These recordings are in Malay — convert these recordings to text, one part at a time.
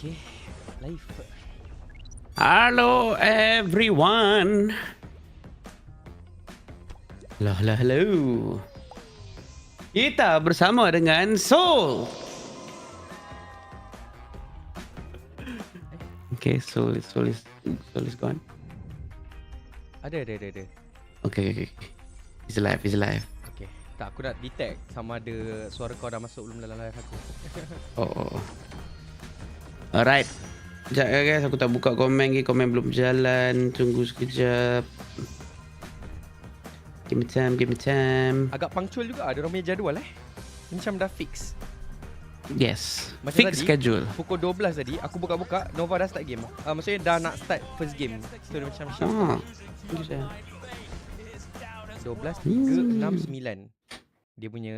Okay, live. Hello everyone. Hello. Kita bersama dengan Soul. Okay, Soul is gone. Ada. Okay. He's alive. Okay. Tak, aku nak detect sama ada suara kau dah masuk belum dalam live aku. Oh. Alright. Sekejap guys, aku tak buka komen lagi. Komen belum berjalan. Tunggu sekejap. Give me time. Agak punctual juga ada orang punya jadual Macam dah fix. Yes. Macam Fix tadi, schedule. Pukul 12 tadi aku buka-buka Nova dah start game. Maksudnya dah nak start first game. So dia macam shift. Tunggu saya. 12, 3, 6, 9. Dia punya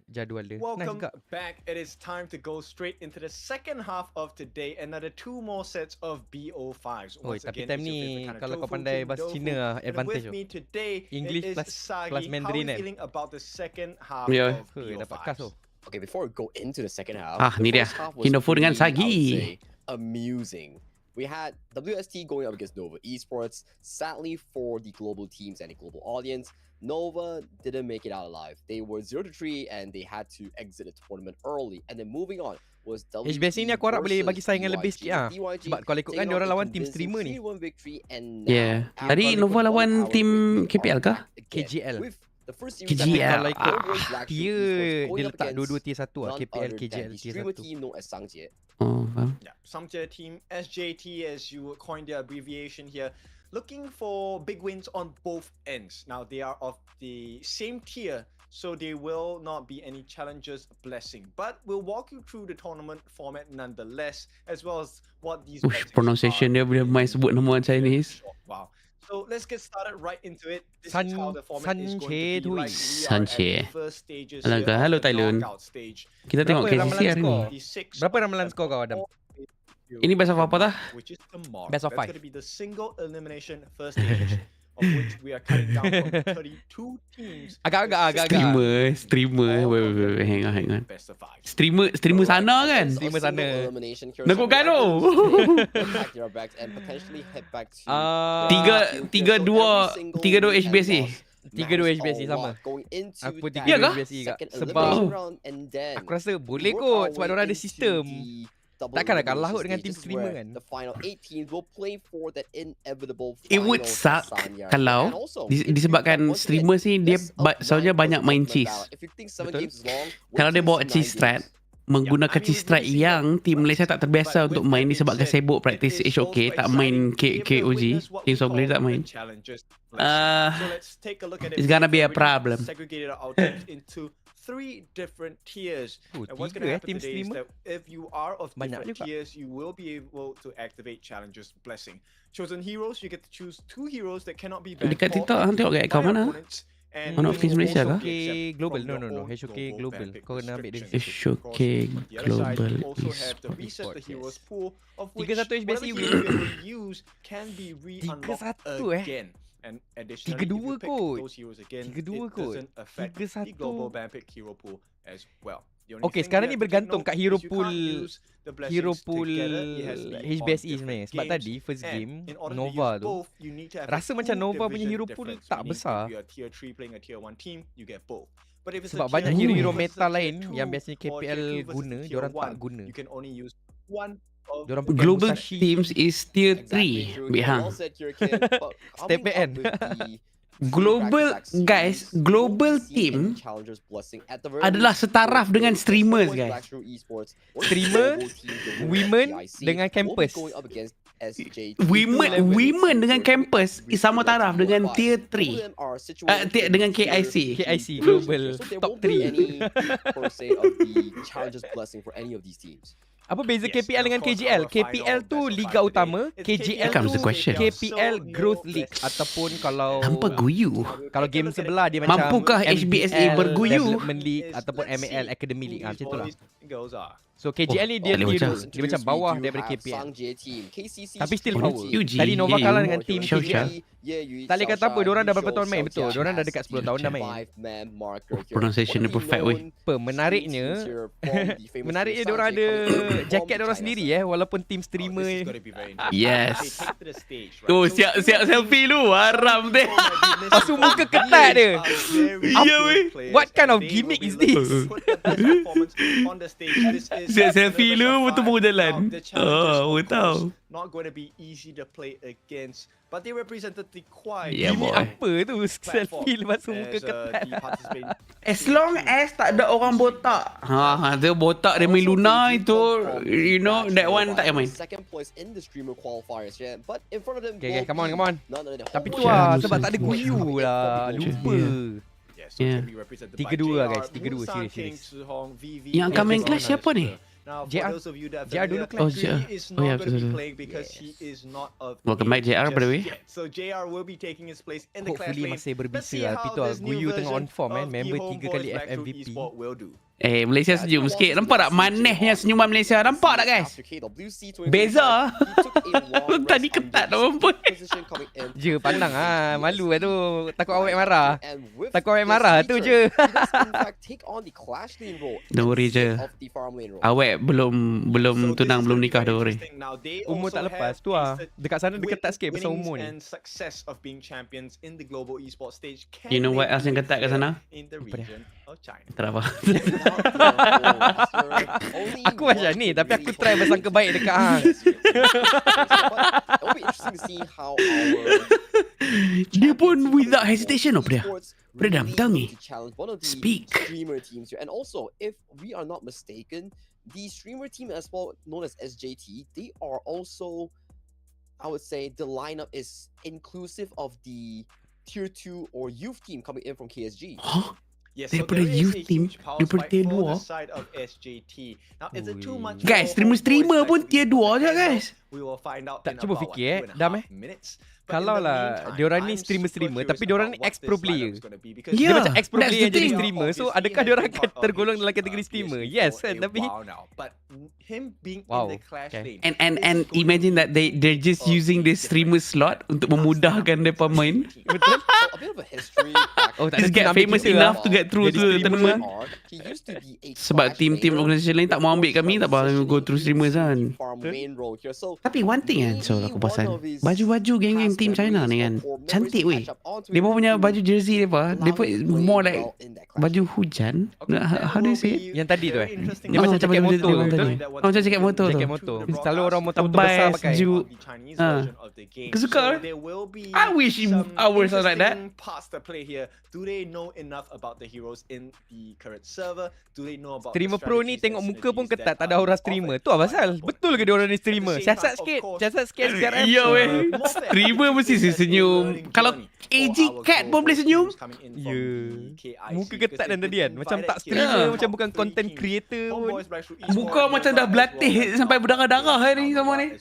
jadual dia. Welcome Nice back. It is time to go straight into the second half of today. Another 2 more sets of BO5s. Oi, tapi time ni kalau kau pandai bahasa Cina advantage tu. English plus Mandarin How are you feeling about the second half Yeah. of BO5s? Dapat kas tu. Okay, before we go into the second half, Ni dia. Hinofo dengan Sagi. I would say, amusing. We had WST going up against Nova Esports. Sadly for the global teams and the global audience, Nova didn't make it out alive. They were 0-3 and they had to exit the tournament early. And then moving on was HBSE ni aku harap boleh bagi saingan lebih sikit Sebab kalau ikutkan dia orang lawan team streamer ni. Yeah. Tadi Nova lawan team KPL kah? KGL. KGL. Kalau ikut dia letak dua-dua tier 1 KPL, KGL tier 1. Oh, faham. Yeah, Samtia team SJT as you would coin their abbreviation here, looking for big wins on both ends. Now they are of the same tier, so they will not be any challengers blessing. But we'll walk you through the tournament format nonetheless, as well as what these pronunciation dia bila main sebut nama Chinese. Wow. So let's get started right into it. This San- is how the format is going to be like. Sanche. First stages Alangkah. here, Hello, the Tylon. knockout stage. Kita tengok KCC hari ni. Berapa ramalan skor kau, Adam? Ini best of apa dah? Which is tomorrow. Best of 5. That's going to be the single elimination first stage, of which we are cutting down from 32 teams. Agak. Streamer. Wait, hang on. Best of 5. Streamer sana kan? Streamer sana. Nakutkan tu. 3-2 HBSE. 3-2 HBSE sama. Aku 3-2 Ya kah? HBSE kak. Sebab aku rasa boleh kot sebab diorang ada sistem. Takkan nak kalah kot dengan team streamer kan. It would suck kalau disebabkan streamer ni dia soalnya banyak main cheese. Betul. Kalau dia bawa cheese strat, menggunakan cheese strat yang tim Malaysia tak terbiasa untuk main disebabkan sibuk praktis HOK, tak main KOG, Team Sogli tak main. It's gonna be a problem. Segregated our teams into 3 different tiers. And what's going to happen today is that if you are of different tiers, you will be able to activate Challenger's Blessing. Chosen heroes, you get to choose 2 heroes that cannot be banned. Dekat TikTok hang tengok kat kau mana? Mana of Teams Malaysia kah? HOK Global. No. HOK Global. Kau kena ambil dia. HOK Global Esports. 3-1 HBSE win. 3-1 again. And additionally, 3-2 kot. 3-2 kot. 3-1. Global ban pick hero pool as well. Okay, sekarang ni bergantung kat hero pool HBSE sebenarnya. Sebab tadi first game Nova tu rasa macam Nova punya hero pool tak besar. Sebab banyak hero-hero meta lain yang biasanya KPL guna, diorang tak guna. Global teams is tier 3 Bihang. Step back kan. Global team adalah setaraf dengan streamers guys. Streamer, women dengan campus. Women dengan campus sama taraf dengan tier 3. Dengan KIC Global top 3. Apa beza KPL dengan KGL? KPL tu liga utama, KGL tu KPL Growth League ataupun kalau tanpa guyu. Kalau game sebelah dia macam mampukah HBSE berguyu? Development League ataupun MAL Academy League macam itulah. So KJL ni dia tak boleh tier macam. 2. Dia macam bawah daripada KPL. Tapi still Oh, power. UG. Tadi Nova Yeah, kalah you. dengan team Xiao KJL. Tak boleh kata apa, diorang dah berapa tahun main, betul. Diorang dah dekat 10 tahun dah main. Pronunciation dia perfect weh. Menariknya diorang ada jaket diorang sendiri walaupun team streamer. Yes. Oh, siap selfie lu. Haram deh. Pasu muka ketat dia. Ya weh. What kind of gimmick is this? Siap selfie lu betul jalan. Oh, tahu. Not going to be easy to play against, but they represented the quite Yeah, Gimmick boy. apa tu? Selfie pasu muka ketat. As long as tak ada orang botak. Dia botak demi Luna itu, you know, that one tak payah main. Okay, come on. Tapi tu sebab tak ada guyu lah. Lupa. Yeah. 3-2 guys, 3-2 serius. Yang akan main clash siapa ni? JR dulu Oh, JR. Oh, ya, betul. Welcome back JR by the way. So JR will be taking his place in the clash Hopefully lane. masih Let's berbisa see lah. how Tapi tu this new Guyu tengah on version form of Member the 3 kali Homeboys Black Shrew FMVP. Esport will do. Malaysia senyum sikit. Nampak tak manisnya senyuman Malaysia? Nampak tak guys? Beza. Tadi ketat dah pun. Je pandang malu lah tu. Takut awak marah. Takut awak marah tu je. Don't worry je. Awak belum tunang, belum nikah, don't worry. Umur tak lepas tu dekat sana dia ketat sikit pasal umur ni. You know what else yang ketat kat sana? Tak apa. Aku macam ni tapi aku try bersangka baik dekat hang. Dia pun without hesitation dia. Berdam tangi. Speak. And also, if we are not mistaken, the streamer team as well, known as SJT, they are also, I would say, the lineup is inclusive of the tier 2 or youth team coming in from KSG. Huh? Yes, Daripada youth team, daripada tier 2. Guys, streamer pun tier 2 je guys. Tak cuba fikir Dam kalau lah diorang ni streamer tapi diorang ni ex-pro player. Dia macam ex-pro player yang jadi streamer. So adakah diorang akan tergolong dalam kategori streamer? Yes kan, tapi wow. Okay. And imagine that they're just using this streamer slot untuk memudahkan mereka main. Betul? Oh, Just get famous enough to get through to the tournament. Sebab team-team organisasi lain tak mau ambil kami, tak apa go through streamers kan. Tapi one thing kan, so aku perasan baju-baju geng-geng team China ni kan cantik weh. Dia punya baju jersey dia pun more like baju hujan. How do you say it? Yang tadi tu dia macam jaket motor tu. Macam jaket motor tu. Jaket motor. Selalu orang motor besar pakai. Aku suka. I wish ours are like that. Do they know enough about the heroes in the current server? Do they know about Streamer pro ni tengok muka pun ketat, tak ada aura streamer. Tu apa pasal? Betul ke dia orang ni streamer? Siasat sikit SKRM. Ya weh. Streamer mesti senyum. Kalau AG Cat pun boleh senyum. Ya. Muka ketat dan tadi kan. Macam tak streamer, macam bukan content creator pun. Muka macam dah berlatih sampai berdarah-darah ni sama ni.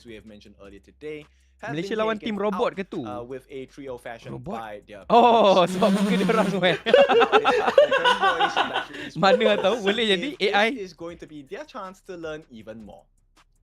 Malaysia lawan tim robot ke tu? With a trio fashion Robot? by their Oh, sebab muka dia orang tu Mana tahu boleh jadi AI. is going to be their chance to learn even more.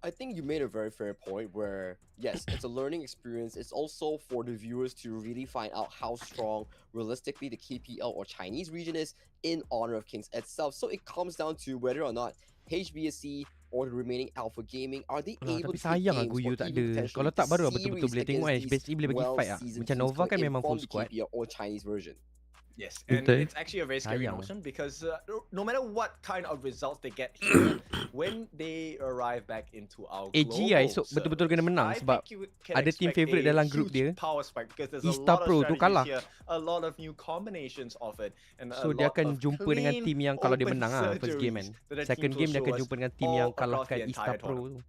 I think you made a very fair point where, yes, it's a learning experience. It's also for the viewers to really find out how strong, realistically, the KPL or Chinese region is in Honor of Kings itself. So it comes down to whether or not HBSE or the remaining Alpha Gaming are they able Tapi to sayang games Guyu or tak even ada. potentially Kalau tak baru series betul-betul boleh tengok against HBSE boleh bagi fight Macam Nova kan memang full squad. KPL or Chinese version. Yes, and Betul. it's actually a very scary Sayang. notion because no matter what kind of results they get here, when they arrive back into our AG global esok betul-betul kena menang I sebab think you can ada team expect favourite a dalam group huge dia. power spike because there's Easter a lot Pro of tu strategies kalah. here, a lot of new combinations of it, and So a dia lot akan of jumpa dengan clean, team yang kalau dia open menang first game kan. surgeries that the Second teams game will dia akan show us jumpa dengan team all yang across kalahkan the Easter entire Pro tu.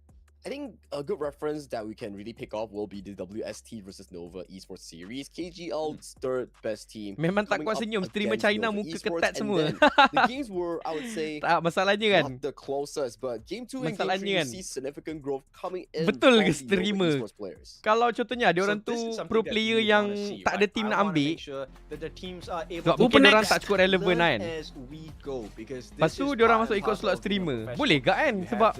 I think a good reference that we can really pick up will be the WST versus Nova Esports series. KGL's third best team. Memang tak coming kuat up senyum streamer against China Nova muka Esports, ketat and semua. then the games were, I would say, Tak masalahnya kan. not the closest, but game 2 and game 3 Masalahnya you kan. see significant growth coming in Betul from ke the Nova streamer? Esports players. Kalau contohnya ada orang tu pro player yang tak ada team nak ambil, sebab mungkin orang tak cukup relevan kan. Lepas tu diorang masuk ikut slot streamer. Boleh gak kan? Sebab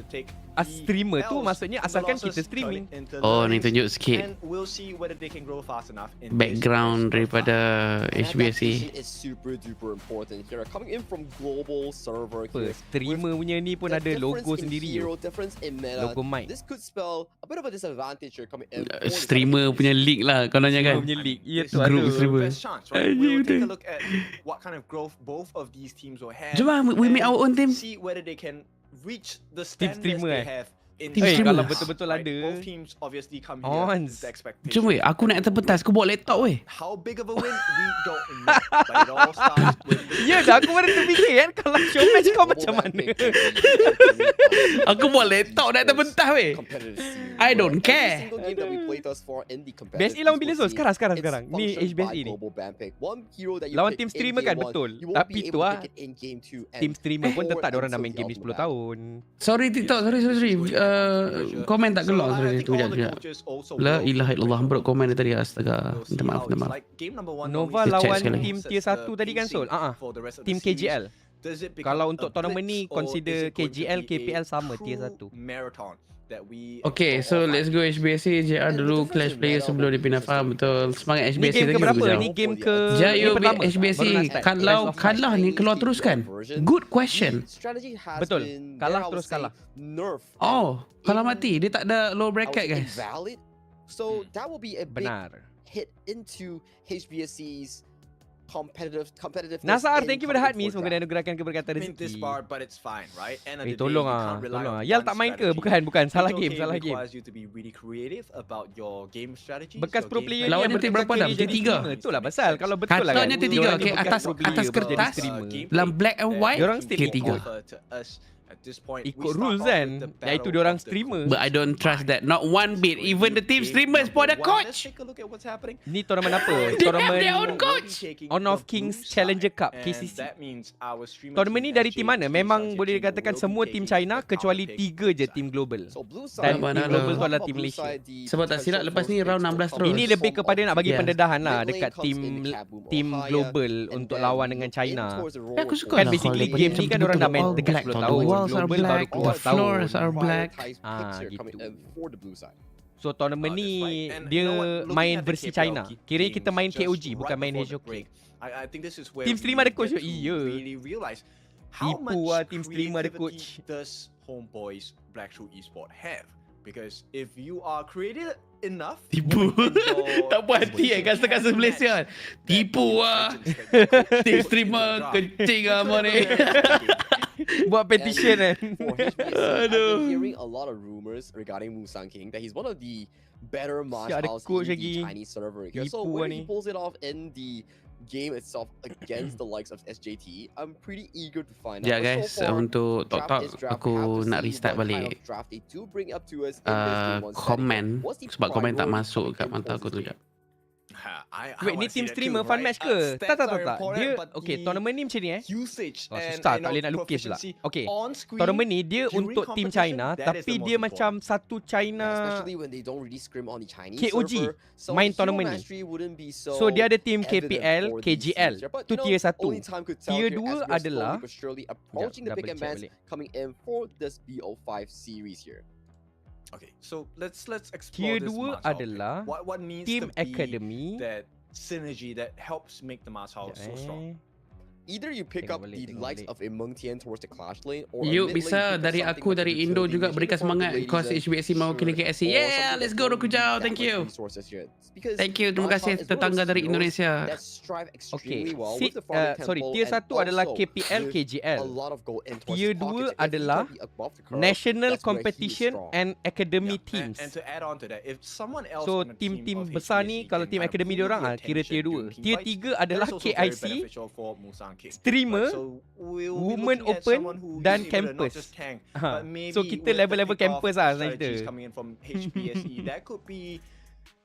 streamer tu maksudnya asalkan kita streaming. Oh, ni tunjuk sikit background daripada HBSE. is super duper important here. Coming in from global server here. Streamer punya ni pun The ada difference logo in sendiri. hero, difference in meta. Logo mic. This could spell a bit of a disadvantage here coming in. for the Streamer Southeast. punya league lah kononnya Streamer kan. punya league. Ya tu Group ada. streamer. We'll take a look at what kind of growth both of these teams will have. Jom lah, we make our own team. See whether they can reach the Team standards streamer they have in Team Eh, streamer. kalau betul-betul right? ada. Both teams obviously come here Ons. with the expectation. Jom weh, aku nak terpentas, aku bawa laptop weh. How big of a win we don't know, but it all starts with Ya dah, aku baru terfikir kan kalau show match kau macam mana. Aku bawa laptop nak terpentas weh. Competitive scene, I where don't every care. single game that we played thus far in the competitive BSE lawan bila esports Zul? Sekarang scene, sekarang. it's Ni functioned by HBSE ni. global ban pick. One hero that you Lawan pick team in streamer game kan, one, betul. you won't Tapi be tu able to lah, pick it in game 2 and Team streamer pun forward tetap diorang dah until main the game ni ultimate 10 battle. tahun. Sorry TikTok, sorry. Komen tak keluar, sorry. Sekejap. La ilaha illallah, bro komen dari tadi. Astaga. Minta maaf. Nova Dia check lawan sekali. team tier 1 tadi kan Sol? Team KGL. Kalau untuk tournament ni consider KGL, KPL sama tier 1. Okay, so let's go HBSE. JR dulu clash player sebelum dia pindah farm. Betul. Semangat Ni HBSE game lagi ke berapa? bagus. Ni game ke Jayo ni pertama? HBSE. Baru nak start. Kalau Clash of kalah ni keluar terus kan? Good question. Betul. Kalah terus kalah. Oh, kalau mati dia tak ada low bracket guys. So that will be a big Benar. hit into HBSE's competitive. Nasar, thank you for the heart me. Semoga dia anugerahkan keberkatan rezeki. Tolong ah. Yal tak main ke? Bukan. Salah game. Bekas pro player Lawan yang dia tier berapa dah? jadi Tier 3. streamer. Itulah pasal. Kalau betul lah kan. Katanya tier 3. Okay, atas kertas dalam black and white Diorang still tier 3. Ikut rules kan. Iaitu diorang streamer. But I don't trust that. Not one bit. Even the team streamers pun ada coach. Ni tournament apa? They have their own Tournament coach. Honor of Kings Challenger Cup KCC. Tournament ni dari tim mana? Memang boleh dikatakan semua tim China kecuali 3 je tim global. Dan tim global tu adalah tim Malaysia. Sebab tak silap lepas ni round 16 terus. Ini lebih kepada nak bagi Yeah. pendedahan lah dekat tim global untuk lawan dengan China. Aku suka Kan lah basically kalau game ni kan orang dah main all dekat black 10 tau. tahun. The walls are Global baru black, keluar the floors tahun. are black. Gitu. So tournament ni dia main versi China. Kira kita main KOG bukan main HOK. Team streamer ada coach ke? Iya. Tipu lah team streamer ada coach. Does Homeboys Black Shrew Esport have? Because if you are creative enough, Tipu. Tak puas hati customer Malaysia. Tipu lah. Team streamer kencing lah mau ni. Buat petition kan. I've been hearing a lot of rumors regarding Musang King that he's one of the better Mars ada house coach in lagi. the Chinese server here. So Tipu when ni. he pulls it off in the game itself against the likes of SJT, I'm pretty eager to find out. Ya But guys, so far, untuk draft talk is draft. aku We have to nak see restart what kind balik of draft they do bring up to us in this game one setting. komen What's the sebab komen tak priority masuk coming kat in mata for aku tu this jap. Wait, ni team streamer fun match ke? Tak. Dia okay, tournament ni macam ni usage Oh, susah, tak boleh nak lukis pula. Okay, tournament ni dia untuk team China tapi dia macam satu China especially when they don't really scrim on the Chinese KOG server. So main hero tournament ni. mastery wouldn't be so So dia ada team evident KPL, for these KGL. teams here. But, Tu you know, tier 1. only time could tell Tier here 2 as we're adalah slowly but surely approaching the big double check events balik. coming in for this BO5 series here. Okay, so let's Tier explore this 2 Mars House. adalah What needs Team to be Academy. that synergy that helps make the Mars House so strong. Either you pick Tengok up balik, the tengok likes balik. of a Meng Tian towards the clash lane, or a Yuk mid lane bisa pick up dari something aku like dari a Indo utility juga mission berikan for the semangat ladies cause and HBSE mau sure, kena KSC. or Yeah, something let's that go don't Rokujao. need that Thank much you. resources here. It's because Thank you. Terima Mars kasih House is one of tetangga those dari heroes Indonesia. that strive Okay, extremely well with the farming sorry, tempo tier and 1 adalah also KPL, with KGL. a lot of gold in towards Tier his pockets. 2 If he adalah can be above the curve, National that's where he is Competition strong. and Academy Yeah, teams. and to add on to that, if someone else So on the team tim-tim of besar HBSE ni kalau can tim kind of academy pull diorang the kira tier attention 2. during Tier team fights, 3 adalah that's also very KIC. beneficial for Musang streamer, women open dan campus. So kita level-level campus lah sebenarnya kita. Coming in from HBSE, that could be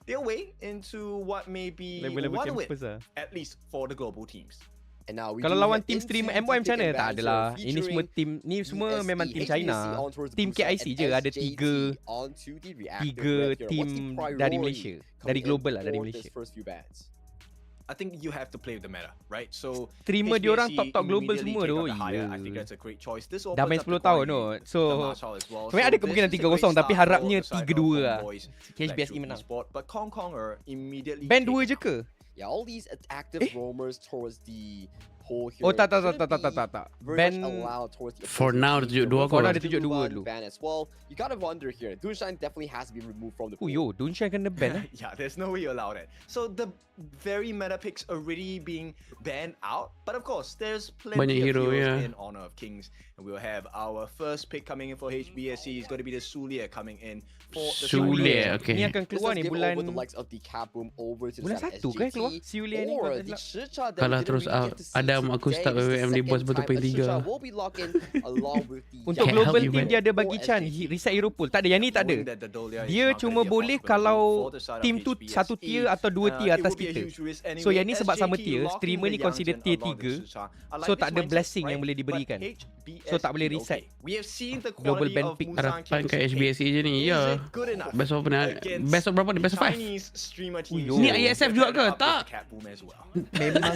their way into what may be Level-level one win, campus lah. at least for the global teams. And now we Kalau do lawan head team into streamer the MY macam mana? ticket Tak advance adalah. here, Ini semua featuring team, ni semua USC, memang team HBSE China. onto Team Busan, KIC and je ada SJT 3 onto the reactive 3 rep here. team What's the dari priority Malaysia. Dari coming in global lah, dari for Malaysia. this first few bans? I think you have to play with the meta, right? So Streamer diorang HBSE top global immediately semua take tu. out the hire. I Ya. think that's a great choice. This Dah main opens up 10 the tahun quality, tu. the So Marshall as well. sebenarnya ada So kemungkinan this is a 3-0 great tapi start harapnya for the side 3-2 of lah. Homeboys, HBSE Black Shrew menang. Esport, but Konger immediately Band take 2 it je out. ke? Yeah, all these active roamers towards the pole here. Oh tak. shouldn't be very much Band allowed towards the For opposing now, team. tunjuk There dua was kot. For now, a dia tunjuk dua Dulan dulu. ban as well. You gotta wonder here. Dunshan definitely has to be removed from the Oh pool. yo, Dunshan kena ban eh. Yeah, there's no way you allow that. So the very meta picks already being banned out, but of course there's plenty Banyak of hero, heroes yeah. in honor of kings, and we'll have our first pick coming in for HBSE is going to be the Sulia coming in for the Sulia, okay. Ni akan This keluar does ni give bulan over the likes of the cap boom over to the bulan side 1 of kan SJT, keluar Siulia ni or kalau tak the silap. Shicha that Kalau we didn't terus really get to see Adam, aku today. start This is the WWM di second Boss Betul time Pay a Shicha 3. will be locked in along with the Untuk Can't global help you, team man. dia ada bagi for Chan SJT. reset hero pool. Tak ada, yang ni tak ada. Dia cuma boleh kalau team tu satu tier atau 2 tier atas kita. So yang ni sebab sama tier, streamer ni consider tier 3. So tak ada blessing yang boleh diberikan. So tak boleh reset. Global ban pick. Harapan kat HBSE je ni. Ya. Best of mana? Best of berapa ni? Best of 5? Ni ISF juga ke? Tak. Memang.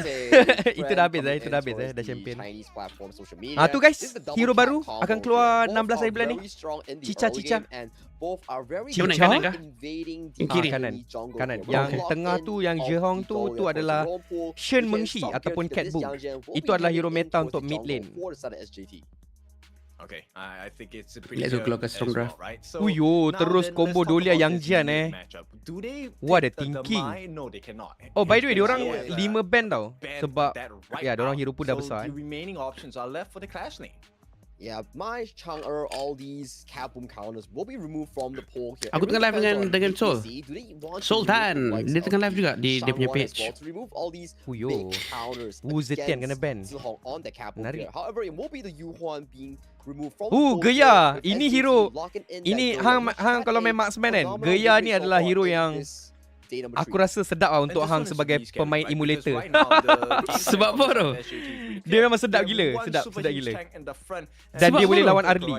Itu dah habis Coming itu dah in habis towards dah the champion. Chinese platform social media. Ah tu guys, This is the double hero trap baru combo akan here. keluar Both 16 hari are bulan ni. very strong in the Cica, early Cica. game, and both are very Cica good kanan at kah? invading Yang the kiri. Kanan. enemy jungle Kanan. here. Yang Locked tengah in tu, yang of Jehong the tu, goal tu here adalah towards the roam pool. Shen We can Mengshi stop here ataupun because Cat this Boom. Yang Jian will Itu be adalah heading hero in meta towards untuk the mid jungle lane. for the side of SJT. Okay, I think it's a pretty Let's go clear keluarkan as strong well, draft. right? So Uyo, now terus then, combo let's talk Dolia about Yang this Jian unique eh. matchup. Do they Wah, ada take the thinking. Mai? No, they cannot. Oh by the way, diorang HBSE 5 ban tau. ban Sebab that right ya, diorang out. hero pool dah So besar the eh. remaining options are left for the clash lane. Yeah, my Chang'er, all these cap boom counters will be removed from the pool here. Aku It tengah really live depends dengan on Soul. HBSE. Do they want to Sultan. remove the likes Dia of tengah live the juga di dia punya Shangwon as page. well to remove all these Uyo. big counters Wu Zetian kena ban. against Zhihong on the cap boom Menarik. here. However, it will be the Yuhuan being removed from the pool Geya. here, with Ini SJT hero. locking in that Ini goal, which hang had kalau a main marksman kan. phenomenal Geya victory ni so adalah far hero in yang this day number aku 3. rasa sedap lah untuk And this hang one is sebagai really scary, pemain right? emulator. Because right now, the Sebab apa tu? Dia memang sedap gila, sedap gila. Dan Sebab dia boleh apa? lawan early.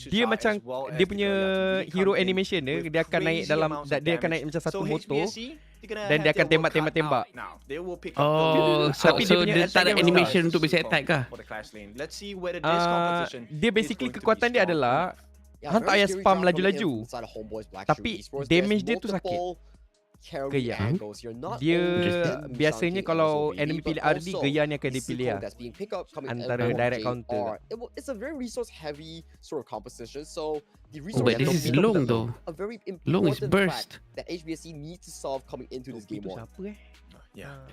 Dia macam dia punya hero animation dia akan naik dalam dia akan naik macam satu motor dan dia akan tembak-tembak. Oh, so, Tapi so dia punya dia tak ada attack animation untuk bisa attack kah? Dia basically kekuatan dia adalah hang tak payah spam laju-laju. Tapi damage dia tu sakit. Geya. Dia biasanya kalau enemy pilih RD, Geya ni akan dipilih lah. Antara direct counter. It's a very resource heavy sort of composition. So the Oh, resource but this heavy is pickup long is though. a very Long is important burst. fact that HBSE needs to solve coming into this game one. Siapa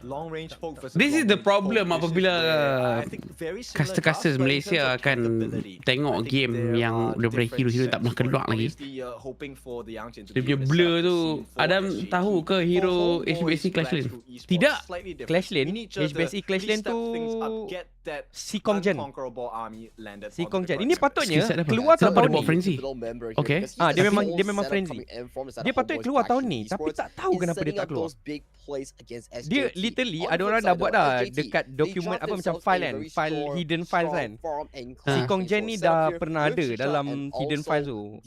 Long range poke versus This is long the range problem poke. This is apabila where I think very similar caster-caster drafts, but in Malaysia terms of akan capability, tengok I think game there yang are daripada different hero-hero tak sets. pernah keluar lagi. Obviously, hoping for the Yang Jian to Dia be punya the blur setup tu, scene for Adam SJT. tahu ke For hero Homeboys, HBSE Clash Black Lane? Shrew Esports, Tidak. slightly different. Clash Lane, We need just HBSE to Clash Lane step tu things up, get that Si Kong Jen. unconquerable army landed Si onto Kong the Jen. correct Ini side. patutnya Skill set apa? keluar Kenapa tahun dia bawa ni. frenzy? Okay. Dia memang frenzy. Dia patutnya keluar tahun ni, tapi tak tahu kenapa dia tak keluar. Dia literally ada orang dah buat dah dekat dokumen apa macam file kan, file hidden files kan. Si Kong Jen ni dah pernah ada dalam hidden files tu.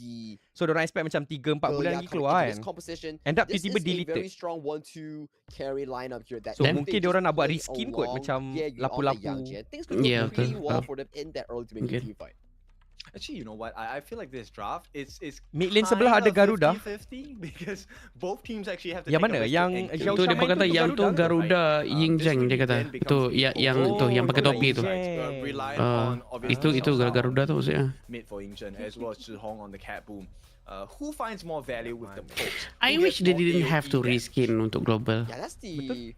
So diorang expect macam 3-4 bulan lagi keluar kan. End up tiba-tiba deleted. So Then? mungkin diorang nak buat reskin kot macam lapu-lapu. Yeah, betul. Mungkin. Actually, you know what? I feel like this draft is Mid lane sebelah ada Garuda. 50-50 because both teams actually have to Yang take mana? a risk Yang and Zhao Tu dia Shanghai kata tu yang tu Garuda Ying this Zheng could dia be kata. then Tu becomes yang the tu yang pakai Garuda topi Ying tu. Zheng. Relying on obviously Itu Zhao Shanghai Garuda tu maksudnya. mid for Yingzhen as well as Zhihong on the cat boom. Who finds more value with the pokes? I Who wish gets they more didn't have to AoE damage? reskin untuk global. Yeah, that's the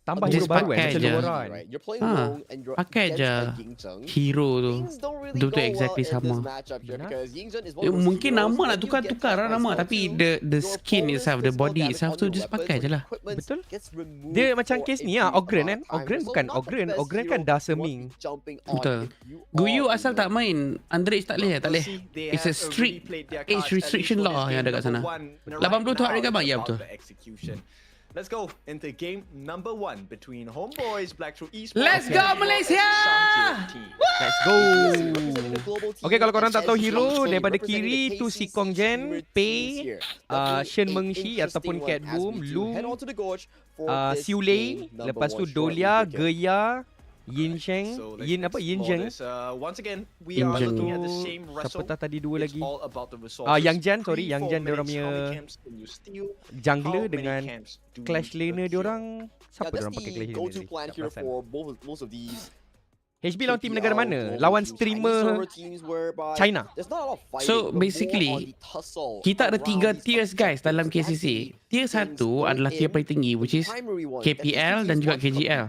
Tambah Just hero baru pakai macam je. Loran. Right? You're playing Ah, Long and you're pakai against je a Yingzheng. hero tu. Things don't really Betul-betul go exactly well in this sama. matchup here Benar. because Yingzheng is one of those Mungkin heroes nama when nak you get tukar-tukar trapped by nama, Style tapi 2, the your skin opponent's itself, the physical body damage itself on tu your just weapons pakai or je lah. equipment Betul. gets removed Dia macam for case a ni lah, brief Ogren amount kan. of time. Ogren So bukan not the Ogren. best Ogren hero kan dah you want to be seming. jumping on Betul. if you Guyu are asal Uber. tak main, underage tak boleh, tak boleh. It's a strict age restriction law yang ada kat sana. 80 tu harga gambar, ya betul. Let's go into game number 1 between Homeboys, Black True Esports. Let's go, Malaysia! Let's go. Okay, kalau korang tak tahu hero, daripada kiri tu si Kong Jen, Pei, Shen Mengshi ataupun Cat Boom, Lu, Siu Lei, lepas tu Dolia, Geya, Yin Sheng, Yin apa? Yin Zheng. Once again, we Yin are Zheng. looking at the same Siapa wrestle. tak tadi dua It's lagi? all about the resources. Yang Jan, sorry, Pre Yang Jan 4 diorang minutes, punya how many camps can you steal? jungler How many dengan camps do Clash you laner procure? diorang. Yeah, Siapa that's diorang pakai the Clash laner go-to tadi? plan Tak here perasan. for most of these HB lawan tim negara KPL mana? global Lawan teams, streamer Chinese server teams whereby China. there's not a lot of fighting, So but more on basically, the tussle kita ada 3 around these tiers guys dalam objectives. KCC. That's the Tier things 1 adalah going tier in, paling tinggi, the which is primary one, that these KPL two dan teams juga want to compete. KGL.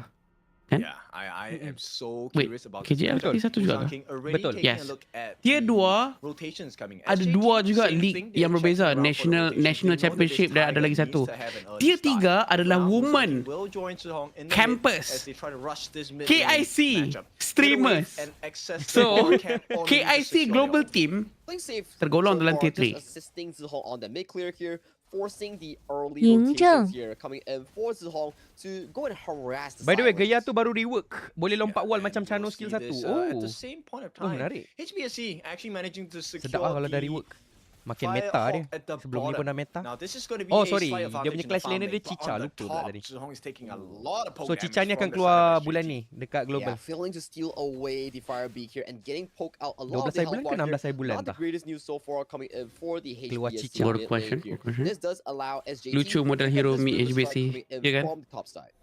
Kan? Yeah, I am so Wait, curious about KGL this. tapi satu juga Musang ke? King already Betul, taking yes. a look at Tier the 2 rotations coming. ada SJT, 2 juga same league thing, they yang are berbeza, checking around for the national rotations. national They know that championship this dan ada tiger lagi needs satu. to have an early Tier start. 3 adalah Now, Musang woman King will join Zhihong in the campers, mid as they try to rush this mid KIC lane matchup. streamers. And access So the camp only to KIC secure global their own. team Playing safe tergolong so dalam far, tier 3. just assisting Zihong on the mid clear here, forcing the early Yingzheng. rotations here, coming in for Zihong to go and harass the By the way, Silence. Geya tu baru rework. Boleh lompat wall And macam we'll Chano see skill 1. this, Oh. at the same point of Oh, time, menarik. HBSE actually managing to secure Sedap lah kalau dah the rework. Makin Fire meta Hawk dia. at the Sebelum ni pun dah meta. Now this is going to be Oh, a sorry. slight Dia punya advantage in the clash laner farm dia lane, but Cica, on the lupa pula top, tadi. Zhihong is taking a lot of poke So damage Cica ni from akan the keluar side of bulan SJT. ni dekat global. Yeah, failing to steal away the fire beak here and getting poked out a lot 12 of the hari health bulan ke bar 16 hari here. bulan Not the tah? greatest news so far coming in for the Keluar HBSE cicak. Good mid lane question, here. good question. This does allow SJT Lucu model to hero get this mid booster strike HBSE, coming in ya kan? from the top side.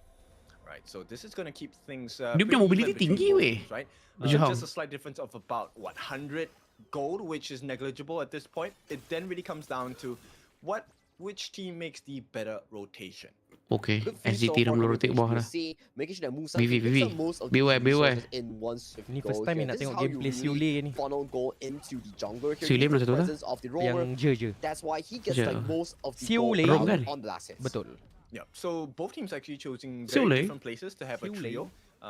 Right, so this is going to keep things Dia punya pretty mobility even between tinggi, both weh. teams, right? Zhihong. Just a slight difference of about 100 gold, which is negligible at this point. It then really comes down to which team makes the better rotation. Okay, Good thing SGT so dah far mula coming rotate from bawah dah. HBSE, making sure that Musang Vivi, picks Vivi. up most of Beware, the beware. resources in one swift Ni go first time here. ni nak This is tengok how you gameplay really Siule ni. funnel goal into the jungler here. Siule Use mana the satu tu? presence of the roamer. Yang je. That's why he gets Je. like most of the Siule. gold Roam kan? on the last hits. Betul. Yeah, so both teams actually choosing Siule. very different places to have a Siule. trio.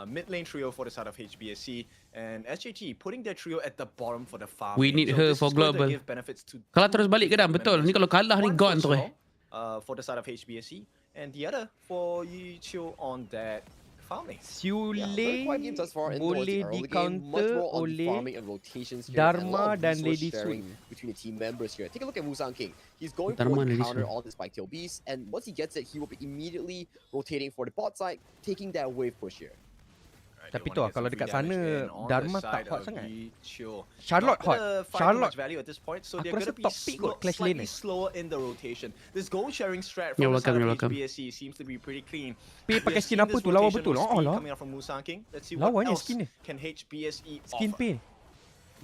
Mid lane trio for the side of HBSE and SJT putting their trio at the bottom for the farm. We need her this for is going to global. give benefits to Kalau two terus balik ke dah, team betul. Ni members. kalau kalah ni One gone for tu Zhihong, for the side of HBSE and the other for Yiqiu on that farm lane. Siule Yeah, very quiet game thus far in towards boleh the early di game. Much counter more on the oleh farming and rotations here, Dharma and a lot of dan resource Lady sharing Sun. between the team members here. Take a look at Musang King. He's going Dharma for and the Lady counter Sun. on the Spike-tail Beast, and once he gets it, he will be immediately rotating for the bot side, taking that wave push here. Right, Tapi they tu wanna lah, get kalau some dekat free damage sana, in on Dharma the tak side hot of sangat. Yiqiu. Charlotte Not hot. gonna find too Charlotte. much value at this point, so Aku they're rasa going to be top pick kot Clash slightly laner. slower in the rotation. This goal sharing strat You're from the side welcome, of you're welcome. HBSE seems to be pretty clean. Pi pakai skin apa tu? Lawa betul. Oh lah. Coming out from Musang King. Let's see Lawa what ni else skin dia. can HBSE Skin offer. pin.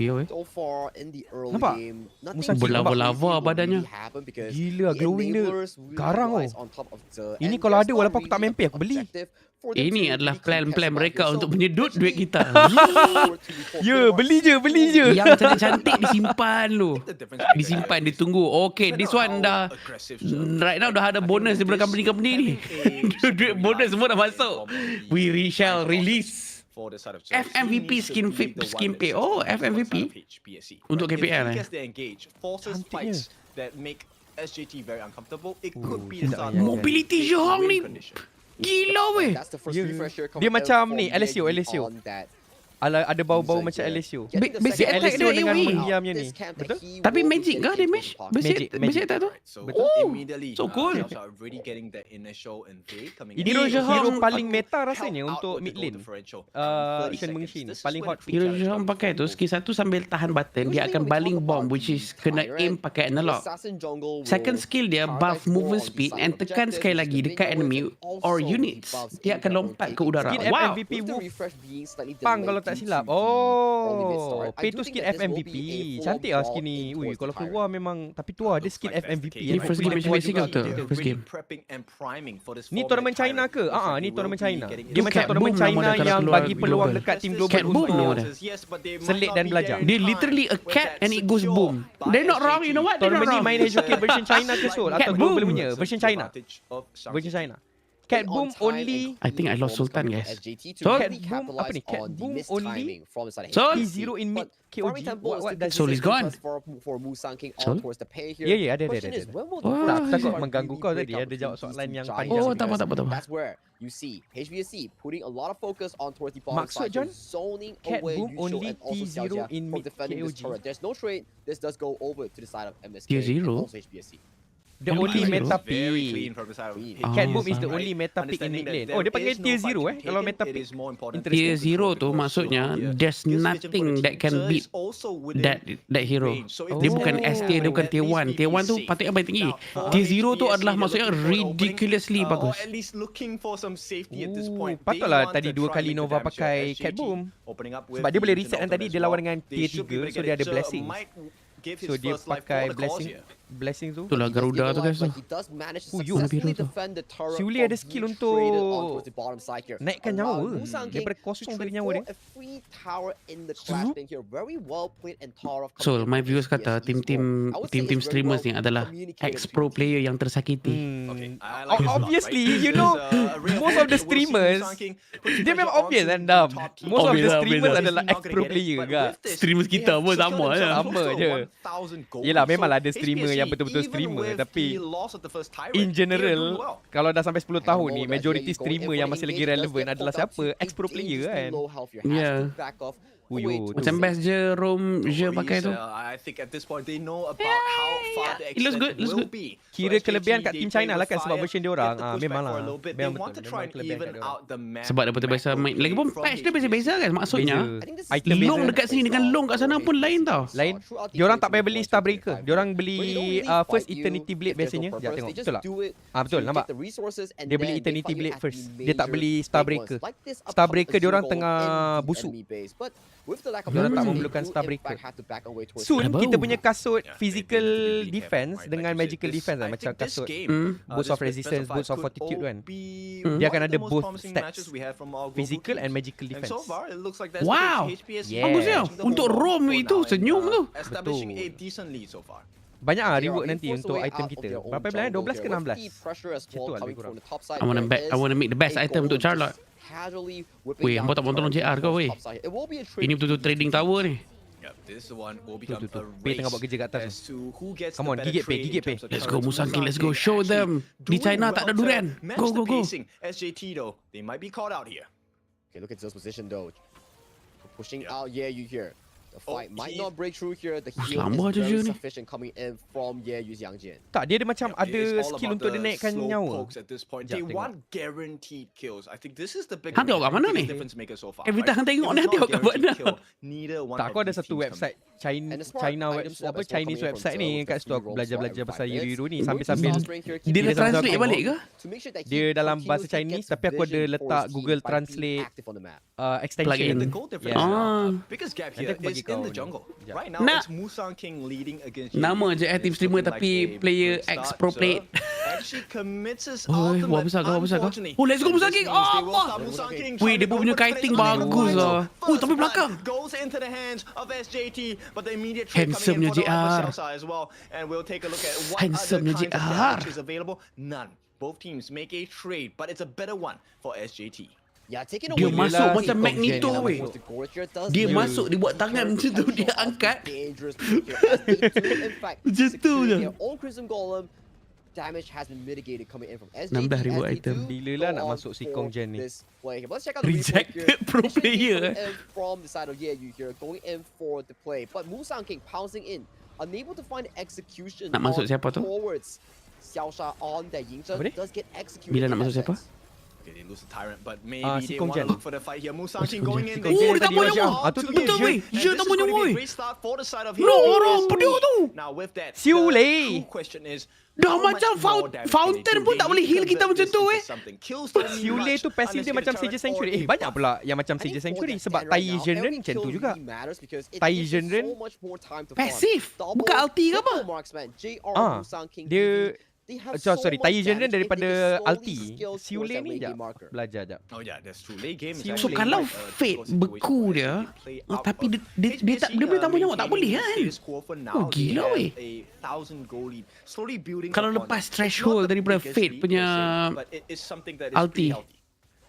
Ya weh. So far in the early Nampak? game, Musang nothing King berlava-lava crazy will badannya. really happen because Gila, the glowing dia enablers really garang relies oh. on top of the- Ini and kalau there's ada not walaupun aku tak really main pay, aku beli. objective for them Ini to adalah really plan-plan capture mereka here. untuk So, menyedut duit eventually, kita. Ya, beli je, beli je. Yang cantik-cantik disimpan lu. The difference maker Disimpan, here is ditunggu. Okay, no this matter one how dah aggressive Shrew, right now dah ada I think bonus with daripada this, company-company ni. having a Duit bonus semua dah masuk. We shall release for the side of Shrew. FMVP He needs to skin be fit- the one skin that pay. sits Oh, on the FMVP? side of HBSE. Untuk Right? KPL, If he eh? gets the engage, forces Cantiknya. fights that make SJT very uncomfortable, it could be sedap the start ni. of Mobility a Zhihong win ni. condition. Gila weh. That's the first Dia- refresh here dia coming macam in ni, from LSU, Yagi LSU. on that Ada bau-bau user macam here. LSU. Getting the Basic second attack LSU dia dengan AoE. mendiamnya ni. This camp Betul? that he Tapi will be magic ke dedicated damage? to the park. Basic Magic. attack tu? Right, so Betul. immediately, So cool. Shrews are already getting the initial invade coming Ini in. Hero hero Zhihong- paling meta Help rasanya out untuk with the mid goal lane. differential. Shen 30 Mengshi ni, seconds. This is paling when hot the pick. Hero challenge Zhihong comes pakai from tu both. skill 1 sambil tahan button, dia akan baling bomb which is kena aim pakai analog. Second skill dia buff movement speed and tekan sekali lagi dekat enemy or units. Dia akan lompat ke udara. Skin Wow. FMVP Wolf Pang kalau tak tak silap. Pay to skin FMVP. Cantik lah skin ni. Ui, kalau keluar memang, tapi tu ada skin FMVP. Ni first game HBSE ke betul? First game. Ni tournament China ke? Ni tournament China. Dia Tu macam Cat tournament Boom nama China dia kalau yang keluar bagi peluang global. dekat tim global Cat Boom untuk nama dia. selit dan belajar. Dia literally a cat and it goes boom. They're not wrong, you know what? They're not Tournament ni wrong. main HOK version China ke Sol? Cat Atau global Boom. punya? Version China. Version China. Cat Boom only. I think I lost Sultan, guys. Sol? Cat Boom apa ni? Cat Boom only. Sol? T0 in mid KOG. What does Sol is gone. Sol? Ya, ada. Tak, takut mengganggu kau tadi. Ada jawab soalan yang panjang. Oh, tak apa. That's where you see HBSE putting a lot of focus on towards the bottom Maksud side, John, zoning Cat away Boom Yusho only and also T0 Xiaojia in from mid defending this KOG. turret. There's no trade. This does go over to the side of MSK T0? and also HBSE. The Only only T0? meta Very pick. clean from the side of Cat Boom is Oh, the right. only meta pick in Understanding mid lane. that Oh, dia there panggil is no tier fight 0 to be kalau taken, meta it pick. is more important to Interesting. Tier stay 0 with tu the maksudnya control here. there's Skills vision for nothing the that team. can Sir beat is also within that hero. range. So if Dia this bukan can S tier, dia bukan at tier least 1. be Tier 1 tu safe. patutnya paling tinggi. Now, for Tier 0 tu HBSE, adalah they're maksudnya looking for an opening, ridiculously or bagus. at least looking for some safety at this point. They Patutlah want tadi to 2 try kali and make the Nova damage here. pakai SJT Cat Boom. opening up with Sebab dia boleh the reset kan Ultimate tadi as dia well. lawan dengan They tier should be 3 able to so get dia it. ada Sir blessing. might give his So dia first life pakai for the cause blessing. here. Blessing tu. Itulah Garuda tu guys tu. He does manage to Huyu. successfully Biru tu. defend the turret Si Uli from ada skill being untuk traded on towards the bottom side here. naikkan Allow nyawa. Musang King Daripada to kosong trade tadi nyawa for dia. a free tower in the trap lane here. Very well played and Tara coming So in my from viewers HBSE kata Esports. I would say tim-tim it's very streamers well ni adalah communicated ex-pro between player yang tersakiti. Okay, I like this a lot, Obviously, right? you This know, is a real most of the match. We'll see streamers, Musang King putting dia memang pressure obvious onto kan, the Dam. top team. Most of the Obvious, streamers obvious. adalah He's not ex-pro gonna get it, player but kan. with this, Streamers they kita have pun secured sama themselves je. close Sama to je. 1,000 gold. Yelah, So memang ada streamer HBSE, yang betul-betul even streamer, with tapi the loss of the first tyrant, in they are doing general, well. kalau dah sampai 10 tahun ni, And the majority moment that streamer going yang in masih for lagi engage does relevant get adalah poked out siapa? to Ex-pro player dangerously kan. low health here. Has Yeah. to back off Huyu away tu. to Macam best je Rom je No pakai worries, tu. I think at this point they know about how far the It looks good, extent looks will good. be. Kira So kelebihan SJT, kat they Team play China with lah kan sebab fire, version dia get orang. the pushback Memang for a lah. little bit. They Memang want to betul. try Memang and kelebihan even kat dia orang. out the map. Sebab dia biasa main. Lagipun patch dia beza-beza guys. Maksudnya Item long beza. dekat sini dengan long kat sana pun lain tau. Lain. Diorang tak payah beli Starbreaker. Diorang beli first Eternity Blade biasanya. Sekejap tengok. Betul tak? Betul. Nampak? Dia beli Eternity Blade first. Dia tak beli Starbreaker. Starbreaker diorang tengah busuk. Diorang tak memerlukan Starbreaker. Soon Ada kita bau. punya kasut Yeah, physical they need to be defense careful, right? dengan Like you magical said, defense lah. I Macam think this kasut game, Boost this of Resistance, best of Boost five of could Fortitude all kan. be Dia one akan of ada the most both promising stats. matches we have from our global Physical teams. and magical And defense. so far, it looks like that's Wow. the case. HBSE Yeah. Bagus ya. catching the Untuk whole ball Rom for itu now and, senyum tu. establishing a Betul. decent lead so far. Banyak lah They are reward being nanti forced untuk away item out of kita. their own Berapa belas? jungle 12 ke here, with 16? the pressure as well Macam tu lah coming lebih kurang. from the top side. I wanna There bet. I is wanna make the best a item untuk golem Charlotte. just casually whipping Weh, down hampa tak the tolong turret JR kau from weh. top side. It will be a trade Ini betul-betul between trading these tower two ni. Yeah, this one will become tu. a Pay tengah buat race kerja kat atas as to who gets Come the on, better gigit pay, trade in gigit pay. terms of Let's turrets. go, Musang King, let's go. Musang Show King them. actually Di China doing tak ada well to durian. match Go, the go, go. pacing. SJT though, they might be caught out here. Okay, look at Zill's position though. Pushing Yeah. out, yeah, you hear. The fight might he- not break through here. The heal Selamba je is very ni. sufficient coming in from Yeuyu's Yangjian. Tak, dia ada macam Yeah, ada it's all skill about untuk dia the naikkan slow nyawa. pokes at this point. Sekejap, They tengok. want guaranteed kills. I think this is the Hang tengok kat mana ni? difference maker so far. Every right? time tengok If ni, it's hang tengok not kat guaranteed mana? kill, neither one Tak, of aku ada these satu teams website And the smart China item swap as well Chinese coming in from website Zell ni with kat the situ aku free rolls belajar-belajar for pasal every 5 Yuru ni minutes. sambil-sambil Sauce rank here, Dia keeping dah it translate tengok. balik ke? to make sure that Dia he dalam bahasa continuously Chinese, gets tapi aku ada vision for letak his Google team by being Translate active on the map. extension. Plug-in. The goal difference Yeah. Ah. biggest gap Nanti here aku bagi is in kau the ni. jungle. Sekejap. Right now, Nak. it's Musang King leading against Nama JD. je active It's streamer looking tapi like a player good start, ex-pro sir. plate. Actually commits his Oi, ultimate, wah besar kau, besar kau. unfortunately. Oh, let's go And Musang this King. means they Oh, will apa? stop Musang King Weh, dia trying to punya go for the kiting finish. bagus lah. First Tapi blood belakang. goes into the hands of SJT, but the immediate trade Handsome-nya coming in for the JR. Salsa as well. And we'll take a look at what Handsome-nya other kinds of JR. damage is available. None. Both teams make a trade, but it's a better one for SJT. Yeah, taking Dia away masuk Yelah, macam si Magneto Kong weh. the goal here does Dia make masuk, dia buat tangan macam tu, dia angkat. dangerous play here as they do, in fact, Macam tu secure je. their own Crimson Golem. Damage has been mitigated coming in from SJT. 16 ribu as they item. do Bila lah go nak on masuk si for Kong Jen ni. this play here. But let's check out the replay Rejected here. pro SJT player. coming in from the side of Yeyu here, going in for the play. But Musang King pouncing in, unable to find execution Nak masuk on siapa tu? towards Xiaosha on that Yingzhen Apa dia? does get executed. Bila in nak masuk that siapa? sense. Okay, they lose the Tyrant, but maybe si they Kong want to Jen. look for the fight here. Musang King going in. Kong They Jen get tadi the macam, all tu to tu, his je. win, and Je this tak is punya going to be boy. a great start for the side of No, orang HBSE. dia tu. Now with that, Siu the leh. true question is, Dah how much macam more damage fountain can they do? pun tak They boleh need to heal kita convert macam this tu, into eh. something. Kills don't mean Siule much tu passive unless dia you macam get a Sager turret Sanctuary. or a Banyak buff. pula yang macam I think Sager for Sanctuary the sebab stand right Tai now, Genre every macam tu kill juga. really matters because it Tai gives you Genre so much more time to farm. Passive. Double, Bukan ulti ke apa? triple marksman, JR, Ah, Musang King, dia- PV, they have Sorry, so Tai much Genre damage if they daripada can slowly ulti. scale towards Siule that ni late jap game marker. belajar jap. Oh yeah, that's true. Late game is So actually kalau quite a Fate difficult beku situation dia, for HBSE to play out tapi of. dia boleh tambah nyawa tak boleh kan? Status quo for now. Oh, They gila, have weh. a 1,000 goal lead, slowly building Kalau upon lepas it. It's threshold not the daripada biggest Fate lead punya per se, but it is something that is ulti. pretty healthy.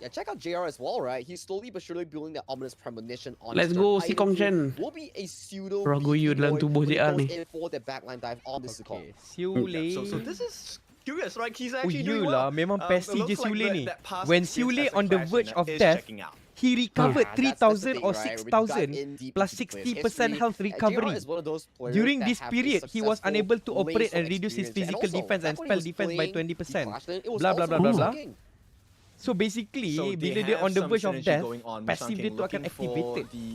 Yeah, check out JR as well, right? He's slowly but surely building that ominous premonition on Let's his go third si item Kong queue. Chen. Will be a pseudo Ragoyu BT dalam boy tubuh when he JR goes ni. in for the backline dive on this call. Okay. Siule. So this is curious, right? He's Oh actually doing iyalah, well. memang It PES je looks like Siule ni. that past When experience Siule as a on the Clash verge winner of is death, checking out. he recovered Yeah, that's the 3,000 thing, or right? When you 6,000 dive in deep plus into players' 60% history, health JR recovery. is one of those players During that this have a period, he was successful unable to operate and blaze of reduce his experience. physical also, defense and back when he spell was defense by playing 20%. Clash Lane, it was Blah, blah, also blah, blah, blah. working. So basically, So they bila dia have on the some verge of synergy death, going on. passive Musang dia King tu akan looking for activated. the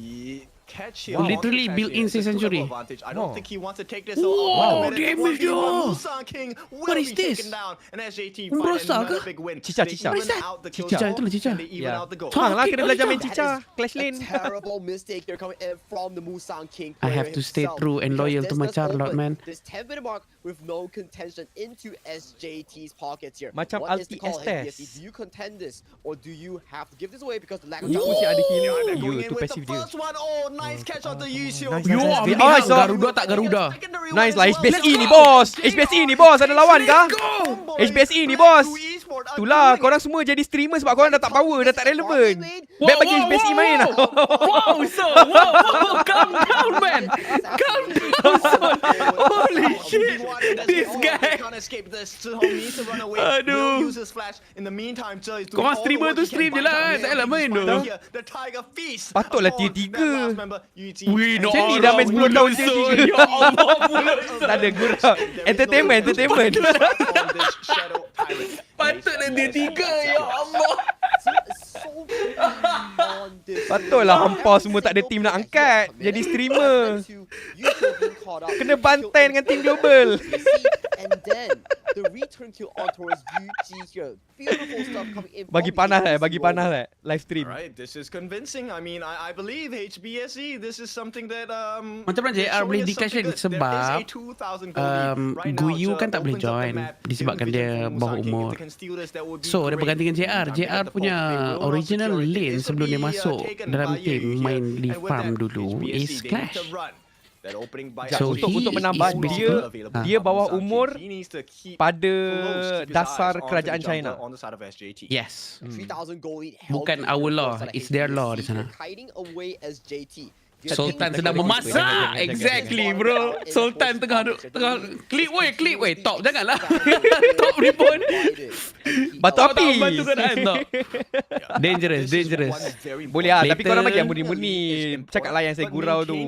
catch here. Wow. Wants to Literally catch built here. in It's a two-level century. advantage. I Wow. don't think he wants to take this. Wow, Wait a minute, damage 1v1, dia. Musang King will What is be this? taken down, and SJT Umbrosa find another ke? big win. Cica, They Cica. even What is that? out the kill Cica, score, itulah Cica. and they even Yeah. out the goal. Faham lah, Okay, kena oh, belajar Cica. main Cica. Clash A lane. terrible mistake here coming in from the Musang King I have player to stay himself, true and because loyal to this my does Charlotte, open man. This 10-minute mark with no contention into SJT's pockets here. Macam What is ulti the call, Estes. HBSE? Do you contend this, or do you have to give this away because the lack of Ooh, chance? si ada heal. Yeah, they're You going in tu with passive the dia. first one. Oh, nice catch on the Yusio. Nice, Yo, nice, nice. ambil Oh, hang so- Garuda tak Garuda. Nice lah, HBSE ni bos. HBSE ni bos, ada lawan kah? HBSE ni bos. Itulah, korang semua jadi streamer sebab korang dah tak power, dah tak relevan. Baik bagi HBSE main lah. Wow, so wow, calm down, man. Calm down, son. Holy shit. This guy. Aduh. Korang streamer tu stream je lah, tak payahlah main tu. Patutlah tier 3. Wih, no Macam ni dah main 10 tahun tier son. 3. Ya Allah, mulut. Tak ada gurau. Entertainment. Patutlah dia 3, ya Allah. Patutlah hampa semua tak ada team nak angkat. Jadi streamer. Kena bantai dengan team global. And then the return kill on towards UG here. Beautiful stuff coming in. Bagi panas live stream. Alright, this is convincing. I mean, I believe HBSE. This is something that Macam mana JR boleh di Clash Lane sebab Guyu kan tak boleh join disebabkan dia bawah umur. So dia berganti dengan JR. JR punya original lane sebelum dia masuk dalam team main di farm dulu is Clash. So untuk menambah dia bawah umur pada dasar kerajaan China. Yes. 3,000 gold lead. Bukan our law, it's their law di sana. Hiding away SJT. Sultan sedang memasak. Exactly, bro. Sultan tengah click weh. Top janganlah. Top report. Batu api. Bantu keadaan tau. Dangerous. Boleh lah, tapi Later- korang bagi murni cakap lah yang saya gurau tu.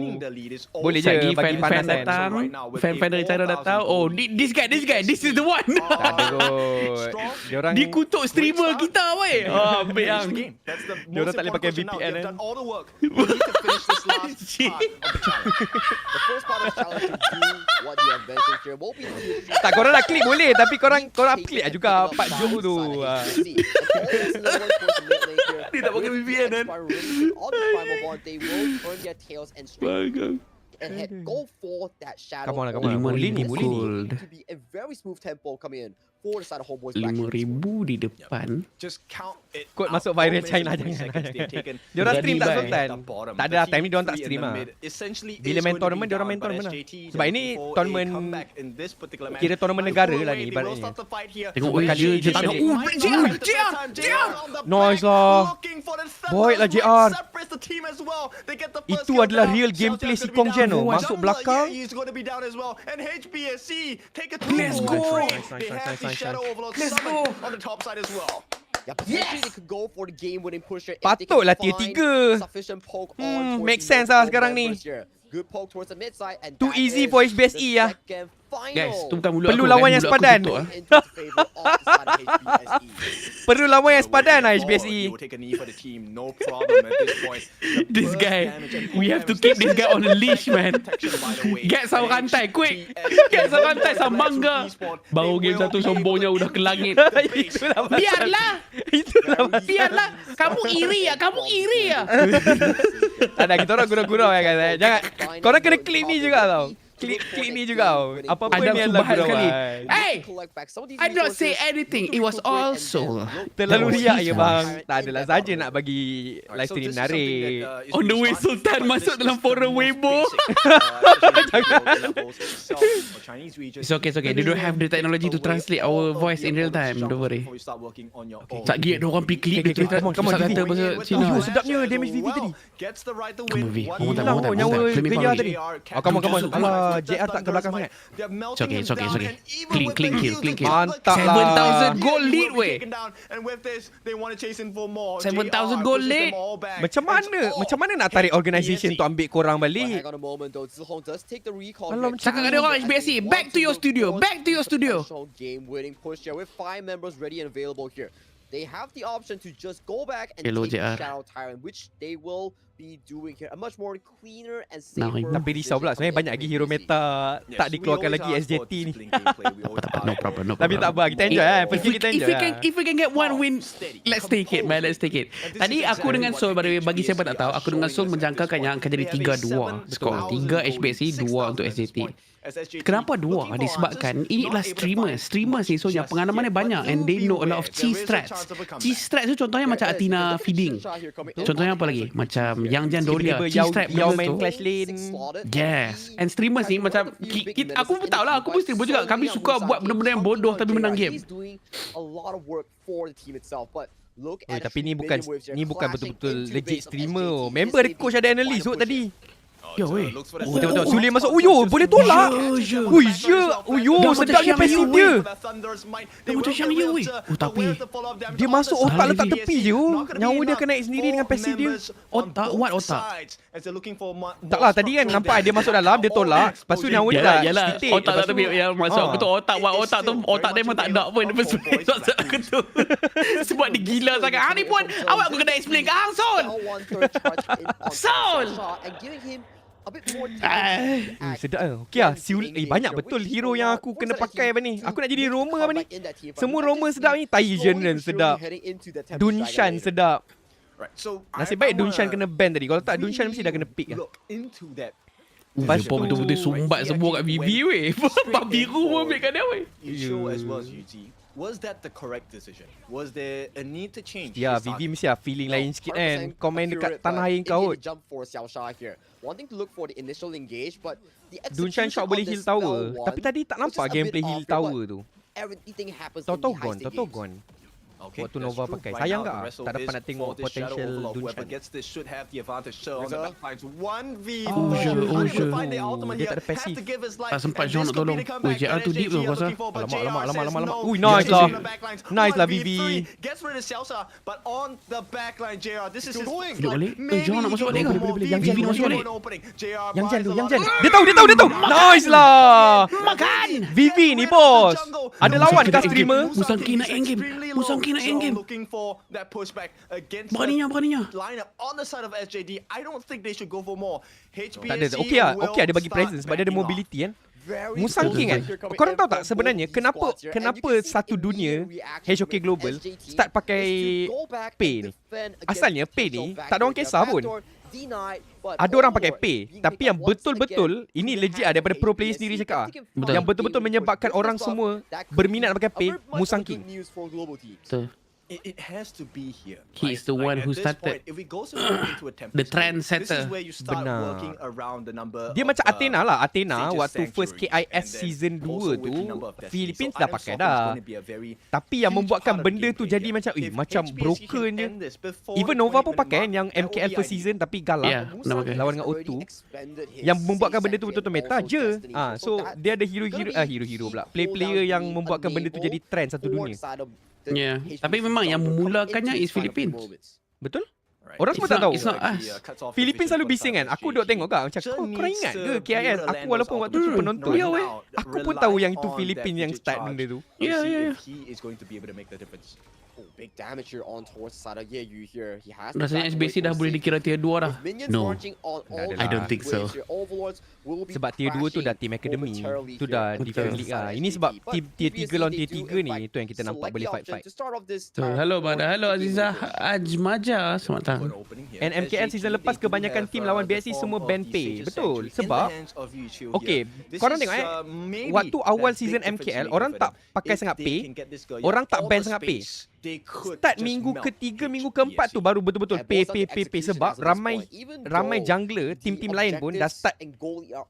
Boleh je Lagi bagi fan-fan panas kan. datang. Fan-fan dari China datang. Oh, this guy, this is the one. Tak ada kot. Diorang Dikutuk streamer kita weh. Oh, ambil yang. Diorang tak boleh pakai VPN kan. The first part of the challenge to do what you have mentioned here will be the Tak, korang nak klik boleh, tapi korang klik lah juga Pak Jok tu. Dia tak pakai VPN kan. And go for that shadow. Come on, Boleh ni. To be a very smooth tempo coming in for the side of Homeboys. 5,000 di depan. Just count it. Kod out. masuk viral How China many jangan. seconds they've taken. Diorang stream tak Jadi, Sultan? Tak ada lah, time ni diorang tak stream lah. Bila main tournament, diorang main tournament lah. Sebab ini tournament, kira tournament negara lah ni ibaratnya. Tengok kali je je tak tak nak. JR. Nice lah. Boy lah JR. Itu adalah real gameplay si Kong Jen tu. Masuk belakang. Let's go. Let's go. On the top side as well. Yeah, potentially they could go for the game-winning push here if they Patutlah can tier find 3. sufficient poke on towards make the sense lah mid-zone sekarang ni. members here. Good poke towards the mid side and Too that easy is for HBSE the lah. second Guys, tu bukan mulut Perlu aku. lawan Kan? yang Mulut aku sepadan. tutup, ah. Perlu lawan yang sepadan lah HBSE. This guy, we have to keep this guy on a leash, man. Get sama rantai, quick. Get sama rantai, sama mangga. Baru game 1 sombongnya udah ke langit. Itulah pasal. Biarlah. Itulah pasal. Biarlah. Kamu iri ya, kamu iri ya. Tak ada, kita orang gurau-gurau ya guys. Jangan. Korang kena klik ni juga tau. Klik ni juga tau. Apa-apa Adam ni adalah Subhan gurau. kali. Hey! I don't say anything. It was all soul. Terlalu riak je bang. Tak adalah saja nak bagi live stream menarik. On the way Sultan masuk dalam forum Weibo. It's okay, it's okay. They don't have the technology to translate our voice in real time. Don't worry. Tak gila orang pergi klik dia terus Come on, kata bahasa Cina. Oh, sedapnya damage VV tadi. Come on, V. Hilang oh, nyawa Geya tadi. Oh, come on. Alah, JR tak ke belakang sangat. It's okay. Clean kill. Mantap lah. 7,000 goal lead weh. 7,000 goal lead. Macam mana nak tarik organisation tu ambil korang balik? Cakap dengan dia orang HBSE, back to your studio. Game winning push here with 5 members ready and available here. They have the option to just go back and Hello, take JR. Shadow Tyrant, which they will be doing here. A much more cleaner and Nah, safer. Tapi risau pula sebenarnya banyak lagi hero meta tak dikeluarkan lagi SJT ni. No problem. Tapi tak apa, kita enjoy kan. First kita enjoy. If we can get one win, let's take it, man. Let's take it. Tadi aku dengan Soul, bagi siapa tak tahu, aku dengan Soul menjangkakan yang akan jadi 3-2 skor. 3 HBSE, 2 untuk SJT. Kenapa 2? Disebabkan inilah streamers ni, so yang pengalamannya banyak and they know a lot of cheese strats. Cheese strats tu contohnya macam Athena feeding. Contohnya apa lagi? Macam Yang Jan Dolia, cheese strat Yao benda main tu. Clash Lane. Yes. And streamers ni macam aku pun tahu lah, aku pun streamer juga. Kami suka buat benda-benda yang bodoh tapi menang game. Tapi ni bukan betul-betul legit streamer. Member ada coach, ada analyst tadi. Yo weh. Tengok Sule masuk. Uyo, boleh tolak. Uyo, sedapnya passive dia. Macam Shang Yu weh. Tapi Dia masuk otak letak tepi je. Nyawa dia akan naik sendiri dengan passive dia. otak, what otak? Taklah tadi kan nampak dia masuk dalam, dia tolak. Lepas tu nyawa dia Yalah, titik. otak tak tepi yang masuk aku tu otak buat otak tu, otak dia memang tak ada pun lepas tu aku tu. Sebab dia gila sangat. Ni pun awak aku kena explain ke Hang Sol. Sol. Sedap ke? Okey lah. Banyak betul hero yang aku kena pakai apa ni. Aku nak jadi Roma apa ni. Semua Roma sedap ni. Tai General sedap. Dunshan sedap. Nasib baik Dunshan kena ban tadi. Kalau tak Dunshan mesti dah kena pick lah. Lepas tu betul-betul sumbat semua kat VV weh. Babi biru pun ambil kat dia weh. Was that the correct decision? Was there a need to change? Ya, Vivi mesti lah feeling lain sikit kan. Kau main dekat tanah air kau. Dunshan shot boleh heal tower. Tapi tadi tak nampak gameplay heal tower tu. Tahu-tahu gone. Waktu Nova pakai. Sayang tak? Tak dapat nak tengok potential Dunshan. Dia tak ada passive. Tak sempat Jean nak tolong. Weh, JR tu deep tu aku rasa. Alamak. Ui, nice lah. Nice lah Vivi. Hidup balik. Jean nak masuk balik ke? Boleh. Yang Vivi nak masuk balik. Yang Jan. Dia tahu. Nice lah. Makan. Vivi ni bos. Ada lawan kah streamer? Musangki nak end game. Looking for that pushback against Beraninya. lineup on the side of SJD. I don't think they should go for more. Tak ada. Okey ada bagi presence sebab dia ada mobility kan. Musangking kan. Korang tahu tak sebenarnya kenapa satu dunia HOK Global start pakai pay ni? Asalnya pay ni tak ada orang kisah pun. Ada orang pakai pay, tapi yang betul-betul ini legit lah daripada pro player sendiri cakap. Yang betul-betul menyebabkan orang semua berminat pakai pay, Musangking. Betul. It has to be here. He is the one who started the trendsetter. Benar. Dia macam Athena lah. Athena waktu first KIS season 2 tu Philippines dah pakai dah. Tapi yang membuatkan benda tu jadi macam broken je. Even Nova pun pakai yang MKL first season tapi galak lawan dengan O2. Yang membuatkan benda tu betul-betul meta je. So dia ada hero-hero pula. Player yang membuatkan benda tu jadi trend satu dunia. Ya, tapi memang yang memulakannya is Philippines. Betul? Orang semua tak tahu. It's not us. Filipin selalu bising kan. Aku duk tengok kau macam kau ingat ke KIS? Aku walaupun waktu tu penonton, aku pun tahu yang itu Filipin yang start benda tu. Yeah. Oh, big damage here on towards the side of Yeyu here. He has Rasanya HBSE dah boleh dikira tier 2 dah. No, I don't think so. Sebab tier 2 tu dah team academy. Tu dah different league lah. Ini sebab tier 3 lawan tier 3 ni, tu yang kita nampak boleh fight-fight. So, hello Bada, hello Azizah Ajmaja, selamat datang. And MKL season lepas kebanyakan team lawan BSE semua ban pay. Betul. Sebab okay, korang tengok waktu awal season MKL orang tak pakai sangat pay, orang tak ban sangat pay. Start minggu ketiga, minggu keempat tu baru betul-betul pay. Sebab ramai jungler, tim-tim lain pun dah start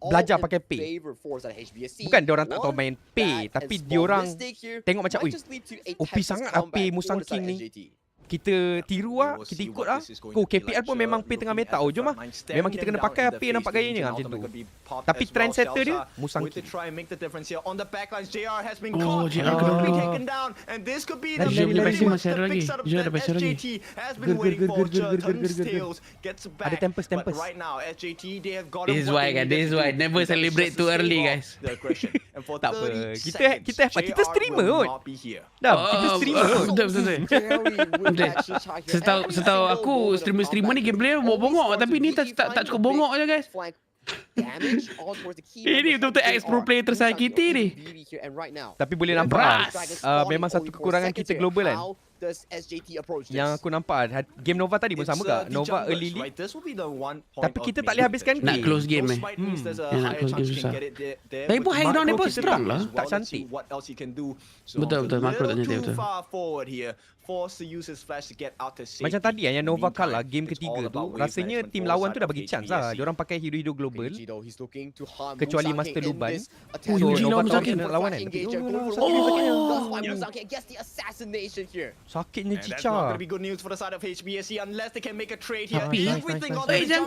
belajar pakai pay. Bukan diorang tak tahu main pay, tapi diorang tengok macam, oi, OP sangat lah pay Musang King ni. Kita tiru lah, kita ikut lah. KPL pun memang pay tengah meta. Oh, jom lah. Memang kita kena pakai pay, nampak gayanya lah macam tu. Tapi trendsetter dia, Musang King. Oh, JR kena. Dia best masih ada lagi. Dia ada best lagi. Ada tempest. This is why kan, this is why. Never celebrate too early guys. Tak apa. Kita streamer kot. Dah, kita streamer kot. Betul. Setahu aku streamer ni gameplay bongok tapi ni tak cukup bongok je guys. Ini betul-betul ex-pro player tersakiti ni. Tapi boleh nampak memang satu kekurangan kita global kan. Yang aku nampak game Nova tadi pun sama ke? Nova early league. Tapi kita tak boleh habiskan game. Nak close game nak close game susah. Tapi pun high ground dia pun strong lah. Tak cantik. Betul makro tak cantik betul. Macam tadi yang Nova kalah game ketiga tu, rasanya tim lawan tu dah bagi chance lah. Diorang pakai hero-hero global. Kecuali Master Luban. So Nova tahu kena lawan kan. Sakitnya Cica. Tapi jangan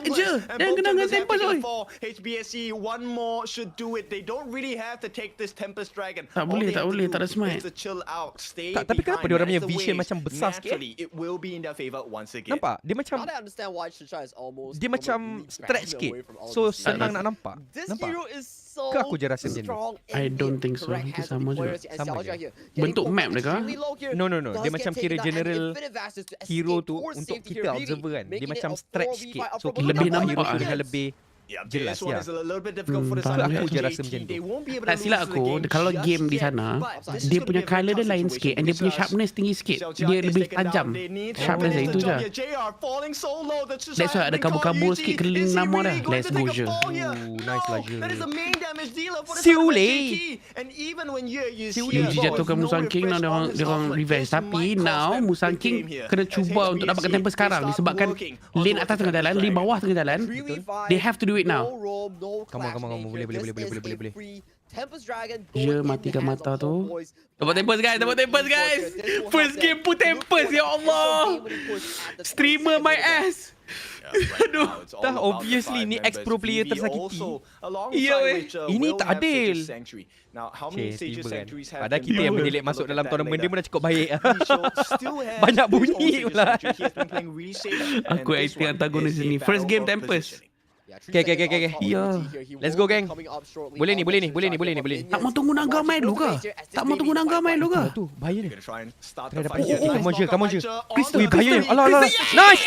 je. Jangan kena dengan Tempest oi. HBSE one more should do it. They don't really have to take this Tempest Dragon. Tak boleh, tak ada smite. Tak, tapi kenapa diorang punya vision macam besar sikit? Nampak? Dia macam stretch sikit. So senang nak nampak. Nampak? Ke aku je rasa macam ni? I don't think so. Itu sama je. Bentuk map dia kah? No. Dia macam kira general hero tu untuk kita observer kan. Dia macam stretch sikit. So kita lebih nampak nampak hero lebih jelas ya. Aku je rasa macam tu. Tak silap aku, kalau game di sana, dia punya colour dia lain sikit and dia punya sharpness tinggi sikit. Dia lebih tajam. Sharpness dia itu je. That's why ada kabur-kabur sikit keliling nama dah. Let's go je. Nice lah je. Siule. Yuji jatuhkan Musang King, now dia orang revenge. Tapi now Musang King kena cuba untuk dapatkan temper sekarang disebabkan lane atas tengah jalan, lane bawah tengah jalan. They have to do it now. Come on. Boleh. Ya, matikan mata tu. Dapat tempers guys. First game pun tempers, ya Allah. Streamer my ass. Aduh. Dah obviously ni ex-pro player tersakiti. Ya ini tak adil. Tiba kan. Padahal kita yang menyelit masuk dalam tournament dia pun dah cukup baik. Banyak bunyi pula. Aku acting antagonis ni. First game tempers. Okay. Ya. Let's go geng. Boleh ni. Tak mau tunggu naga main dulu ke? Tu bahaya ni. Come on je. Crystal bahaya ni. Alah. Nice.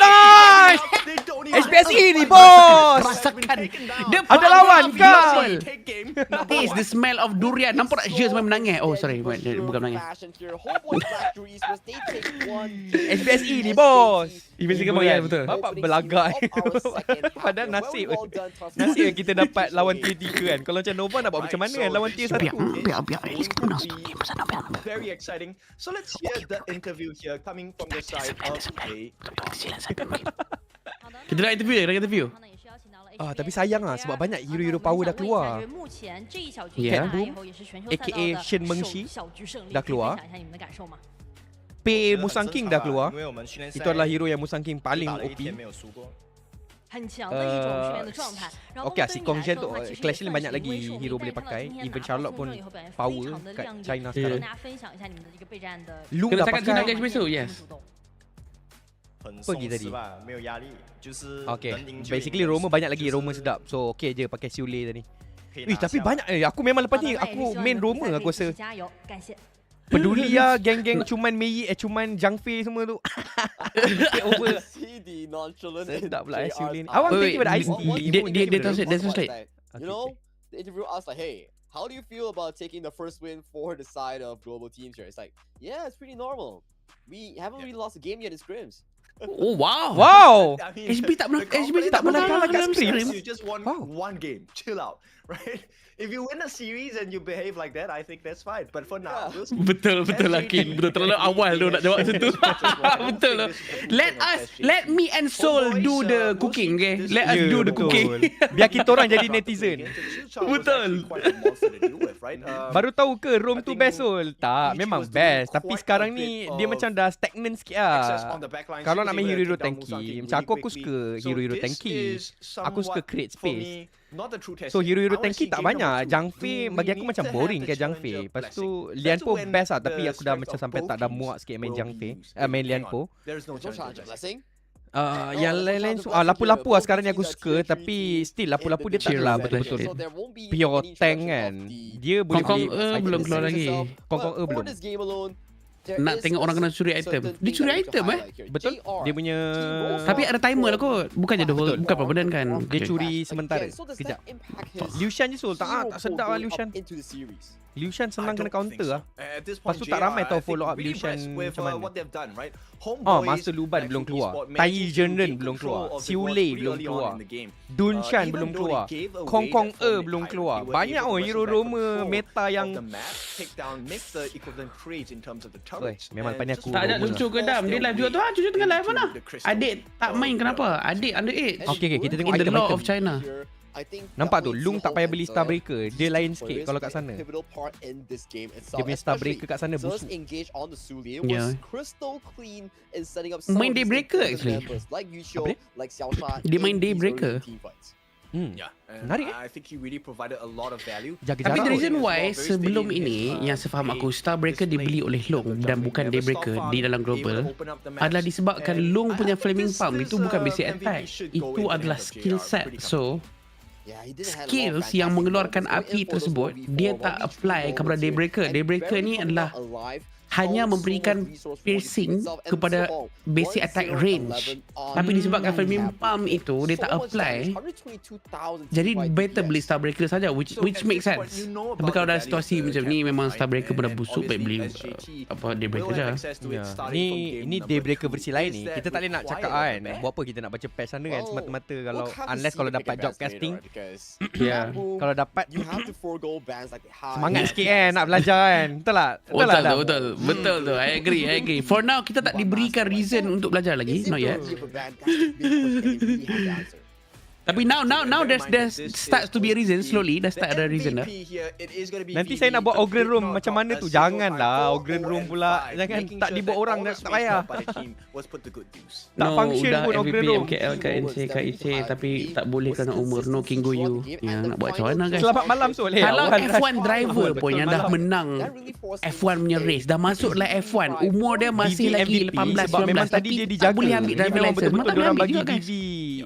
HBSE ni bos. Rasakan. Ada lawan kau. Taste the smell of durian. Nampak tak je sampai menangis. Oh sorry, bukan menangis. HBSE ni bos. HBSE kan menangis betul. Bapak belagak. Padahal nasib yang kita dapat lawan tier 3 kan. Kalau macam Nova nak buat macam mana kan lawan tier 1. Biar at least kita menang satu game pasal nak Very exciting. So let's hear the interview here coming from the side of Kita dah interview. Tapi sayang lah sebab banyak hero-hero power dah keluar. Yeah. AKA Shen Mengshi dah keluar. P Musang King dah keluar. Itu adalah hero yang Musang King paling OP. Okay lah, si Kong Zhen tu Clash ni banyak lagi hero boleh pakai. Even Charlotte pun power kat China sekarang. Lu kena dah cakap China pakai guys besok, yes. Pergi tadi. 没有压力，就是能 Okay, 赢就赢 basically Roma banyak lagi Roma sedap. So okay je pakai Siule tadi. Tapi banyak aku memang lepas ni aku main Roma aku rasa. Peduli lah geng-geng cuman Mei cuman Jangfei semua tu. Take over. See the nonchalant. Sedap pula JR's Siule. Awang Wait, thank you pada wait, IC. dia translate. You know, the interview asked like, hey, how do you feel about taking the first win for the side of global teams here? It's like, yeah, it's pretty normal. We haven't really lost a game yet in scrims. Oh wow. Wow. HB tak pernah kalah dalam stream. You just won one game. Chill out, right? If you win a series and you behave like that, I think that's fine. But for now, Betul lah Kin. Betul terlalu awal tu nak jawab situ. Betul lah. Let me and Soul do the cooking, okay? Let us do the cooking. Biar kita orang jadi netizen. Betul. Baru tahu ke Rome tu best Soul? Tak, memang best. Tapi sekarang ni dia macam dah stagnant sikit lah. Kalau nak main hero-hero tanky, macam aku suka hero-hero tanky. Aku suka create space. So hero-hero tanky tak banyak. Jangfei bagi aku macam boring ke Jangfei. Lepas tu Lian Po best lah. Tapi aku dah macam sampai tak dah muak sikit main Jangfei. Main Lian Po. Yang lain-lain lapu-lapu lah sekarang ni aku suka. Tapi still lapu-lapu dia tak lah, ada betul-betul. pure tank kan. Dia boleh Kong belum keluar lagi. Kong belum. Nak tengok orang kena curi item. Dia curi item Betul? Dia punya Tapi ada timer lah kot. Bukannya bukan permanent kan. dia curi sementara. Sekejap. Liu Shan je Soul. Tak sedap lah Liu Shan. Liu Shan senang kena counter lah. Lepas tu tak ramai tahu follow up Liu Shan macam mana. Master Luban belum keluar. Tai Zhenren belum keluar. Siule belum keluar. Dun Shan belum keluar. Kong belum keluar. Banyak hero Roma meta yang memang lepas ni aku Tak ada lucu ke Dam. Dia live juga tu. Cucu tengah live mana? Adik tak main kenapa? Adik underage. Okay, kita tengok In the law item-item. of China. Nampak tu, Lung tak payah beli Star Breaker. Dia lain sikit kalau kat sana. Dia punya Star Breaker kat sana busuk. Yeah. Main Day Breaker actually. Dia main Day Breaker. Menarik Jaga Tapi jarak the reason kot. why sebelum ini yang saya faham aku Star Breaker dibeli oleh Long dan bukan Day Breaker di dalam global adalah disebabkan Long punya Flaming Palm itu bukan basic attack. Itu adalah skill set. So skills yang mengeluarkan api tersebut dia tak apply kepada Daybreaker. Daybreaker ni adalah hanya memberikan piercing kepada basic attack range. Tapi disebabkan Flaming Palm itu dia tak apply, jadi better beli Starbreaker saja, which makes sense. Tapi kalau dalam situasi macam ni memang Starbreaker pun dah busuk, baik beli Daybreaker je. Ini Daybreaker versi lain ni. Kita tak boleh nak cakap kan buat apa kita nak baca patch sana kan semata-mata unless kalau dapat job casting. Kalau dapat semangat sikit kan nak belajar kan. Betul lah. Betul tu. I agree. For now kita tak diberikan reason untuk belajar lagi. Not yet. Tapi now there's starts to be a reason slowly. Dah start ada reason dah. Nanti saya nak buat Ogren Room macam mana tu. Janganlah Ogren Room pula. Jangan tak dibuat orang tak payah. Tak function pun Ogren Room. MKL, KC, tapi tak boleh kerana umur. No King Goyu. Ya, nak buat macam mana guys? Selamat malam Sol. Kalau F1 driver pun yang dah menang F1 punya race, dah masuk lah F1, umur dia masih lagi 18 sebab 19 memang tadi dia dijaga. tak boleh ambil driver license. Memang tak boleh ambil juga guys.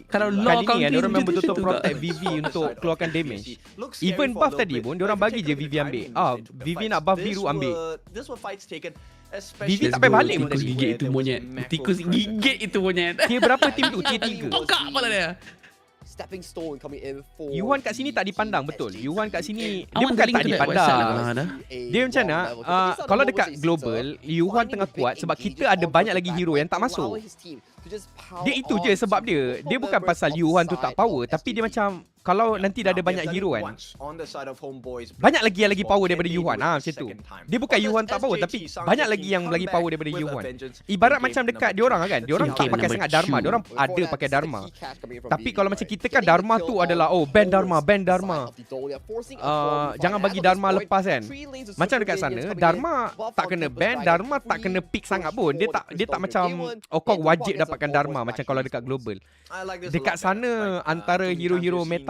Kalau law counting dia orang betul-betul protect VV untuk keluarkan damage. Even buff tadi pun dia orang bagi je VV ambil. VV nak buff biru ambil. VV tak payah balik pun Tikus tadi. gigit itu monyet. Tikus gigit itu monyet. Tier berapa tim tu? Tier 3. Bongkak kepala dia. Yuan kat sini tak dipandang betul. Yuan kat sini dia Awan bukan tak link dipandang. ada. Dia macam mana? Kalau dekat global, Yuan tengah kuat sebab kita ada banyak lagi hero yang tak masuk. Dia itu je sebab dia. Dia bukan pasal Yuan tu tak power, tapi dia macam kalau nanti dah ada banyak hero kan, banyak lagi yang lagi power daripada Yuan. Macam tu. Dia bukan Yuan tak power, tapi banyak lagi yang lagi power daripada Yuan. Ibarat macam dekat diorang kan, diorang tak pakai sangat Dharma, diorang ada pakai Dharma. Tapi kalau macam kita kan Dharma tu adalah ban Dharma. Jangan bagi Dharma lepas kan. Macam dekat sana Dharma tak kena ban, Dharma tak kena pick sangat pun. Dia tak macam kau wajib dapatkan Dharma macam kalau dekat global. Dekat sana antara hero-hero meta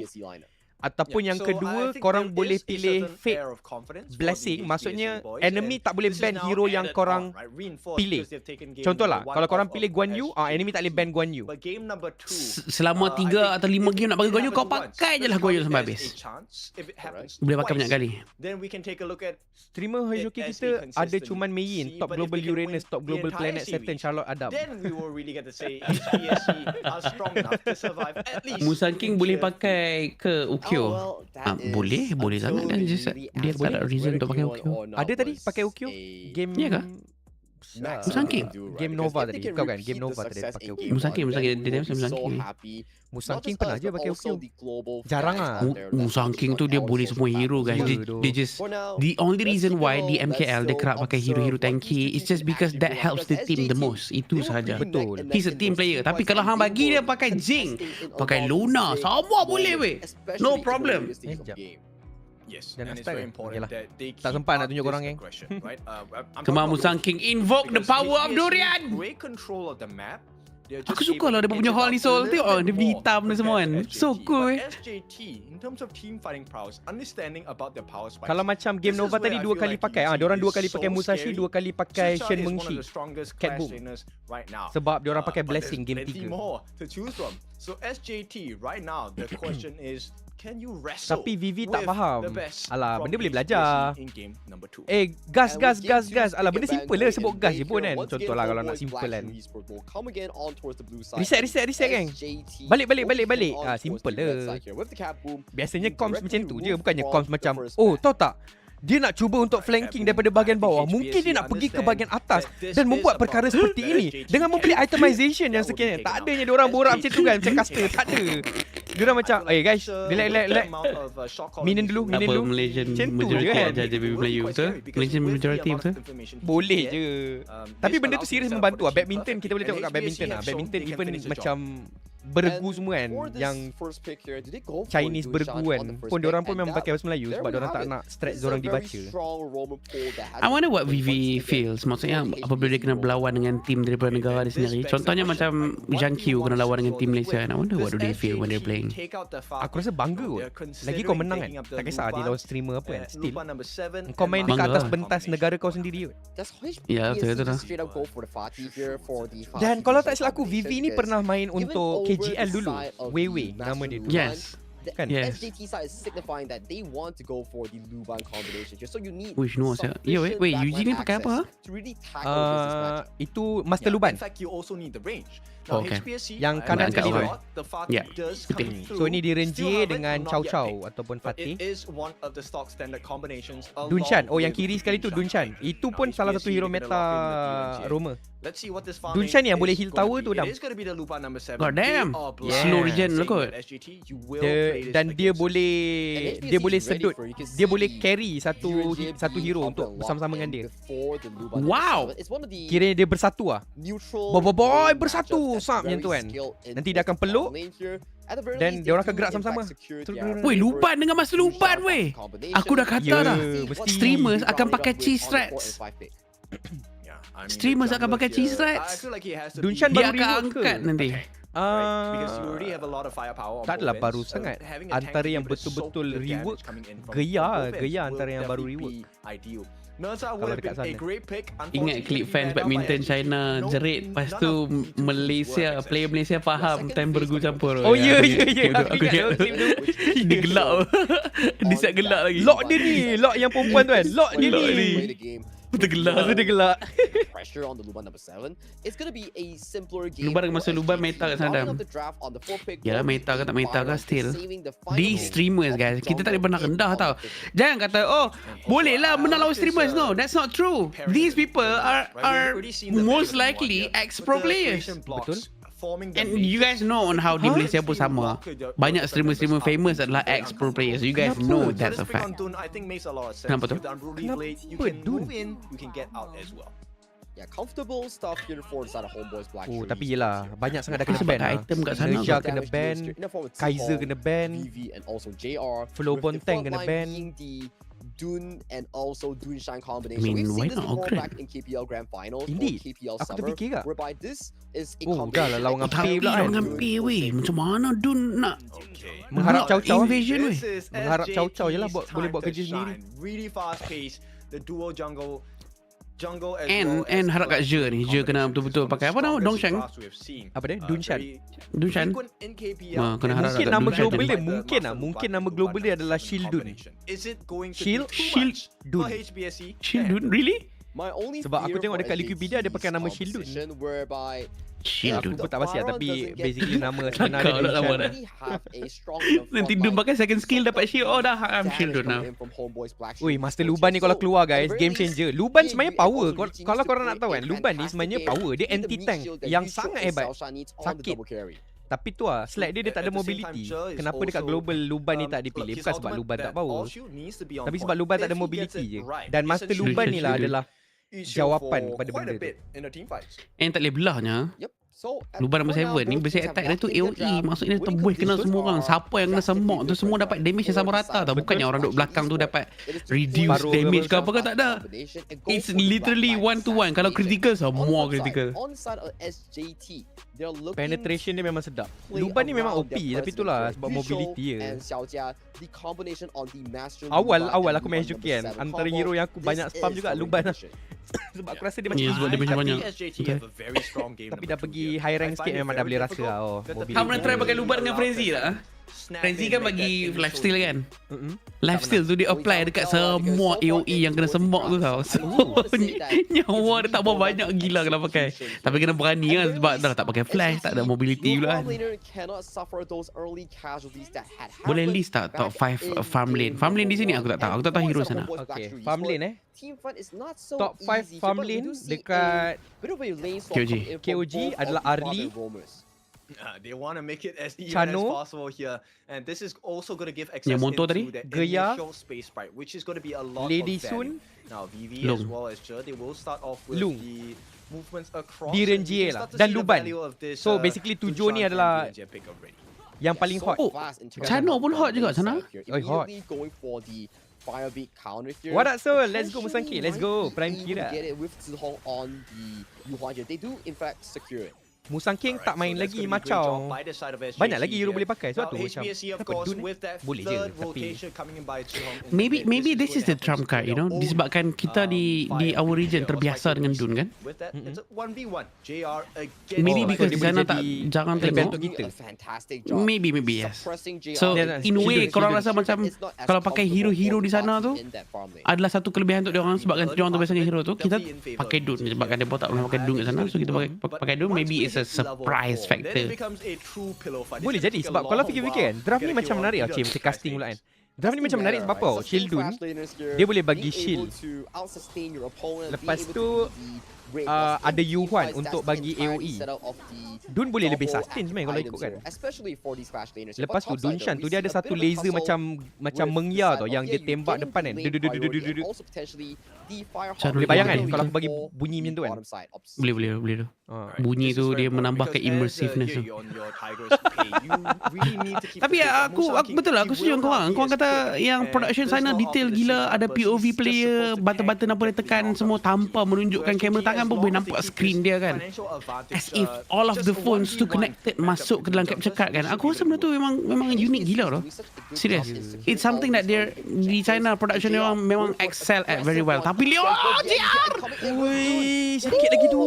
HBSE lineup. Ataupun yang kedua, korang boleh pilih fake blessing. Maksudnya enemy tak boleh ban hero yang korang pilih. Contohlah, kalau korang pilih Guan Yu, enemy tak boleh ban Guan Yu. Selama 3 atau 5 game nak pakai Guan Yu, kau pakai je lah Guan Yu sampai habis. Boleh pakai banyak kali. Streamer hoki kita ada cuman Mayin, top global Uranus, top global planet Saturn, Charlotte Adam. Musang King boleh pakai ke Ukyo? Boleh sangat kan. Dia tak ada reason untuk pakai Ukyo. Ada tadi pakai Ukyo? Game ya kah? Musang King? Game Nova tadi. Kau kan? Game Nova tadi pakai Ukyo. Musang King dia Musang King. Musang King pernah je pakai Ukyo. Jarang lah. Musang King tu dia boleh semua hero guys. Dia just the only reason why di MKL dia kerap pakai hero-hero tanky is just because that helps the team the most. Itu sahaja. Betul. He's a team player. Tapi kalau hang bagi dia pakai Jing, pakai Luna, semua boleh weh. No problem. Yes, Dan and it's very important Yalah. that they keep Tak sempat nak up tunjuk this korang, geng. aggression, right? I'm Kemar talking about Musang King invoke the because power of HBSE durian. Great control of the map. Aku suka lah dia punya Holy Soul. Tengok dia punya hitam ni semua kan. So cool eh. SJT in terms of team fighting prowess, understanding about their power spikes. Kalau macam Game Nova tadi 2 kali pakai, diorang 2 kali pakai Musashi, 2 kali pakai Shen Mengshi. Cat Boom. Right now. Sebab diorang pakai But Blessing there's game 3. plenty more to choose from. So SJT right now, the question is, can you wrestle Tapi Vivi tak with faham. the best Alah, from benda boleh HBSE belajar. in game number 2? Gas. Alah, benda simple lah. Sebut gas je pun kan. Contohlah kalau nak simple kan. Reset geng. Balik. Simple lah. Biasanya comms macam tu je. Bukannya comms macam, oh tahu tak, dia nak cuba untuk flanking daripada bahagian bawah. Mungkin dia nak pergi ke bahagian atas dan membuat perkara seperti ini dengan membeli itemization yang sekian. Tak adanya diorang borak macam tu kan, macam caster. Tak ada. Diorang macam, guys, relax. Minion dulu. Malaysian Macam tu je majority kan. aja baby Melayu betul. Malaysian majority betul. Boleh je. Tapi benda tu serius membantu lah. Badminton kita boleh tengok kat badminton lah. Badminton even macam beregu semua kan. Yang Chinese beregu kan. Pun diorang pun memang pakai bahasa Melayu sebab diorang tak nak stress diorang dibaca. I wonder what Vivi feels. Maksudnya apabila dia kena berlawan dengan tim daripada negara dia sendiri. Contohnya macam Zhang Qiu kena lawan dengan tim Malaysia kan. I wonder what do they feel when they're playing. Aku rasa bangga kot. Lagi kau menang kan. Tak kisah dia lawan streamer apa kan. Still kau main dekat atas pentas negara kau sendiri kot. Ya betul lah. Dan kalau tak silap aku, Vivi ni pernah main untuk KGL dulu. Wewe nama dia dulu. Yes. Kan? Yes. SJT side is signifying that they want to go for the Luban combination here. So you need Wish no saya. Ya wait, Eugene ni pakai apa? to really tackle this matchup. Itu Master Luban. In fact, you also need the range. Oh, okay. Yang kanan sekali tu. Yeah. So ini direnji dengan Chow Chow ataupun Fatih. Dunshan. Oh yang kiri sekali tu Dunshan. Itu pun salah satu hero meta Roma. Dunshan yang boleh heal tower tu Dam. God damn. Slow regen lah kot. Dan dia boleh sedut. Dia boleh carry satu hero untuk bersama-sama dengan dia. Wow. Kira dia bersatu lah. Boy bersatu Sam macam tu kan. Nanti dia akan peluk dan dia orang akan gerak sama-sama. Weh, Luban dengan Master Luban weh. Aku dah kata dah. Streamers akan pakai cheese strats. Streamers akan pakai cheese strats. Dunshan Dia baru akan reward ke? angkat nanti. Tak adalah baru sangat. Antara yang betul-betul reward, Geya antara yang baru reward. Kalau dekat sana. Ingat klip fans badminton China jerit. Lepas tu Malaysia, player Malaysia faham time bergu campur. Oh ya. Aku Aku ingat klip tu. dia gelap. Dia siap gelap lagi. Lock dia ni. Lock yang perempuan tu kan. Lock dia Lock ni. Betul gelap. Lepas tu dia gelak. Pressure on the Luban number 7. It's going to be a simpler game. Luban dengan Master Luban meta kat sana Dam. Yalah meta ke tak meta ke still. Di streamers guys, kita tak boleh pernah rendah tau. Jangan kata boleh lah menang lawan streamers. No, that's not true. These people are most likely ex-pro players. Betul. And you guys know on how di Malaysia pun sama. Banyak streamer-streamer famous adalah ex-pro players. You guys know that's a fact. Kenapa tu? Yeah, comfortable stuff here for the side of Homeboys Black Oh, Shrew tapi Esports. yelah, banyak sangat dah kena Sebab ban ada lah. item kat sana. Nerja kena ban, Kaiser kena ban, VV and also JR. Flow with the Bonteng front kena line ban. being the Dun and also Dunshine combination. I mean, We've why seen this not before upgrade? back in KPL Grand Finals Indeed. or KPL Aku Summer, terfikir tak? whereby this is a Oh, dah lah lawan dengan Tapi pula kan. lawan dengan Pay weh. Macam mana Dun nak Mengharap block Chow-Chow. invasion weh. This is Mengharap Chow-Chow je lah SJT's boleh buat time kerja to sendiri. shine. Really fast pace. The duo jungle as And- well and as harap kat Black Zhe Shrew ni. Zhe kena combination. betul-betul This is pakai apa one of nama? the Dongshan? strongest we have seen. Apa dia? Dunshan. Very Dunshan. frequent in KPL. Wah, kena harap Mungkin kat nama Dunshan global tadi. dia mungkin nama global dia adalah Shieldun. Is it going to Shield- be too Shield much Dun. for HBSE? Shieldun? Really? My only Sebab aku fear tengok for dekat Wikipedia dia pakai nama SJT's Shieldun. composition whereby Shieldun. Aku pun tak pasti lah, tapi basically nama Cakap sebenar dia lah nama Dunshan. dia. Nanti Dun pakai second skill dapat shield. Oh dah, I'm Shieldun now. Ui, Master Luban ni kalau keluar guys, game changer. Luban sebenarnya power. Kalau korang nak tahu kan, Luban ni sebenarnya power. Dia anti-tank yang sangat hebat. Sakit. Tapi tu lah, slack dia tak ada mobility. Kenapa dekat global Luban ni tak dipilih? Bukan sebab Luban tak power, tapi sebab Luban tak ada mobility je. Dan Master Luban ni lah adalah jawapan kepada benda tu. And tak boleh belahnya. Yep. So, Luban number 7 ni basic attack dia tu AOE. Maksudnya terbuih kena semua orang. Siapa yang kena semok tu semua dapat damage yang sama rata tau. Bukannya orang duduk belakang tu dapat reduce Paruh ke damage ke apa. apa ke, tak ada. It's literally 1-to-1. Kalau critical semua critical. Penetration dia memang sedap. Luban ni memang OP, tapi itulah sebab mobility je. Awal aku main Juki kan, antara hero yang aku banyak spam juga Luban lah. Sebab aku rasa dia macam Ya, sebab dia macam banyak. tapi dah pergi high rank sikit memang dah boleh rasa lah. Oh, mobility. Kau pernah try pakai Luban dengan Frenzy tak? Frenzy kan bagi lifesteal kan. Lifesteal tu dia apply dekat semua AOE yang kena sembok tu tau. So nyawa dia tak berapa banyak gila kena pakai. Tapi kena berani kan sebab dah tak pakai flash, tak ada mobility pula kan. Boleh list tak top 5 farm lane? Farm lane di sini aku tak tahu. Aku tak tahu hero sana. Okay, farm lane Top 5 farm lane dekat KOG. KOG adalah Arlie, They want to make it as even Chano, as possible here, and this is also going to give access Yang motor into tadi? the Geya, initial space sprite, which is going to be a lot Lady of Sun, value. Now VV Long. as well as Zhe, they will start off with Long. the movements across. Di and Renjie you can lah, start to dan see the Luban. value of this, So basically tujuh ni Dunshan adalah and Renjie pick already. yang paling hot. Oh, Chano pun hot juga sana. Oi, hot. What up, Soul? Let's go Musangki. Let's go. Prime Kira. They do in fact secure it. Musang King tak main lagi macam banyak lagi hero boleh pakai. Sebab tu macam kenapa Dun boleh je, tapi Maybe this is the trump card, you know. Disebabkan kita di our region terbiasa dengan Dun kan. Maybe because di sana tak jarang tengok. Maybe yes. So in a way korang rasa macam kalau pakai hero-hero di sana tu adalah satu kelebihan untuk diorang sebabkan diorang terbiasa dengan hero tu. Kita pakai Dun sebabkan dia pun tak pernah pakai Dun kat sana. So kita pakai Dun, maybe it's a surprise factor. boleh jadi sebab kalau fikir-fikir kan, draft ni macam menarik lah. Macam casting pula kan. Draft ni macam menarik sebab apa? Shieldun dia boleh bagi shield. Lepas tu ada Yuhuan untuk bagi AOE. Dun boleh lebih sustain sebenarnya kalau ikut kan. Lepas tu Dunshan tu dia ada satu laser macam mengya tau yang dia tembak depan kan. Boleh bayang kan kalau aku bagi bunyi macam tu kan. Boleh tu. Bunyi tu dia menambahkan immersiveness tu. Tapi aku betul lah, aku setuju dengan korang. Korang kata yang production sana detail gila, ada POV player, button-button apa dia tekan semua tanpa menunjukkan kamera tangan pun boleh nampak screen dia kan. As if all of the phones tu connected masuk ke dalam capture card kan. Aku rasa benda tu memang unik gila tau. Serious. It's something that di China production dia memang excel at very well. Tapi Leo JR! Wih, sikit lagi tu.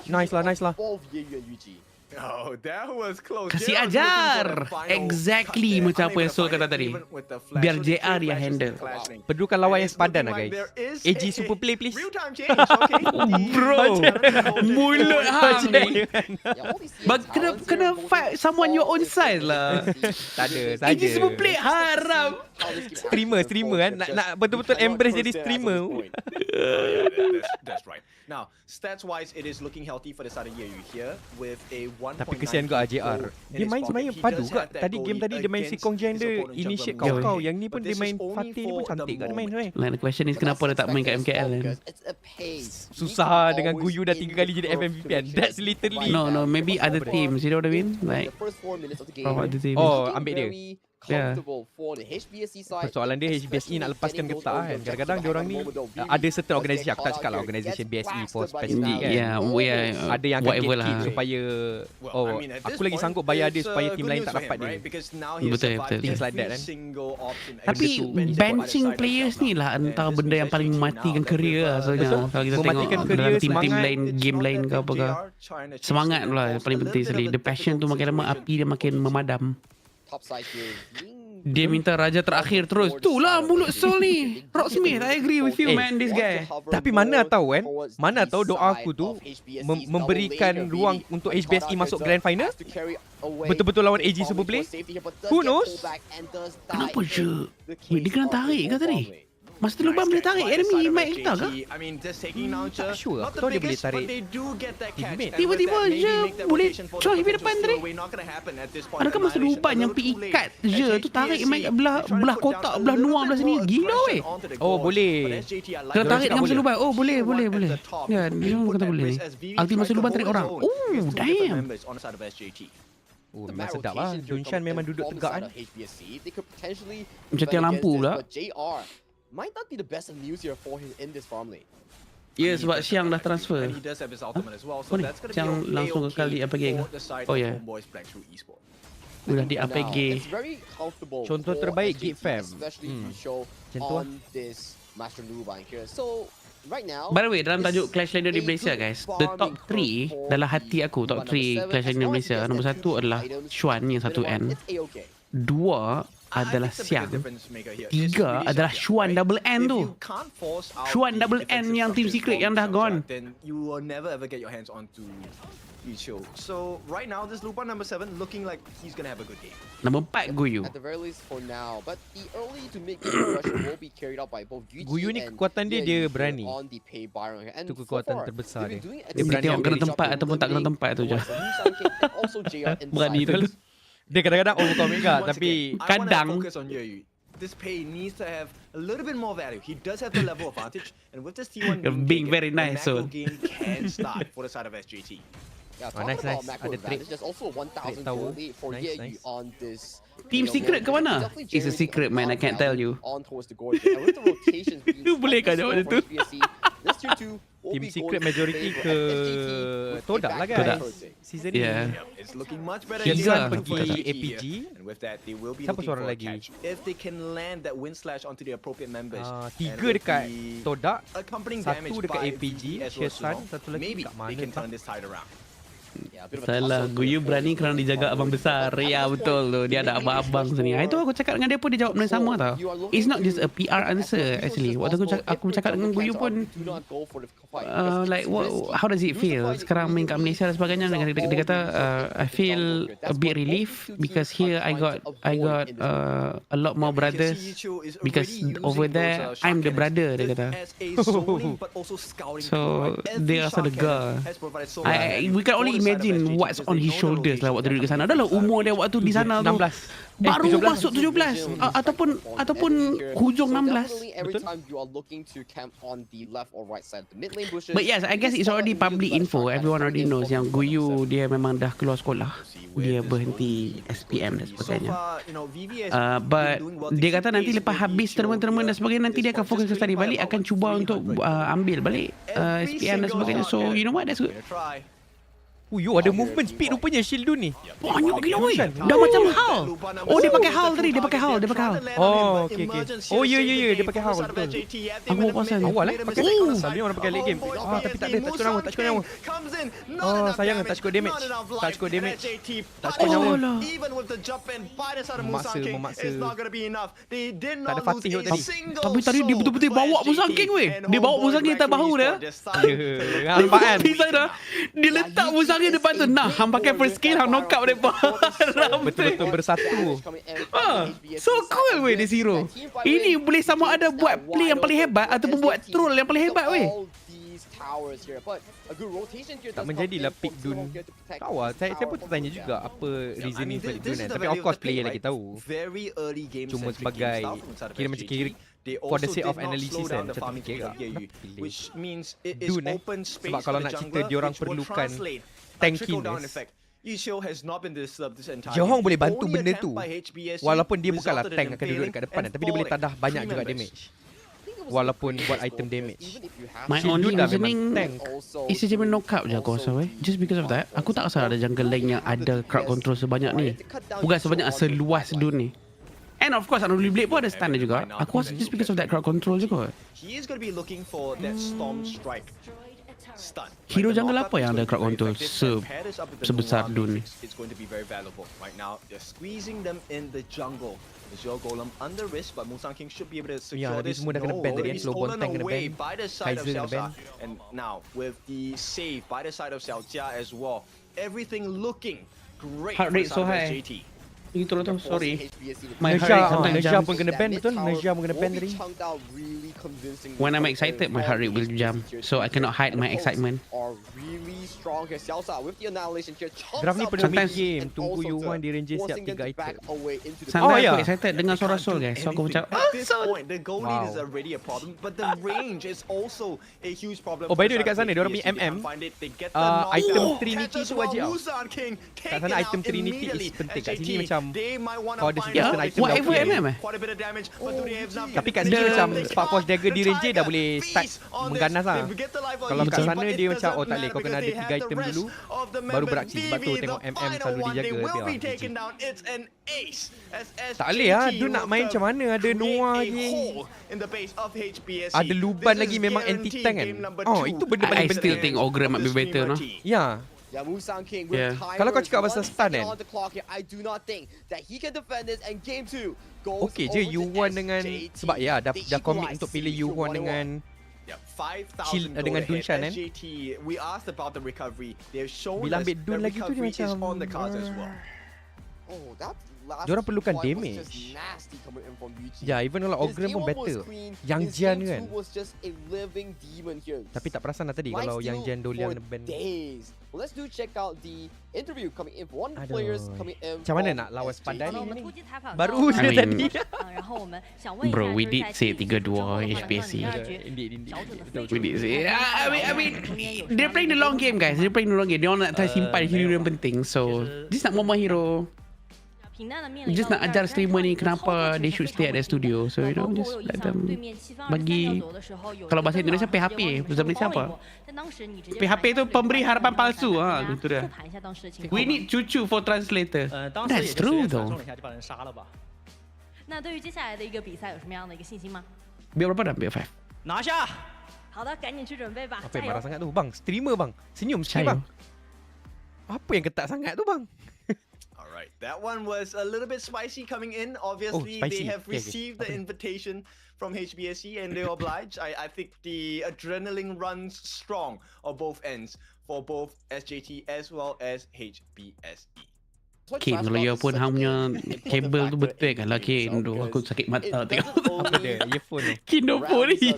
Nice lah. Oh, that was close. Kasih ajar. Exactly macam apa yang Soul kata tadi. Biar JR yang handle. Perlukan lawan yang sepadan lah guys. AG super play please. Bro, mulut hang ni. Kena fight someone your own size lah. Tak ada saja. AG super play haram. Streamer kan nak betul-betul embrace jadi streamer. That's right. Now, stats-wise, it is looking healthy for the side of Yeyu here with a Tapi kesian juga AJR. Dia main sebenarnya padu juga. Tadi game tadi dia main Sikong Jang dia initiate kau-kau. Yang ni pun dia main Fatih ni pun cantik juga dia main sebenarnya. Like the question is kenapa dia tak main kat MKL kan? Susah dengan Guyu dah 3 kali jadi FMVP kan. That's literally. No, maybe other teams, you know what I mean? Like, from other teams. Oh, ambil dia. Yeah. Persoalan dia HBSE nak lepaskan ke tak kan. Kadang-kadang dia orang ni ada certain organisasi, aku tak cakap lah organisasi BSE for specific kan. Yeah, ada yang akan whatever gatekeep lah. supaya aku lagi sanggup bayar dia supaya tim lain tak dapat dia. Betul. Things like that kan. Tapi benching players ni lah antara benda yang paling mematikan career lah sebenarnya. Kalau kita Mematikan tengok career, dalam tim-tim semangat. lain, game lain ke apa ke. Semangat lah paling penting sekali. The passion tu makin lama api dia makin memadam. Dia minta raja terakhir terus. Itulah mulut Soul ni. Rocksmith, I agree with you man, this guy. Tapi mana tahu kan, mana tahu doa aku tu memberikan ruang untuk HBSE masuk grand final. Betul-betul lawan AG Super Play. Who knows? Kenapa je? Wait, dia kena tarik ke tadi? Masa tu Lubang boleh tarik enemy mic kita ke? Tak sure. Aku tahu dia boleh tarik teammate. Tiba-tiba je boleh coy di depan tadi. Adakah masa Lubang yang pergi ikat je tu tarik mic belah kotak, belah nuang belah sini? Gila weh. Oh boleh. Kena tarik dengan masa Lubang. Oh boleh. Ya, dia orang kata boleh ni. Ulti masa Lubang tarik orang. Oh, damn. Oh, memang sedap lah. Junshan memang duduk tegak kan. Macam tiang lampu pula. Might not be the best of news here for him in this farm lane. Ya, sebab Siang dah transfer. Oh ni, Siang langsung ke kali APG ke? Oh ya. Udah di APG. Contoh terbaik Gate Fam. Macam tu lah. By the way, dalam tajuk Clash Laner di Malaysia guys, the top 3 dalam hati aku, top 3 Clash Laner di Malaysia, nombor 1 adalah Xuan yang 1N, 2 adalah Siang, 3 adalah Xuan double N tu. Xuan double N yang Team Secret yang dah gone. You will never ever get your hands onto Yicho. So right now this Lupa number 7 looking like he's gonna have a good game. Nombor 4 Guyu. At the very least for now, but the early to mid game pressure will be carried out by both Guyu ni kekuatan dia berani. Itu kekuatan terbesar dia. Dia berani tengok kena tempat ataupun tak kena tempat tu je. Berani tu. Dia kadang-kadang overcommit juga, tapi kadang this pay needs to have a little bit more value. He does have the level advantage, and with this T1 being very nice, so game can start for the side of SJT. Yeah, nice. Ada trick. There's also 1,000 tower. gold for Nice. on this. Team Secret ke mana? It's a secret man, I can't tell you. On towards the gorge. And with the rotations being Boleh kah jawab for itu? HBSE, this tier 2 will Team be Secret going to majority favor ke SJT with Todak a lah back guys. rotate. Season ni. Yeah. It's looking much better. Kiza pergi here. APG. And with that, they will be Siapa looking seorang for a lagi? catch. If they can land that wind slash onto the appropriate members. And 3 with dekat the Todak, accompanying 1 damage dekat by APG, VV as well, Shesan, Suno, 1 lagi maybe kat they mana can tak. turn this tide around. Yeah, a bit of a Salah, tussle Guyu going berani on kerana with dijaga abang besar. Ya betul tu, dia ada abang-abang sini. Itu aku cakap dengan dia pun dia jawab benda sama tau. It's not just a PR answer actually. Waktu aku cakap dengan Guyu pun like how does it feel sekarang main kat Malaysia dan sebagainya. Dia kata I feel a bit relief because here I got a lot more brothers because over there I'm the brother, dia kata. So dia rasa lega. We can only imagine what's on his shoulders lah waktu dia duduk sana. Dah lah umur dia waktu di sana tu 16. baru 17. masuk 17 ataupun hujung 16. Every time you are looking to camp on the left or right side of the mid lane bushes. But yes, I guess it's already public info. Everyone already knows yang Guyu dia memang dah keluar sekolah. Dia berhenti SPM dan sebagainya. But dia kata nanti lepas habis tournament dan sebagainya, nanti dia akan fokus ke study balik, akan cuba untuk ambil balik SPM dan sebagainya. So you know what, that's good. Yo, ada movement speed rupanya Shieldun ni. Banyak gila weh. Dah macam Hal. Oh, dia pakai Hal tadi, dia pakai Hal. Oh, okey. Oh, ya, dia pakai Hal betul. Aku baru pasal Awal pakai selalunya orang pakai late game. Tapi tak ada, tak cukup nyawa. Oh, sayang tak cukup damage. Tak cukup nyawa. Memaksa. Tak ada Fatih tadi. Tapi tadi dia betul-betul bawa musangking weh. Dia bawa musangking atas bahu dia. Nampak kan? Dia letak musangking depan tu. Nah, hang pakai first skill, hang knock out depa. Betul-betul bersatu. So cool weh this hero. Ini boleh sama ada buat play yang paling hebat ataupun buat troll yang paling hebat weh. towers here, but a good rotation here Tak does come menjadilah in pick from Dun Zilong here to protect kawal. the Saya pun tower tertanya from juga Zilong. apa reasoning this balik Dun is kan. the Tapi value of course the pick, player right? lagi tahu. Very early game Cuma centric sebagai game style from inside of kira macam SJT. They for the also sake did of not analysis slow kan, down the macam farming fikir speed of tak, Yeyu, nak pilih which means it is Dun open space Sebab for kalau the nak cerita jungler, diorang which will perlukan translate a tankiness. trickle-down effect. Yishio has not been disturbed this entire Jehong game. boleh The bantu only benda attempt tu. by HBSE Walaupun dia bukanlah resulted in tank them akan duduk failing dekat depan and tapi dia boleh falling tadah banyak 3 juga members. damage. I think it was a Walaupun great buat score item here, damage. even if you have My Shield only dah memang reasoning tank. also is dia knockout je aku rasa just because of that. Aku tak rasa ada jungle lane yang ada crowd control sebanyak ni. Bukan sebanyak seluas Dun ni. And of course Anuli Blade pun ada stun dia juga. Aku rasa just because of that crowd control je kot. He is going to be looking for that storm strike stun. Hero The jungle knockup apa is yang going ada to be crowd very control effective, and paired this up with the sebesar Nova Dun ni? Matrix, it's going to be very valuable. Right now, they're squeezing them in the jungle. Azure Golem under risk, but Musang King should be able to secure Ya, dia this. semua dah kena ban tadi kan. He's Slowborn stolen tank kena away ban. by the side of Kaiser kena Xiao ban. Xia. And now, with the save by the side of Xiao Jia as well, everything looking great Heart for the rate so side of high. SJT. Itu lah tu, sorry. HBSE My Nerja, heart rate sometimes Nerja jump. pun kena ban betul. Nerja pun kena ban tadi. When I'm excited, my heart rate will jump. So I cannot hide my excitement. Draft ni pada Sometimes- mid game. Tunggu Yuan di range siap 3 item. Sometimes ya. aku excited dengar suara Soul guys. So aku macam At this point, the goal lead Wow. is already a problem, but the range is also a huge problem. Oh, by for the way, dekat side of sana, diorang HBSE. punya They can't MM, find it, they get the item knockdown. Trinity Catches tu while wajib tau. Musang King Kat taken sana out item Trinity immediately. is penting. Kat sini SJT, macam they might wanna kau ada find certain out item whatever dah MM eh? quite a bit of damage, but do they have enough? Tapi kat They sini can't, macam they Spark Force can't. Dagger di The range dah Tiger boleh start feast on mengganas this. lah. They get the life on Kalau kat Yuji, sana but it dia macam, doesn't oh tak boleh, matter kau kena because ada they 3 have item the rest dulu, of the baru members. beraksi. Sebab tu VV, tengok the MM final selalu one, dijaga. they will Biar be GG. taken down. It's an ace. As Tak boleh lah, SJT Dun nak main will macam mana? Ada create Noah a lagi. hole in the base of HBSE. Ada Luban This lagi is memang guaranteed anti-tank kan? game number Oh, 2 itu benda paling I penting. still think Ogre might be better, no? Ya. Yeah, Musang King Yeah. with Kalau kau cakap Tyrus, pasal 1 stun second kan? on the clock here, I do not think that he can defend this, and game 2 goes Okey je over to Yuan dengan SJT. sebab ya dah They commit equalize untuk pilih series Yuan 1-1. dengan Yeah, 5,000 Chill dengan goal Dun Shan, ahead. kan? SJT, we asked about the recovery. They've shown Bila us ambil the Dun lagi tu dia recovery is macam on the cards as well. Oh, that last Diorang perlukan point was damage. just nasty coming in from Yuji. ya even kalau His Ogre game pun 1 was better. clean, Yang his Jian game kan? 2 was just a living demon here. Tapi tak perasan lah tadi Life kalau yang steal Jen Dolian for ban. days. Well, let's do check out the interview coming in. One of the Aduh. players coming in. Macam mana from nak lawan SJT. sepadan 我们 ni? 突击采访 Baru 到 je I mean- tadi. 然后我们想问一下， Bro, we 就是 did 在 say 第一 3-2 之后的话， HBSE. 第二局 Indeed, 小组的 betul. 非 We did say, 常 I mean, they're playing the long game guys. They're playing the long game. Dia orang nak try simpan hero yang penting. So, just nak mama hero. 平淡的面临 Just 到 nak 第二 ajar 局 streamer ni 但是 kenapa 操作 they 其实 should 非 stay at 常 their 稳定 studio. So, you 包 know, 括 just 我有印 let 象 them 对面7分 bagi 23秒左右的时候有 kalau bahasa 一个 Indonesia 分 PHP 也 bahasa Malaysia 帮了 apa? 一波但当时你直接 PHP tu pemberi harapan palsu ah, gitu dah. 复盘一下当时的情 We 况 need cucu for translator. 当时也 That's 就随 true 便传 though. 送了一下就把人杀了吧。那对于接下来的一个比赛有什么样的一个信心吗？ Biar berapa dah? Biar 5. 拿下！好的，赶紧去准备吧， Apa 加 yang 油 marah！sangat tu? Bang, streamer bang. Senyum sikit Saya. bang. Apa yang ketat sangat tu bang? All right, that one was a little bit spicy coming in. Obviously, spicy. they have Okay, okay. received the Okay. invitation from HBSE and they're obliged. I think the adrenaline runs strong on both ends for both SJT as well as HBSE. Kin, kalau ya pun hang punya kabel tu betul kan lah Kin. Aduh, aku sakit mata tengok. Ada earphone ni. Kin no phone ni.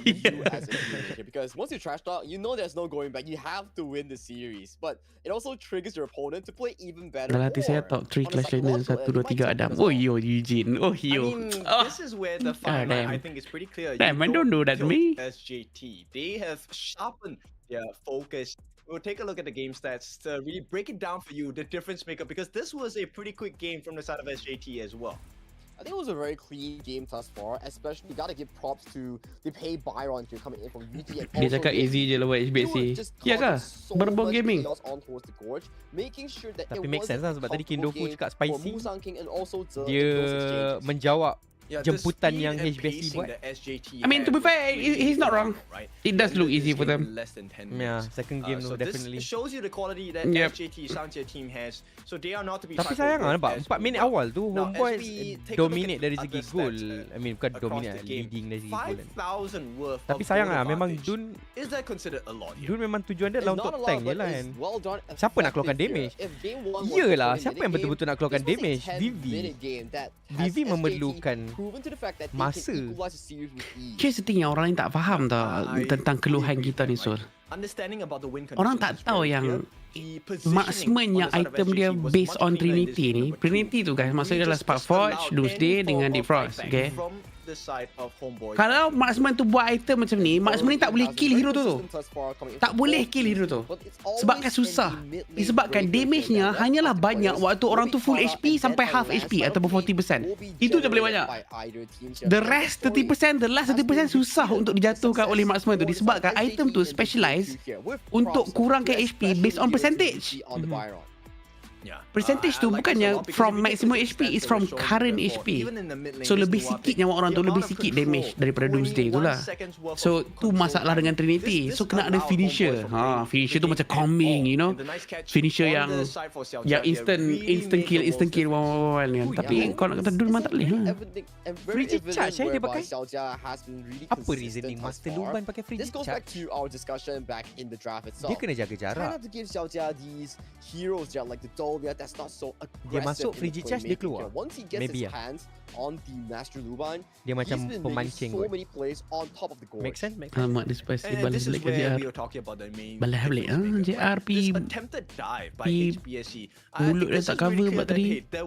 Because once you trash talk, you know there's no going back. You have to win the series, but it also triggers your opponent to play even better. Dalam hati saya or top 3 on a Clash Royale 1, 2, 3 Adam. Oh yo Eugene. Oh I yo. mean, Ah. this is where the fine line, damn. I think, is pretty clear. Damn, You I don't do that, killed me. SJT. They have sharpened their focus. We'll take a look at the game stats to really break it down for you, the difference maker, because this was a pretty quick game from the side of SJT as well. I think it was a very clean game thus far, especially you gotta give props to the pay Byron here coming in from UG and Dia cakap easy je lah buat HBSE. Ya ke? Berbau gaming. Tapi make sense lah sebab tadi Kindofu cakap spicy. Dia Dia menjawab jemputan yang HBSE buat. I mean, to be fair, he's not wrong. It does look easy for them. Ya, second game tu so definitely. This shows you the quality that Yep. SJT Sanjia team has. So they are not to be Tapi trifled sayang lah with nampak as 4 we minit know. awal tu Now, Homeboy as we take a look dominate at dari other segi stats, goal. I mean bukan across dominate, the game, leading dari segi goal. 5,000 worth Tapi of sayang goal lah memang advantage. Dun Is that considered a lot here? Dun memang tujuan dia adalah untuk tank je lah kan. Siapa Siapa nak keluarkan damage? Iyalah, siapa yang betul-betul nak keluarkan damage? Vivi. Vivi memerlukan proven to the fact that they Masa. can equalize the series with ease. Here's the thing yang orang lain tak faham tau tentang keluhan kita ni, Sol. Understanding about the win Orang conditions tak is tahu very yang clear. The positioning marksman on yang the side of item dia SJT was based much on cleaner in this Trinity game ni. number two. Trinity tu guys, maksudnya adalah Spark Forge, allowed Doomsday any dengan form Deep of Frost, fight okay? back from the side of Homeboy. Kalau marksman tu buat item macam ni, marksman ni tak boleh kill hero tu. Tak boleh kill hero tu. Sebabkan susah. Disebabkan damage-nya hanyalah banyak waktu orang tu full HP sampai half HP ataupun 40%. Itu je boleh banyak. The rest 30%, the last 30% susah untuk dijatuhkan oleh marksman tu. Disebabkan item tu specialize untuk kurangkan HP based on percentage. Yeah. Percentage tu I like bukan this a yang lot because from if you take a maximum look at HP, the it's stats from that were shown current before, HP. even in the mid lane, So this lebih Guap sikit pick, nyawa orang tu, the lebih amount of sikit control, damage daripada Doomsday tu 21 lah. seconds worth So of tu control masalah time. dengan Trinity. This So kena ada allowed finisher. Homeboy from Finisher tu playing macam at calming, all. you know. And the nice catch Finisher on yang the side for Xiao yang Jia, they really instant made the kill most of it. kan. Tapi kau nak kata Doom memang tak boleh. Frigid charge dia pakai. Apa reasoning Master Luban pakai frigid This goes back charge? to our discussion back in the draft itself. Dia kena jaga Try jarak. not to give Xiao Jia these heroes that like the Dahlia that's not so aggressive. Dia masuk in the frigid charge, dia playmaking. keluar. Once he gets Maybe his hands on the Master Luban, Dia macam he's been pemancing making so kot. many plays on top of the goal. Make sense? Make sense. Alamak, dia spicy And balas this is balik ke where JR. we were talking about the main Balas balik. difference maker, JR right? pi This attempted dive by pi HBSE. mulut dia tak cover buat tadi. Tak,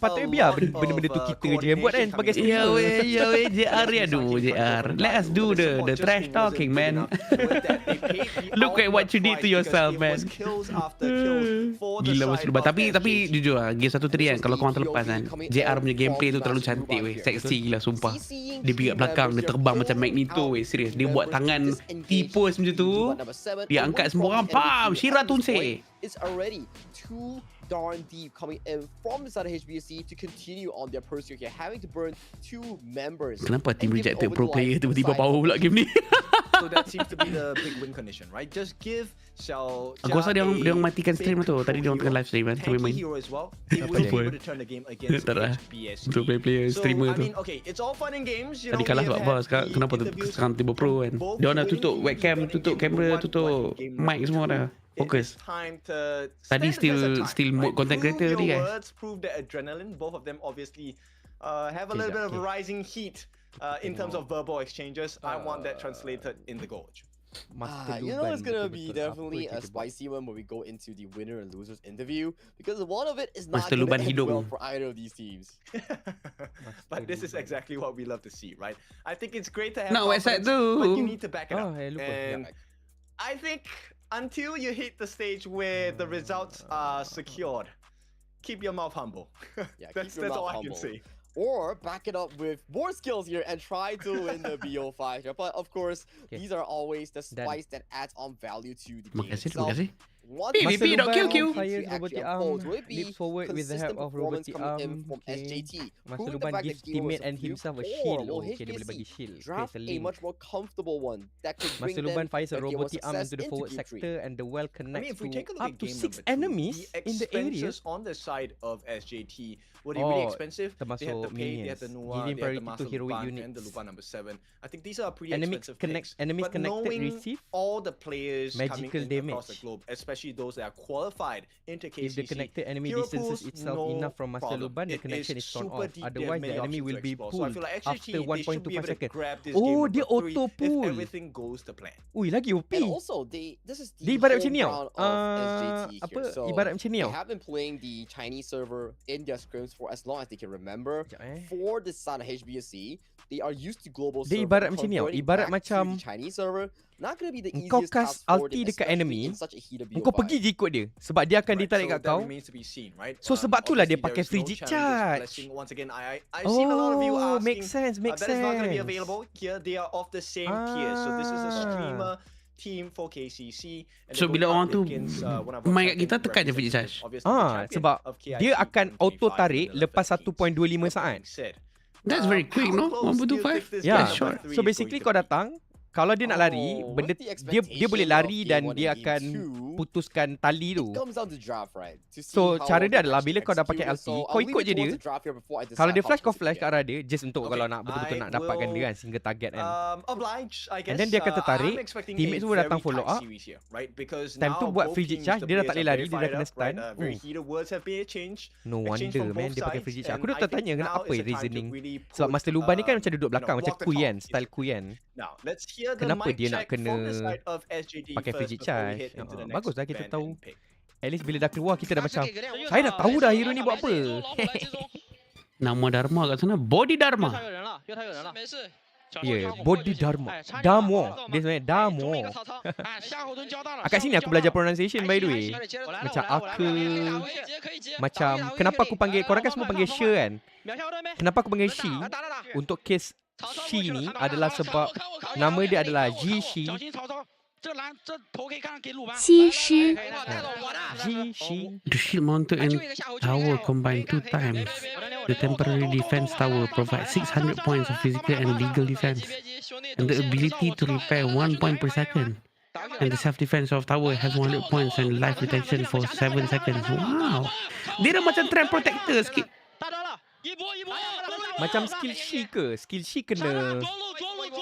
Patutnya biar benda-benda tu kita je yang buat kan sebagai Ya streamer. weh, JR ya aduh JR. Let us do the trash talking, man. Look at what you did to yourself, man. Gila Mas Luban. Tapi jujur lah, game 1-3 kan, kalau korang terlepas kan, JR punya gameplay tu terlalu cantik weh. Sexy gila sumpah. Dia pergi kat belakang, dia terbang macam Magneto weh, serius. Dia buat tangan tipus macam tu. Dia angkat semua orang, pam, Shira Tunse. It's already too darn deep coming in from the side of HBSE to continue on their pursuit here, having to burn 2 members. Kenapa team and give rejected over pro the player line tiba-tiba side power of pula game ni? So that seems to be the big win condition, right? Just give Xiao Aku rasa dia orang matikan stream tu. Tadi dia orang tengah live stream kan, tu main. hero as well. They will be able to turn the game against Tak lah. HBSE. Untuk player So, streamer I tu. mean, okay, it's all fun and games. You Tadi know, kalah we sebab have apa? had Sekarang the kenapa interviews sekarang tiba pro kan? from both Dia orang dah winning tutup teams, webcam, winning tutup game kamera, number one, tutup game mic number semua two. dah. Fokus. It is time to Tadi stand the test of still time, mode content Prove creator your tadi kan? words, prove the adrenaline. Both of them obviously have a little bit of Okay. rising heat in terms of verbal exchanges. I want that translated in the Gorge. Master You know, it's Luban gonna be betul-betul definitely apa a je dia buat. spicy one when we go into the winner and losers interview, because one of it is not Master gonna Luban end hidung. well for either of these teams. But this is exactly what we love to see, right? I think it's great to have Nak website confidence, but you tu. need to back it Oh, up. lupa. And I think until you hit the stage where the results are secured, keep your mouth humble. Yeah, that's keep your all mouth I can humble. say. Or back it up with more skills here and try to win the BO5 here. But of course, Okay. these are always the Done. spice that adds on value to the Terima game kasih, itself. terima kasih. What PvP Master dot QQ. Luban fires robotic arm, Will it be leaps forward with the help consistent of performance robotic coming in arm. from Okay. SJT? Master Proving the Luban fact gives that game was teammate and superior, himself a or shield. will Okay, dia boleh bagi HBSE shield. draft Place a a link. much more comfortable one that could bring Master them Luban fires a a game of robotic arm success into the forward game 3. sector and the well I mean, connects if we to take a look up at to game 6 number 2, enemies the in the area. expenses on the side of SJT were they really Oh, expensive? They had termasuk the pay, they had minions. the Noah, Giving they had the priority to Master heroic Luban and units. the Luban number 7. I think these are pretty Enemies expensive connect- picks. enemies but connected knowing receive all the players magical coming in across the damage. globe, especially those that are qualified into KCC, If the connected enemy hero distances pools, itself no enough from Master problem. Luban, the It connection is torn super off. deep, they have Otherwise, the many enemy options will to be explore. So I pulled feel like after SJT, they should 1.25 be able to seconds. grab this Oh, game dia number 3 auto if pull. everything goes to plan. Ui, lagi OP. And also, this is Dia the ibarat macam home ni tau. ground of SJT Apa? here. So Ibarat macam ni they tau. have been playing the Chinese server in their scrims for as long as they can remember. Sekejap, For the side of HBSE, they are used to global Dia server. ibarat macam ni tau. Converting Ibarat back to macam the Chinese server, not gonna be the engkau easiest cast task for ulti them, dekat especially enemy, in such a heated Engkau BO5. pergi je ikut dia. Sebab dia akan Right, ditarik so kat that kau. remains to be seen, right? So sebab itulah dia Obviously, pakai there is frigid no challenges charge. blessing. Once again, I've seen a lot of you Oh, asking. makes sense, makes that is not going to be sense. available here. They are of the same tier, so this is a Ah. streamer team for KCC. And So, they're bila going orang up tu against, one of our main kat champion kita, tekan je frigid representatives, charge. obviously the champion Sebab of KIC dia akan 2025 auto tarik in the lepas left 1.25 That saat. being said, That's very quick, how no? close do you 1.25? think this Yeah. game short. number 3 So is basically going kau to be? datang, kalau dia nak lari, Oh, benda with the dia boleh expectation lari of dan game one dia and game akan two, putuskan tali tu. It comes down to draft, right? To see So how cara dia they adalah actually bila kau dah pakai execute it. LT, So kau I'll leave ikut it je towards dia. the draft here before I Kalau decide dia how flash, kau close it flash can ke arah dia just untuk Okay, kalau nak betul-betul I nak dapatkan dia will, kan single target kan. Oblige, I guess. And then dia akan tertarik, I'm expecting teammate a semua datang very follow tight up. series here, right? Because Time tu now buat both frigid teams, charge, the dia dah players tak boleh are lari, very dia dah fired kena up, stun. right? Very heated words have been exchanged. No Exchange wonder from man both dia pakai sides, frigid charge. Aku and dah I think tanya now apa is the time to reasoning. really Sebab put, Master Luban ni kan macam duduk you know, belakang macam walk the Kui talk kan, is style the Kui kan. Now, let's hear the Kenapa mic dia nak check from the kena side of SJT pakai first frigid before we charge? head into the next Baguslah kita ban tahu. and pick. At least bila dah keluar kita dah macam saya dah tahu dah hero ni buat apa. Nama Dharma kat sana. Body Dharma. Ya, body Dharma. Damo. Dia sebenarnya Damo. Kat sini aku belajar pronunciation by the way. Macam Aka. Macam kenapa aku panggil, korang kan semua panggil She kan? Kenapa aku panggil She? Untuk case She ni adalah sebab nama dia adalah Ji Shi.西施 Ji Shi. The shield mounted and tower combined 2 times. The temporary defense tower provides 600 points of physical and legal defense, and the ability to repair 1 point per second. And the self-defense of tower has 100 points and life retention for 7 seconds. Wow. Dia dah macam trend protector sikit. Macam skill She ke? Skill She kena,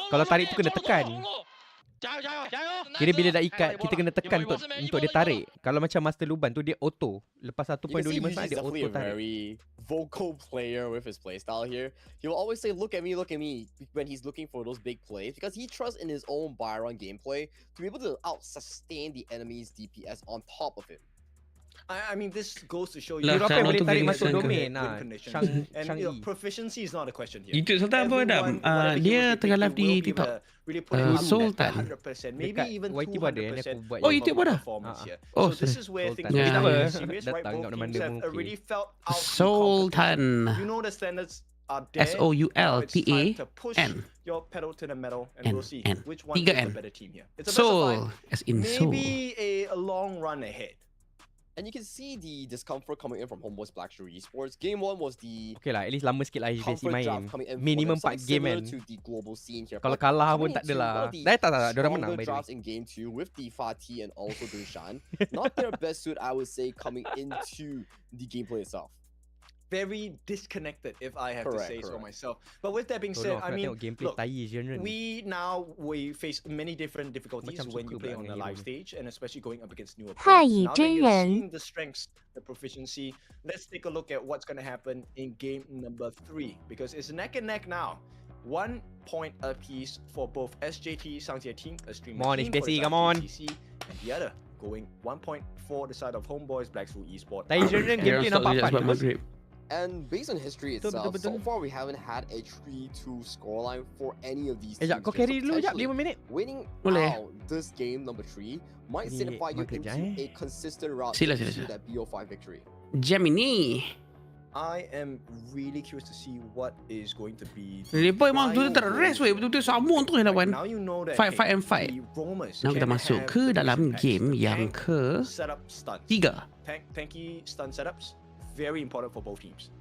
kalau tarik tu kena tekan. Kira bila dah ikat, kita kena tekan untuk dia tarik. Kalau macam Master Luban tu dia auto. Lepas You can see 1.25 he's saat dia definitely auto a tarik. very vocal player with his playstyle here. He will always say, look at me, when he's looking for those big plays, because he trusts in his own Byron gameplay to be able to out-sustain the enemy's DPS on top of him. I mean, this goes to show you. Lah, Hero apa yang Shang boleh tu tarik geng masuk Shang ke? domain win lah. conditions. Shang And you know, Yi. proficiency is not a question here. YouTube Sultan apa Adam? Dia tengah live di TikTok. Sultan. Maybe Dekat even YT pun ada yang 200% aku buat Oh, yang YouTube pun ada? performance here. Oh, So this sorry. is where things Sultan. Ya, become ya. serious, right? Datang kat Both mana teams have mungkin. already felt out the Sultan. competition. You know the standards are there. Now it's time to push SOULTAN. your pedal to the metal, and N, we'll see N. which one is 3 the N. better team here. It's a best of Soul, five. as in soul. Maybe a long run ahead. And you can see the discomfort coming in from Homeboy's Black Shrew Esports. Game 1 was the Okay lah, at least lama sikit lah HBSE comfort main. draft coming in for Minimum them, 4 something game similar kan. to the global scene here. Kalau But kalah coming pun tak into adalah. one of the Diorang menang stronger by the way. drafts in game 2 with the Fatih and also Dunshan. Not their best suit, I would say, coming into the gameplay itself. Very disconnected, if I have to say so Correct. myself. But with that being Tolong said, aku I nak mean, tengok gameplay look, tai genre ni. we face many different difficulties Macam when suka you play pula on the dengan live hero. stage, and especially going up against new Hai, opponents. Now that you've Jen. seen the strengths, the proficiency, let's take a look at what's going to happen in game number 3, because it's neck and neck now. 1 point apiece for both SJT Sangjie team, a streamer Come on, team, for the HBSE, side come of on. KCC, and the other going 1 point for the side of Homeboys Black Shrew Esports. Tai genre gameplay nampak fun. sebab maghrib. And based on history Betul, itself, betul, so betul. far we haven't had a 3-2 scoreline for any of these Sekejap, teams. kau here. carry So dulu sekejap, potentially 5 minit. winning Boleh. out this game number 3 might Ni signify you makan into kejap, a consistent route Sila, to sila. that BO5 victory. Gemini. I am really curious to see what is going to be. Lepas memang betul-betul tak rest weh. Betul-betul sambung terus lawan. Now you know that Fight, fight and fight. the Romers Now kita can masuk have ke the dalam different game packs. The yang tank ke setup stunts. 3. Tanky stun setups, very important for both teams.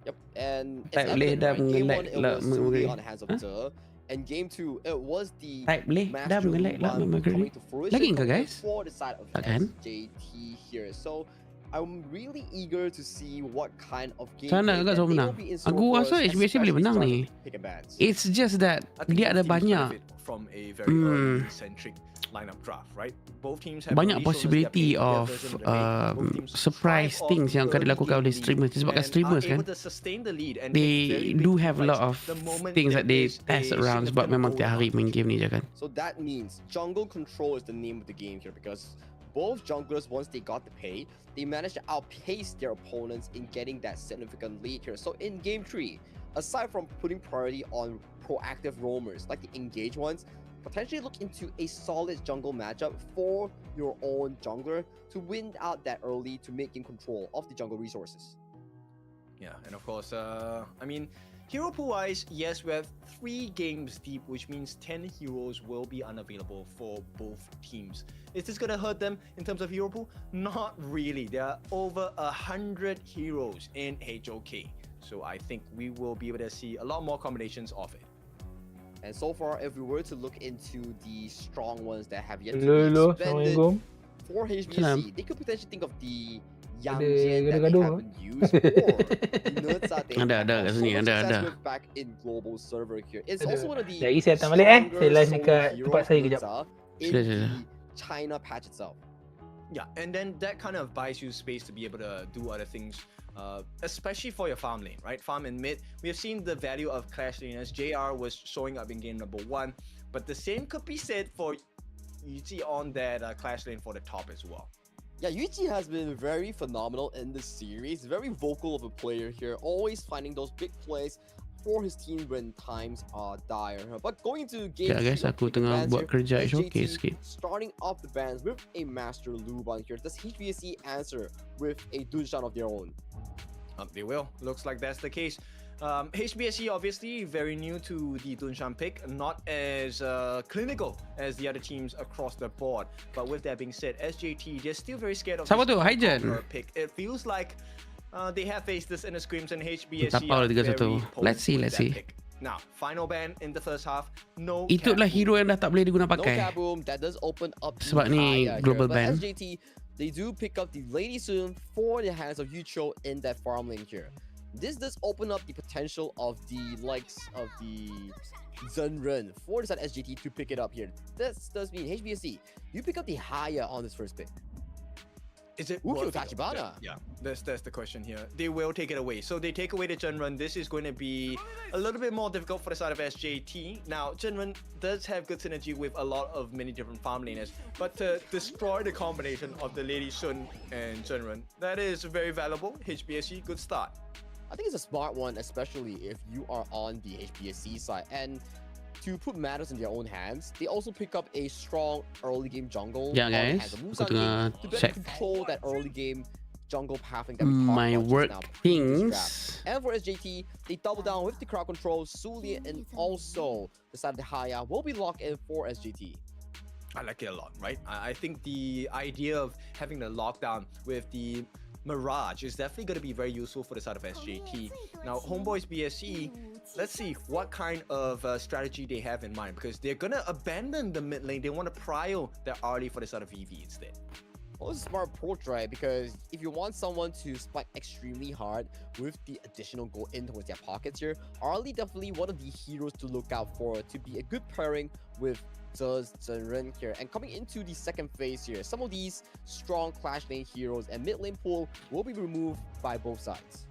Yep, and Tak it's boleh evident, dah right? Game mengelak 1 it lah was solely Maghrib. on the hands of Duh, and game 2 it was the Tak boleh dah Master mengelak lah Luban Maghrib. coming to fruition Lagi ke, coming guys? for the side of Tak kan? SJT here. So I'm really eager to see what kind of game Sana agak sama menang. Aku rasa HBSE boleh menang ni. It's just that I think dia ada both teams banyak benefit from a very early centric lineup draft, right? Both teams have banyak the resources, possibility they have of their version of the game. Both teams surprise thrive things off yang akan early dilakukan game oleh lead streamers. Disebabkan and streamers are kan, able to sustain the lead and they make very big do have a lot fights of the moment things there that they is test a around sebab significant memang goal tiap hari main game ni je kan. So that means jungle control is the name of the game here, because both junglers, once they got the pay, they managed to outpace their opponents in getting that significant lead here. So in game 3, aside from putting priority on proactive roamers like the engaged ones, potentially look into a solid jungle matchup for your own jungler to win out that early to make in control of the jungle resources. Yeah, and of course, I mean, hero pool wise, yes, we have 3 games deep, which means 10 heroes will be unavailable for both teams. Is this gonna hurt them in terms of hero pool? Not really. There are over 100 heroes in HOK, so I think we will be able to see a lot more combinations of it. And so far, if we were to look into the strong ones that have yet to Hello, be expanded, Assalamualaikum. for HBSE, they could potentially think of the Yang Ada Jian that they gaduh-gaduh, haven't used, or the nerds that they Ada, have kat sini, so much ada. success with back in global server here. It's Ada. also one of the Sekejap lagi saya datang balik, stronger Saya live solo dekat heroes tempat saya kejap. nerds in Sila. the China patch itself. Yeah, and then that kind of buys you space to be able to do other things, especially for your farm lane, right? Farm and mid. We have seen the value of Clash laners. JR was showing up in game number 1, but the same could be said for Yuji on that Clash lane for the top as well. Yeah, Yuichi has been very phenomenal in this series. Very vocal of a player here, always finding those big plays for his team when times are dire. But going to game Ya guys, aku tengah buat kerja showcase sikit. starting off the bands with a Master Luban here. Does HBSE answer with a Dunshan of their own? They will. Looks like that's the case. HBSE obviously very new to the Dunshan pick, not as clinical as the other teams across the board. But with that being said, SJT, they're still very scared of Siapa this tu? Hygen? pick. It feels like they have faced this in the scrims, and HBSE Tapau are lah 3-1. very Let's see, potent let's with see. that pick. Now, final ban in the first half. No. Itulah Cat hero yang dah tak boleh diguna No pakai. Kaboom, that does open up the Sebab ni Kaya global here. ban. But SJT, they do pick up the Lady Soon for the hands of Yucho in that farm lane here. This does open up the potential of the likes of the Zenren for the side SJT to pick it up here. This does mean HBSE, you pick up the Haya on this first pick. Is it Ukyo worth it? Tachibana. Yeah, that's the question here. They will take it away. So they take away the Genrun. This is going to be a little bit more difficult for the side of SJT. Now, Genrun does have good synergy with a lot of many different farm laners, but to destroy the combination of the Lady Sun and Genrun, that is very valuable. HBSE, good start. I think it's a smart one, especially if you are on the HBSC side. And to put matters in their own hands, they also pick up a strong early game jungle. Ya on the guys, hands of aku Musan tengah King to better check control that early game jungle pathing that we talked my about work just now. things. And for SJT, they double down with the crowd control. Sulia and also the side of the Haya will be locked in for SJT. I like it a lot, right? I think the idea of having the lockdown with the Mirage is definitely going to be very useful for the side of SJT. Now, Homeboys BSE, let's see what kind of strategy they have in mind, because they're going to abandon the mid lane. They want to prio their RD for the side of VV instead. Well, it's a smart approach, right? Because if you want someone to spike extremely hard with the additional gold in towards their pockets here, Arlie definitely one of the heroes to look out for to be a good pairing with Zenren here. And coming into the second phase here, some of these strong Clash lane heroes and mid lane pool will be removed by both sides.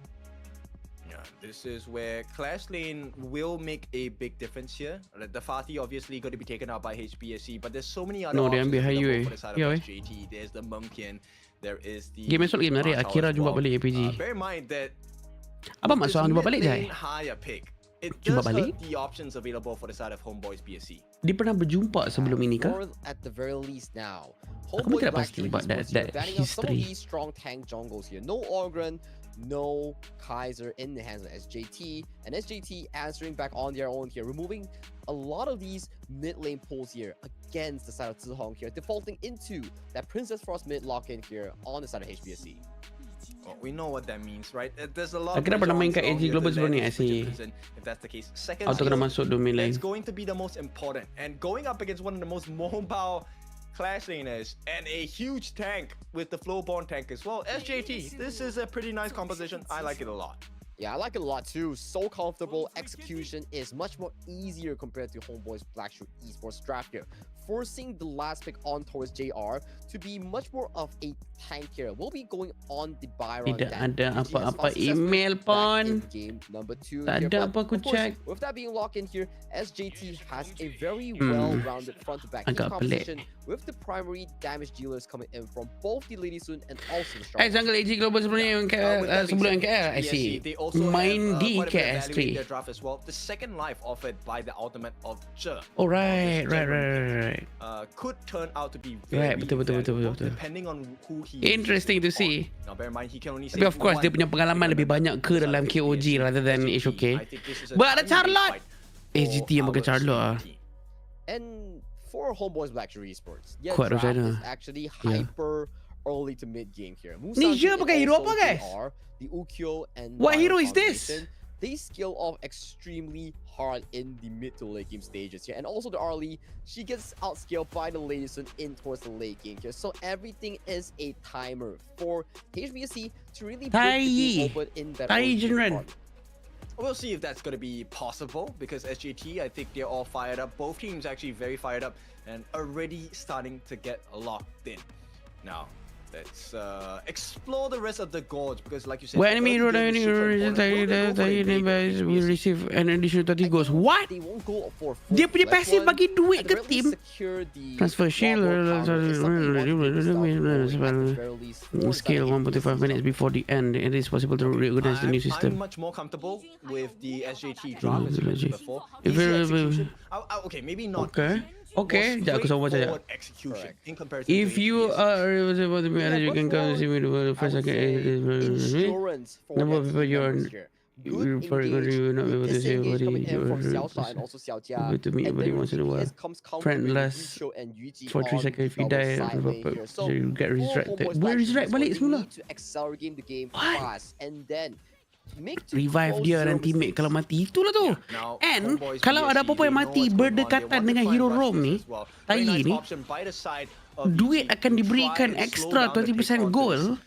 Yeah, this is where Clash lane will make a big difference here. The Fati obviously going to be taken out by HBSE, but there's so many other No, dia options ambil available Hayu, for the side Ya, of SJT. There's the Munkian, there is the Game esok lagi menarik. Marshall Akira as jumpa well. balik APG. Bear in mind that Abang with masuk hang this jumpa balik mid Jai? lane higher pick, it Jumpa does balik? hurt the options available for the side of Homeboys BSE. Dia pernah berjumpa sebelum ini kah? Or at the very least now, Aku pun Homeboys tidak Black pasti Tree about Esports that here, banning out some of history. these strong tank jungles here. No Orgren, no Kaiser in the hands of SJT, and SJT answering back on their own here, removing a lot of these mid lane pulls here against the side of Zihong here, defaulting into that Princess Frost mid lock-in here on the side of HBSE. Well, we know what that means, right? There's a lot of Akira pernah main kat pressure on AG you Global to sebelum ni, land I see. position if that's the case. Second Auto kena skill, masuk domain lain. it's going to be the most important. And going up against one of the most mobile Clash laners and a huge tank with the Flowborn tank as well. SJT, this is a pretty nice composition. I like it a lot. Yeah, I like it a lot too. So comfortable. Execution is much more easier compared to Homeboys Black Shrew Esports draft here, forcing the last pick on towards JR to be much more of a tank here. We'll be going on the Byron. Tidak ada apa-apa email pun. Game number 2. Tak ada apa aku check. With that being locked in here, SJT has a very well-rounded front to back team Agak pelik. composition with the primary damage dealers coming in from both the Lady Sun and also the Strong. Jungle AG Global sebelum ni sebelum NKL, I see. They also Main have, di quite a bit of value in KS3. their draft as well. The second life offered by the ultimate of Zhe. Oh right. Could turn out to be Right, very betul. valuable depending on who he Interesting to is see. on. Now bear in mind he can only Tapi of course dia punya pengalaman lebih banyak ke dalam KOG rather than HOK. But ada Charlotte. AGT yang pakai Charlotte. And for Homeboys Black Shrew Esports, yeah, Kuat draft Rosana. is actually hyper early to mid game here. Ni Zhe pakai hero apa guys? The Ukyo and What Lion hero is this? combination they scale off extremely hard in the mid to late game stages here. And also the Arlie, she gets outscaled by the Ladison in towards the late game here. So everything is a timer for HBSE to really break the game open in that early game. We'll see if that's going to be possible, because SJT, I think they're all fired up. Both teams actually very fired up and already starting to get locked in. Now, let's explore the rest of the goals, because like you said, when enemy we receive an additional 30 goals. What? They won't go for Dia punya passive bagi duit ke team? Transfer shield scale 1.5 minutes before the end. It is possible to reorganize the new system. I'm much more comfortable with the SJT draft as before. Okay, maybe not. Okay, sekejap aku sama saja. If you are able to manage, you can come see me the first second. Number of people you are for you not able to say what you are to meet everybody once in a while. Friend last for 3 seconds. If you die, you get resurrected. Boleh resurrect balik semula. What? Revive dia dan teammate kalau mati. Itulah tu. And kalau ada apa-apa yang mati berdekatan dengan hero roam ni, Tayi ni, duit akan diberikan extra 20% gold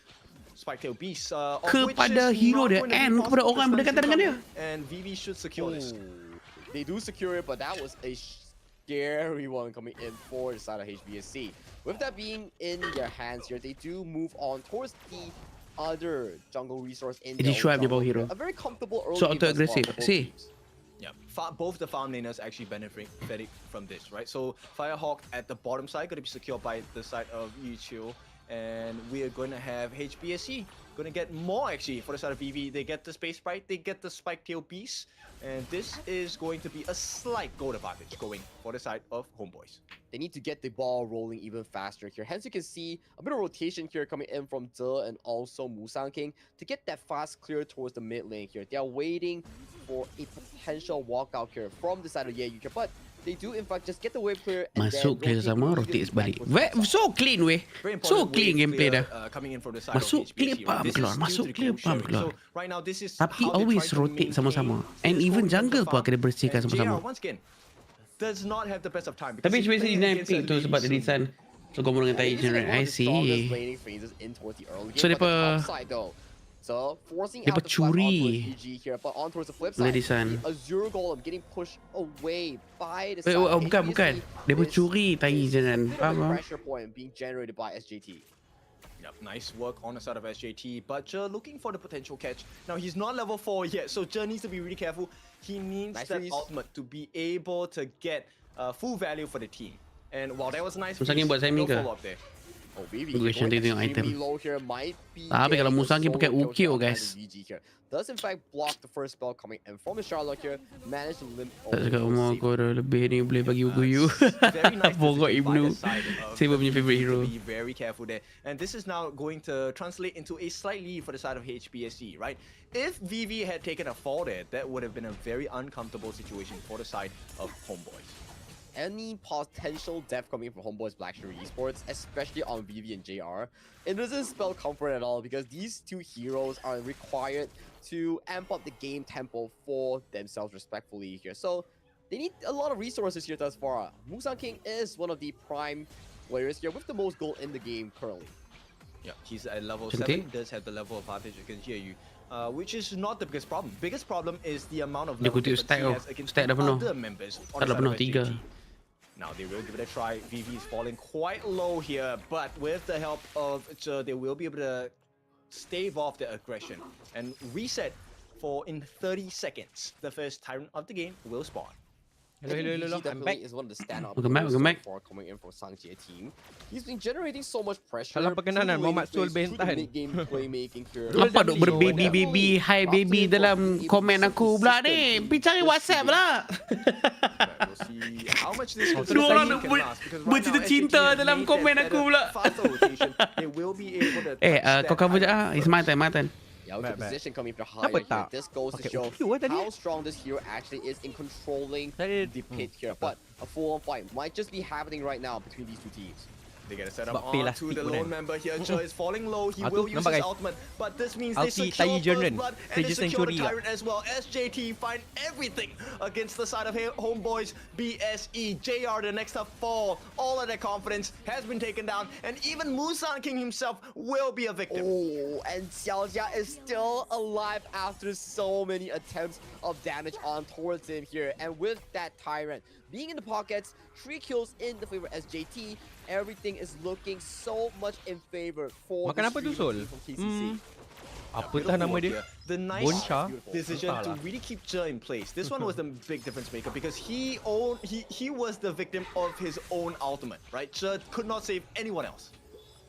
kepada hero dia and kepada orang yang berdekatan dengan dia. And VV should secure this. They do secure it, but that was a scary one coming in for the side of HBSE. With that being in their hands here, they do move on towards the other jungle resource in It is Shrew bawah hero. A very comfortable early So game auto as well aggressive. for both See. teams. Yeah, both the farm laners actually benefiting from this, right? So Firehawk at the bottom side going to be secured by the side of Yichiu, and we are going to have HBSE going to get more actually for the side of VV. They get the Space Sprite, they get the Spike Tail Beast, and this is going to be a slight gold advantage going for the side of Homeboys. They need to get the ball rolling even faster here. Hence, you can see a bit of rotation here coming in from De and also Musang King to get that fast clear towards the mid lane here. They are waiting for a potential walkout here from the side of Yeyu here, but they do in fact just get the wave clear and Masuk clear then sama rotate balik. So clean weh. So clean gameplay dah. Coming in from the side Masuk of clear HBSE, pump This is keluar, due masuk to the clear gold pump sharing. keluar. So right now this is Tapi how they're always trying to rotate sama-sama. maintain And this even whole jungle farm. pun akan dibersihkan And sama-sama. JR once again does not have the best of time. Tapi because he's HBSE playing dinaik against tu a sebab really Radisan sokong dengan Tayi generate. I see. So depa curi Radisan. Azure Golem getting pushed away by the bukan. Depa curi Tayi generate. Faham? pressure point being generated by SJT. Yep, nice work on the side of SJT, but looking for the potential catch. Now he's not level 4 yet, so needs to be really careful. He needs that ultimate to be able to get full value for the team. And while that was nice, Musang King buat Semi ke? follow up there. Oh, BB Tunggu Shanti tengok item. Tapi kalau getting Musang King pakai solo Ukyo, kill shot guys. behind the VG here. Does in fact block the first spell coming in from the Charlotte here. Managed to limp Tak cakap umur aku ada lebih ni boleh bagi you. Very nice Pokok decision by Ibnu. the side of Saya the punya favourite hero. Be very careful there. And this is now going to translate into a slight lead for the side of HBSE, right? If VV had taken a fall there, that would have been a very uncomfortable situation for the side of Homeboys. Any potential death coming from Homeboys Black Shrew Esports, especially on VV and JR, it doesn't spell comfort at all because these two heroes are required to amp up the game tempo for themselves respectfully here. So they need a lot of resources here thus far. Musang King is one of the prime players here with the most gold in the game currently. Yeah, he's at level 7, does have the level advantage against Yeyu. Which is not the biggest problem. Biggest problem is the amount of level difference he has against other members on the side of SJT. Now they will give it a try. VV is falling quite low here, but with the help of they will be able to stave off the aggression and reset for in 30 seconds. The first Tyrant of the game will spawn. Hello. I'm back. Is one of the standout Welcome back. for coming in for Sangjie team. He's been generating so much pressure. Dalam perkenalan Muhammad Sul Bentahan. Apa duk berbaby hi baby dalam komen aku pula ni? Pergi cari WhatsApp lah. Dua orang nak bercinta-cinta dalam komen aku pula. Kau cover je ah. It's my turn. Yeah, with the position coming from higher here, this goes to show how strong this hero actually is in controlling the pit here. But a full-on fight might just be happening right now between these two teams. They get a setup Sebab pay lah onto stick the pun lone kan. member here. Jer is falling low. He Ah, will tu, use nampak his guys? ultimate, but this means they Ulti secure Tai first Jernren. blood and Saja they secure the century lah. Tyrant as well. SJT find everything against the side of Homeboys BSE. JR, the next up fall. All of their confidence has been taken down, and even Musan King himself will be a victim. Oh, and Xiaojia is still alive after so many attempts of damage on towards him here. And with that Tyrant being in the pockets, 3 kills in the favor of SJT, everything is looking so much in favor for Makan the apa tu, streaming Sol? team from KCC. Apatah nama dia? The nice Boncha? decision to Entahlah. really keep Jer in place. This one was the big difference maker because he was the victim of his own ultimate, right? Jer could not save anyone else.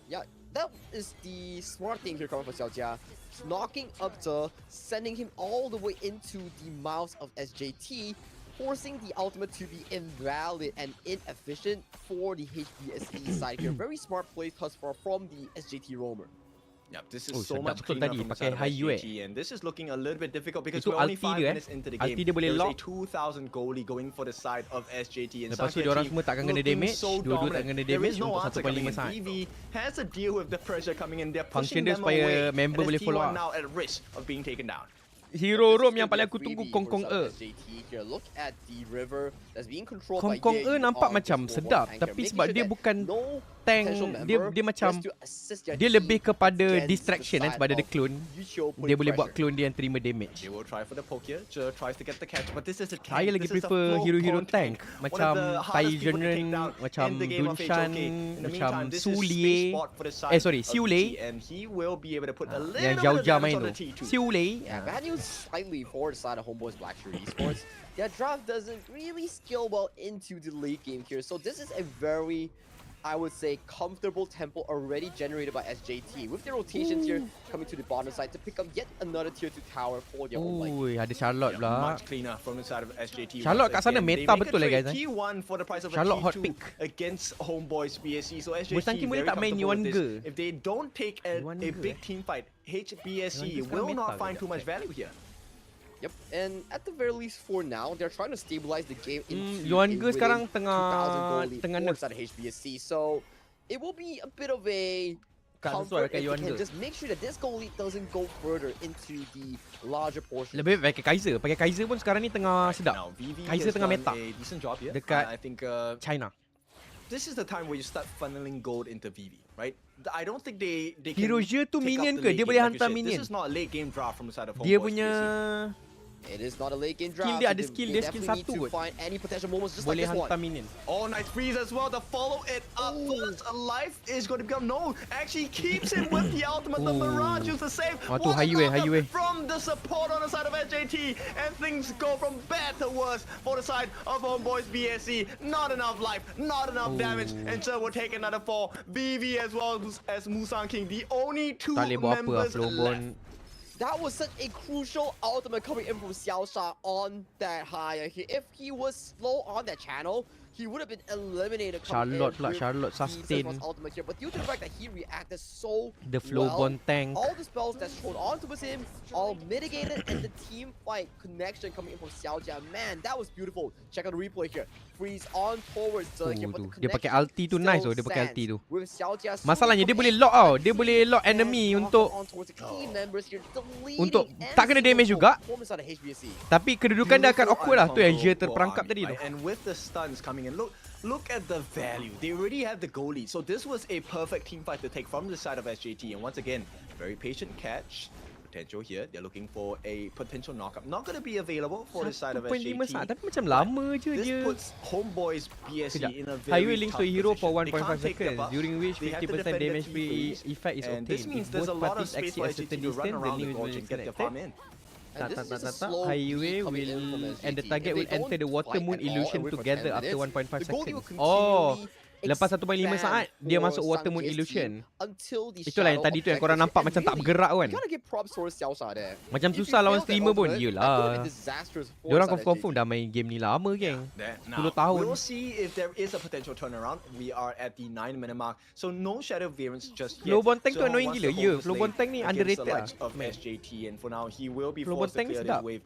Yeah, that is the smart thing here coming from Xiaojia. Knocking up Zhe, sending him all the way into the mouths of SJT, forcing the ultimate to be invalid and inefficient for the HBSE side here. Very smart play thus far from the SJT roamer. Yeah, this Oh, is so sedap much betul cleaner tadi, from the pakai side of Hayu SJT, and this is looking a little bit difficult because Itu we're only ulti 5 dia, minutes into the Ulti game. dia boleh There's a lock. 2,000 goalie going for the side of SJT, and Lepas tu Sakia diorang team semua takkan kena looking damage, so dua-dua dominant. tak kena There damage is no untuk answer coming 1.5 in. saat. BV has to deal with the pressure coming in. They're Function pushing dia them supaya away, member and boleh follow ST1 up. now at risk of being taken down. Hero roam yang This is paling gonna aku be a tunggu freebie Kong for Kong some E. SJT here. Look at the river that's being controlled Kong by Kong Ye E nampak on macam this sedap, tanker, tapi making sebab sure dia that bukan no tank, potential dia member macam just to assist their dia team lebih kepada against distraction the kan side sebab dia ada of clone. Yuchio Dia putting boleh buat pressure. clone dia yang terima damage. They will try for the poke here. Jer tries to get the catch, but this is a tank. Saya lagi This is a prefer full hero-hero pawn tank One of macam the Tai hardest people to take Jernren, down macam in the game of Dunshan, HOK. In the macam meantime, this Su is Lie. space spot for the side Sorry, of Siu VG, Lei. and he will be able to put a little Yang bit of jauh-jauh damage main on the tu. T2. Siu Lei. Yeah, bad news slightly for the side of Homeboys Black Shrew Esports. Their draft doesn't really scale well into the late game here. So this is a very, I would say, comfortable tempo already generated by SJT. With their rotations here coming to the bottom side to pick up yet another tier 2 tower for their home lane. Ui, ada Charlotte Yeah, pula. much cleaner from the side of SJT. Charlotte once kat sana again. meta They make a betul lah, trade, guys, eh. T1 for the price of Charlotte a hot T2 pick. against Homeboys BSE. So SJT Busan King boleh very tak main comfortable with Yuan this. ke? If they don't take a Yuan big ke, team fight, HBSE Yuan ke will sekarang not meta find ke? too much value here. Yep, and at the very least for now, they're trying to stabilize the game into Yuan a Ge sekarang winning tengah 2,000 goal lead tengah for nerf. the side of HBSC. So it will be a bit of a Tak sesuai comfort dekat if they Yuan can Ge. just make sure that this goal lead doesn't go further into the larger portion. Lebih baik pakai Kaiser. Pakai Kaiser pun sekarang ni tengah sedap. Now, VV Kaiser has tengah done meta. a decent job here. Dekat I think China. this is the time where you start funneling gold into VV, right? I don't think they can Hero Zhe tu take minion up ke? the Dia late boleh game, like you hantar said. minion. This is not a late game draft from the side of Dia Homeboys punya BSE. It is not a late game Skill draft. dia so ada they skill, will dia skill definitely satu need to kot. find any potential moments just Boleh like this hantar one. minion. Oh, nice freeze as well to follow it up. First, life is going to become no. Actually keeps him with the ultimate. The Mirage is the save. Wah, tu What a highway, knockup highway. from the support on the side of SJT, and things go from bad to worse for the side of Homeboys BSE. Not enough life, not enough damage, and Jer will take another fall. VV as well as Musan King, the only two Tak boleh buat apa lah members Flowborn. left. That was such a crucial ultimate coming in from Xiaosha on that high. If he was slow on that channel, he would have been eliminated. Charlotte pula, Charlotte sustain. Ultimate here, but due to the fact that he reacted so The Flowborn well, tank. all the spells that showed onto him all mitigated, and the team fight connection coming in from Xiaojia. Man, that was beautiful. Check out the replay here. Freeze on towards here, but the Dia pakai connection ulti tu still nice oh, dia pakai stands. ulti tu. With Xiaojia Masalahnya dia swinging boleh from lock tau. A Dia boleh lock and enemy knock untuk on towards the key members here, deleting untuk and tak kena damage super juga. performance out of HBSE. Tapi kedudukan dia akan Beautiful awkward lah. Tu yang uncombo Zhe for terperangkap Army, tadi tu. right? And with the stuns coming in, look at the value. They already have the goal lead. So this was a perfect team fight to take from the side of SJT. And once again, very patient catch. Potential here. They're looking for a potential knockup. Not going to be available for the side of 1.5 saat. SJT. Tapi macam lama je This dia. puts Homeboys BSE Sekejap. in a Highway very links tough to hero for position. They 1.5 can't take the seconds, buff. during which They have to 50% defend their damage free T3s. effect is And obtained. this means If there's a both lot of parties space exit for at a certain SJT to run distance, the around link the will gorge be and get their selected. farm in. And this is just a slow Highway beat coming in will from and the SJT. target If will they enter the don't water fight moon at all illusion and wait for together 10 after minutes, 1.5 the goalie will seconds. Oh, continually lepas 1.5 saat dia expand masuk for water moon Sun illusion. KST until the Itulah yang shadow tadi tu yang korang objectives nampak hit. macam And tak really, bergerak kan. you gotta give props towards Xiaosha there. Macam If you susah lawan fail that streamer pun. ultimate, that could have Yelah. been disastrous for Diorang side confirm SJT. dah main game ni lama geng. There. 10 Now, tahun. we'll see if there is a potential turnaround. We are at the 9-minute mark, so no shadow variance just yet. Flowborn tank tu Zheng annoying wants gila. to Ya, hold this Flowborn lane tank ni against underrated the lah. likes of Man. SJT, and for now he will be Flowborn forced to tank ni clear sedap. this wave.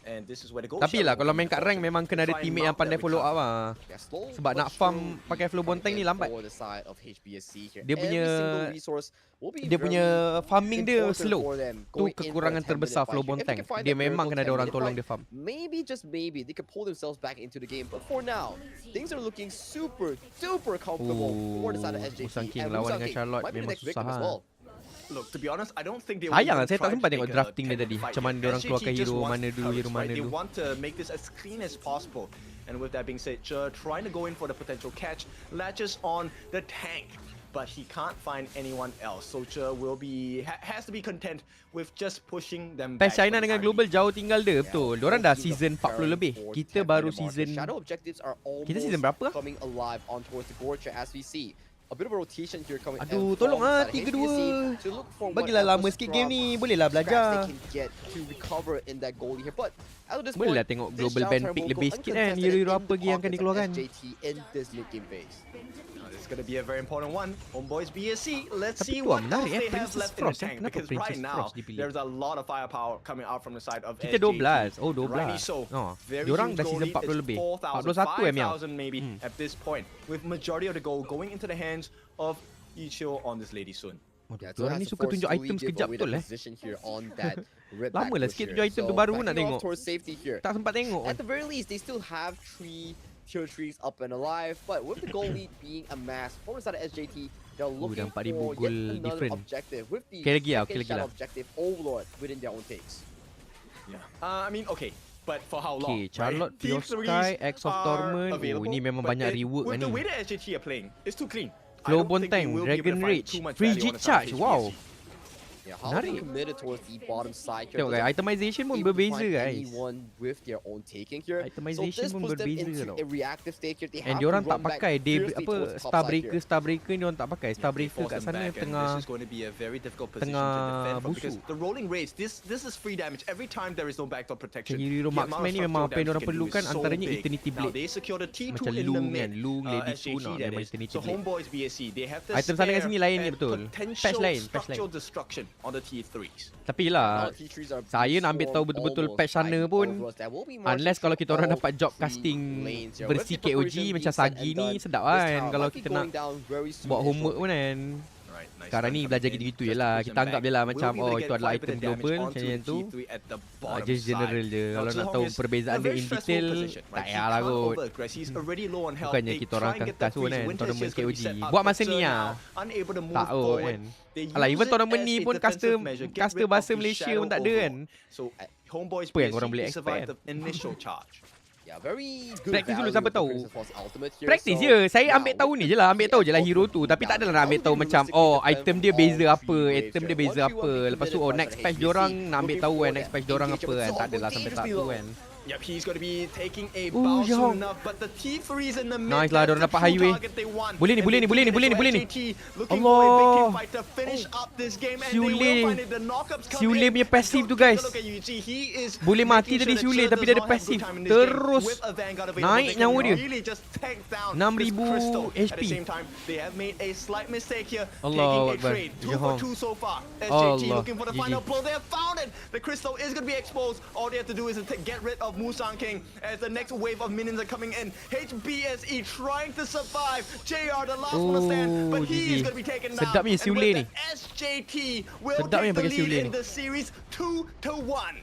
And this is where the goal Tapi shot lah kalau will main kat rank memang kena ada try and teammate yang mount that pandai follow up recovery. lah. Yeah, slow Sebab but nak farm sure pakai flow coming bonteng ni in lambat. for the side of HBSE here. Dia punya Every single resource will be dia punya very farming dia important slow. for them Tu going in for a kekurangan 10-minute terbesar fight flow here. If they bonteng. can find Dia that memang miracle kena ada orang 10-minute tolong fight, dia farm. maybe just maybe they could pull themselves back into the game. But for now, things are looking super duper comfortable for the side of SJT. Musang King And lawan Musang dengan King Charlotte might be the memang next victim susah as lah. well. Look, to be honest, I don't think they Sayang will lah, saya tak try sempat to tengok take a drafting dia 10-minute tadi. fight Macam mana here. diorang SJT keluarkan just hero wants mana dulu, courage, hero right? mana They dulu. want to make this as clean as possible. And with that being said, trying to go in for the potential catch, latches on the tank. But he can't find anyone else. So will be has to be content with just pushing them back. PES China for the dengan time Global being. jauh tinggal dia, betul. Diorang dah season 40 lebih. Kita baru season... Shadow objectives are Kita season berapa? coming alive on towards the Gorcha as we see. A bit of a rotation here coming Aduh, in tolong from ah, side 3-2. HBSE to look for Bagilah lama whatever sikit game ni. scraps Bolehlah they belajar. can get to recover in that goal here. But at this Bolehlah point, tengok this global Shao band turn pick will lebih go sikit kan. uncontested Hero-hero in apa the lagi yang akan pockets of dikeluarkan. SJT in this mid game phase. It's going to be a very important one. Homeboys BSC, let's Tapi see tu what menarik else they have Princess left in the Frost tank. Kenapa Because Princess right now, Frost dipilih? there's a lot of firepower coming out from the side of Kita SJT. 12. Oh, 12. Rightly so. Oh, Very diorang huge dah goal season lead. 40 It's lebih. 4,000, 41 ML. 5,000 maybe at this point. With majority of the goal going into the hands of Ichio on this lady soon. Yeah, Diorang ni suka tunjuk item sekejap betul Lama lah sikit tunjuk item tu, baru nak tengok. Tak sempat tengok. At the very least, they still have 3 tier 3s up and alive, but with the goal lead being amassed from the side of SJT, they're looking dah 4,000 for goal yet another different. objective with the Okay lagi lah, second okay lagi shadow lah. objective overlord within their own takes. Yeah. I mean, okay. But for how long? Okay, Charlotte, right? Team Pure threes Sky, X of are Torment. Oh, available, ini memang but banyak it- rework with kan the ni. way that SJT are playing, it's too clean. I Flow don't think they Bonteng, will be able Dragon to find Rage, too much Free value on Jig the side Charge. of Wow. HBSE. Yeah, how Menarik. they committed towards the bottom side here. Tengok guys, itemization pun able to berbeza find guys. anyone with their own taking here. Itemization so this pun puts them berbeza into tau. a reactive state here. They And have diorang to tak run back pakai fiercely apa towards the top Star side Breaker, here. Star Breaker ni orang tak pakai. Star They Breaker force kat them sana back, and tengah this is going to be a very difficult position tengah to defend from because busuk. the rolling raids, this is free damage every time there is no backdoor protection. hero The marksman amount of ni memang structural apa yang damage diorang you can do perlukan is so antaranya big. Eternity Now Blade. they secure the T2 Macam in the Lung mid. kan, Lung, Lady SJT Tuna, that memang is. Eternity So Blade. Homeboys BSC, they have the Item sana kat sini lain je spare betul. and Patch potential lain, patch lain. structural destruction on the T3s. Tapi lah, saya nak ambil tahu betul-betul patch sana pun, unless kalau kita orang dapat job casting versi KOG macam Sagi ni sedap kan kalau kita nak buat homework pun kan. Right, nice Sekarang ni coming belajar in, gitu-gitu just je lah. push Kita them anggap back. je lah Will macam be oh able to itu get adalah quite a item bit of damage global onto macam yang tu. T3 at the bottom Just general side. je. Now, Kalau nak Zhong tahu is perbezaan in a dia very in stressful detail, position, right? tak He payah lah can't kot. overaggress. He's already low on health. Bukannya They kita orang try and akan get the kas pun freeze. kan, Winter tournament is gonna be KOG. set up, Buat but masa ni lah. now unable to move Tak kot forward. kan. They Alah, use even it tournament as ni a pun defensive caster- measure, get caster rid of bahasa the Malaysia shadow pun tak ada kan. overload. So Homeboys Apa yang korang BSC, boleh they survived expect the initial charge. Yeah, very good Practice dulu, value siapa with the tahu. Princess Force ultimate here. Practice So, je. Saya now, ambil tahu with ni the je lah. Ambil tahu je lah hero tu. Tapi tak adalah nak ambil tahu macam oh item dia beza apa, item dia beza apa. Lepas tu oh next patch diorang nak ambil tahu kan next patch diorang apa kan. Tak adalah sampai tak tu kan. Yep, he's going to be taking a Ooh, bow Zhong. soon enough, but the T3 is in the mid. Nice lah, That's diorang the dapat true highway. target they want. Boleh ni, And boleh ni, they boleh ni, do boleh ni, it. boleh ni. SJT looking for a big Allah. team fight to finish up this game, and they Siule. will find it. The knockups come Siule in. punya passive And tu, take a guys. look at UG. He is Boleh mati making tadi sure that Siule, Shrew tapi does dia ada not have good passive. time in this game. Terus With a Vanguard available, naik they can nyawa dia. really just tank down 6,000 this Crystal. At HP. the same time, they have made a slight mistake here, Allahu taking a Akbar. trade. 2 for Jahong. 2 so far. SJT Allah. looking for the GG. final blow. They have found it. The Crystal is going to be exposed. All they have to do is to get rid of Musang King as the next wave of minions are coming in. HBSE trying to survive. JR, the last one to stand, but he is GG. going to be taken down. Sedapnya And Siule with ni. that, SJT will Sedapnya take the pakai Siule lead ni. in the series 2-1.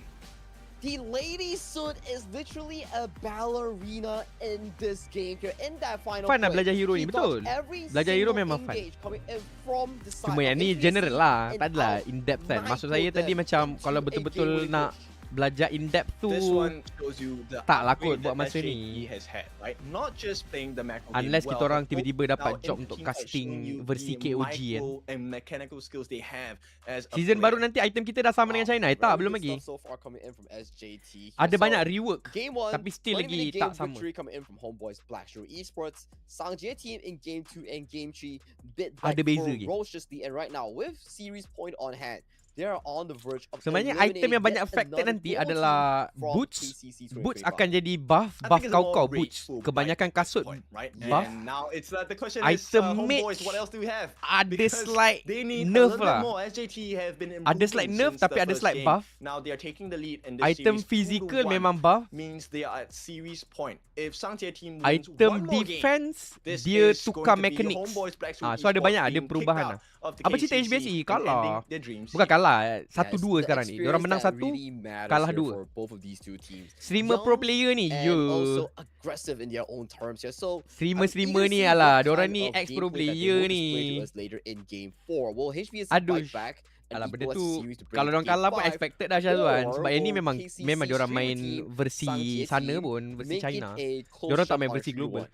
The Lady Soot is literally a ballerina in this game here. In that final Fun nak play, belajar hero ni, he betul. dodged every Belajar hero single memang fun. engage coming in from the side Cuma of yang ni HBSE general lah. and Tak adalah out. in depth kan. My Maksud saya tadi goodness. macam Into kalau a betul-betul game-winning nak belajar in depth tu This one shows you the tak lah upgrade kot buat that masa SJT ni. has had, right? Not just playing the macro Unless game kita well, orang but tiba-tiba now dapat in job the untuk team fight casting showing you versi the KOG kan. micro and mechanical skills they have as a Season baru player. nanti item kita dah sama dengan China. Tak, Very belum good lagi. stuff so far coming in from SJT here. Ada So, banyak rework. Game 1, Tapi still lagi tak sama. victory coming in from Homeboys Black Shrew Esports. Sangjie team in game 2 and game 3 bit Ada back beza lagi. ferociously, and right now with series point on hand, they are on the verge of Sebenarnya item yang banyak affected nanti adalah boots. Boots akan jadi buff kau boots. Kebanyakan kasut right? buff. And now it's the question Item is mage homeboys, what else do we have? ada Because slight they need nerf a little bit lah. more. SJT have been Ada improving slight nerf since tapi the ada first slight game. buff. Now they are taking the lead in the Item series. physical 2-1 memang buff. means they are at series point. If Sangjie team wins Item one more game, defense this dia is tukar going to be mechanics. Homeboys Black Suit So ada Esports banyak ada being perubahan kicked lah. out of the Apa cerita KCC HBSE? and Kalah. ending their dreams. Bukan kalah, Yes, 1-2 the sekarang ni. Diorang menang experience that 1, really matters kalah here 2. for both of these two teams. Streamer pro Young player ni, and also aggressive in their own terms here. So Streamer I'm eager to ni see alah, what diorang kind ni of ex pro gameplay that they player will display ni. to us later in game 4. Will HBSE Aduh. fight back and Alah, benda equalize the tu series to bring kalau it to diorang game kalah pun 5, expected dah Syazwan. or Sebab yang ni will memang KCC diorang streamer main team versi Sangjie sana team pun, versi make it China. a close Diorang tak shot main on versi 3-1? global.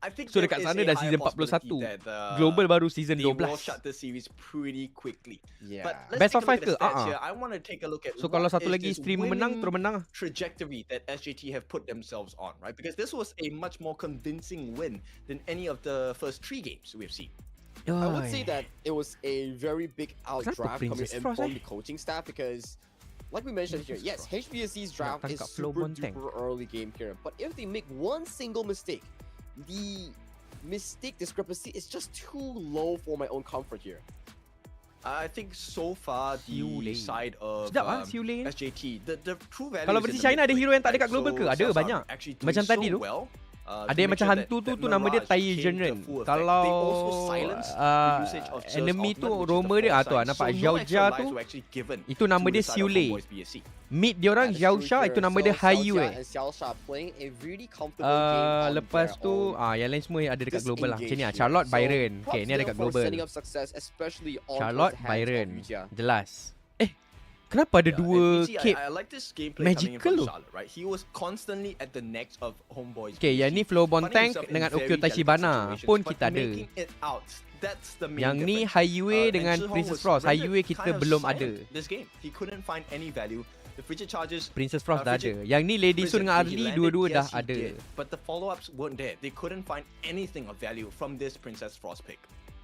I think So there dekat is sana a dah higher season possibility 41. that, Global baru season they will 12. shut the series pretty quickly. Yeah. But let's Best of take a look 5 at the ke? stats here. I want to take a look at So kalau what satu is lagi this streamer menang, winning terus menang. trajectory that SJT have put themselves on, right? Because this was a much more convincing win than any of the first 3 games we've seen. I would say that it was a very big Kenapa outdraft coming Princess in Frost, from the coaching staff because, like we mentioned here, yes, HBSE's draft is tangkap flow super Bonteng. duper early game here, but if they make one single mistake, the mistake discrepancy is just too low for my own comfort here. I think so far the Siulei. side of Sedap Siulei. SJT, the true value. Kalau is versi in the China ada mid hero lane, yang tak ada kat right? global ke? So Ada, Xiao banyak. Zhang actually doing Macam tadi so tu. well, Ada to yang make macam sure hantu that tu nama dia Mirage Tai came to Genre. full effect. Kalau They also silenced the usage of Zhe's enemy tu ultimate, which is the roamer dia force tu sign. nampak So no Zhao extra Jia lives tu. were actually given Itu nama to dia the side of Siulei. Homeboys BSC. Mid dia orang That is Zhao true Sha, here. itu nama So dia Xiao Hayu Jia and Xiao Sha playing a really comfortable game on Lepas their tu own. yang lain semua ada dekat global lah. Macam ni lah, Disengage Charlotte, here. So, Byron. Okay, props ni ada them kat for global. setting up success, especially on Charlotte, towards the hands of Byron. Yu Jia. Jelas. Kenapa ada Yeah, dua and BC, cape? I like this gameplay coming in Magical from tu. Charlotte, right? He was constantly at the necks of Homeboys. Okay, yang ni Flow finding Bonteng himself in dengan very Okyo delicate Tachibana situations, pun but kita ada. making it out, that's the main Yang ni difference. Highway And dengan Zhihong Princess was Frost. rendered Highway kita kind of belum silent ada. This game, he couldn't find any value. The frigid charges. Princess Frost dah ada. Frigid Yang ni Lady Sun dengan Prison, he Arlie landed, dua-dua yes, dah he ada. did, but the follow-ups weren't there. They couldn't find anything of value from this Princess Frost pick.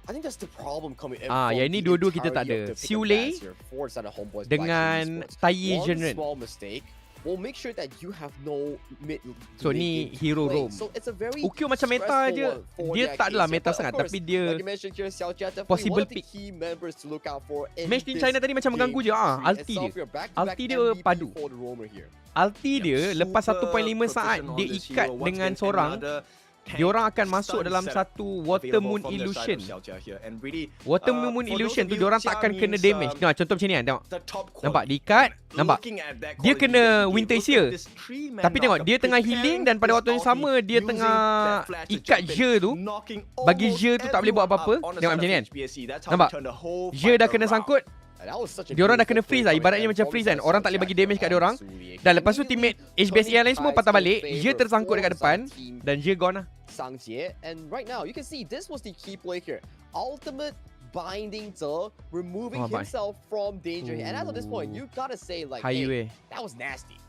I think that's the problem coming in. Ah, from yang ni the dua-dua kita tak entirety ada. of the pick and Siulei pass here for the side of Homeboys dengan Black Tai Esports. Genre. One small mistake will make sure that you have no mid. So, late ni game to hero play. roam. So it's a very Ukyo macam meta stressful je. one for Dia their tak adalah case meta here. But sangat, of course, tapi dia like you mentioned here, Xiao Jia definitely possible one of the pick. key members to look out for in Match team this China tadi macam mengganggu je. game Ah, three ulti itself dia. here. Back-to-back Ulti dia MVP padu. for the roamer here. Ulti dia Yeah, lepas super 1.5 saat proficient on dia this ikat hero. Once dengan again, seorang. another Diorang akan tank masuk stun dalam setup satu Water available Moon from the side of Illusion. Xiao Jia here. And really, Water Moon for those Illusion of tu you, diorang Jia takkan kena means, damage. Nah, contoh macam ni kan, tengok. the top Nampak quality. diikat, nampak. Looking at that Dia quality kena that he Winter did, look Seer. at this three-man Tapi tengok, knockup, dia tengah preparing healing dan pada his waktu yang ulti, sama dia using tengah that flash to ikat jump in, Je tu. knocking Bagi almost Je tu tak boleh buat everyone apa-apa. up on the Tengok side macam of ni kan. HBSE. That's how Nampak? he turned the whole Je fight dah kena around. sangkut. That was such a Diorang dah kena beautiful freeze play lah. Ibaratnya coming macam in freeze from kan. Orang tak boleh bagi damage kat diorang. Dan lepas tu teammate HBSE yang lain semua patah balik. Je tersangkut dekat depan. Dan Je gone lah. Sangjie, and right now you can see this was the key play here. Ultimate binding to removing bye. himself from danger. And as of this point, you gotta say like, Highway. hey, that was nasty.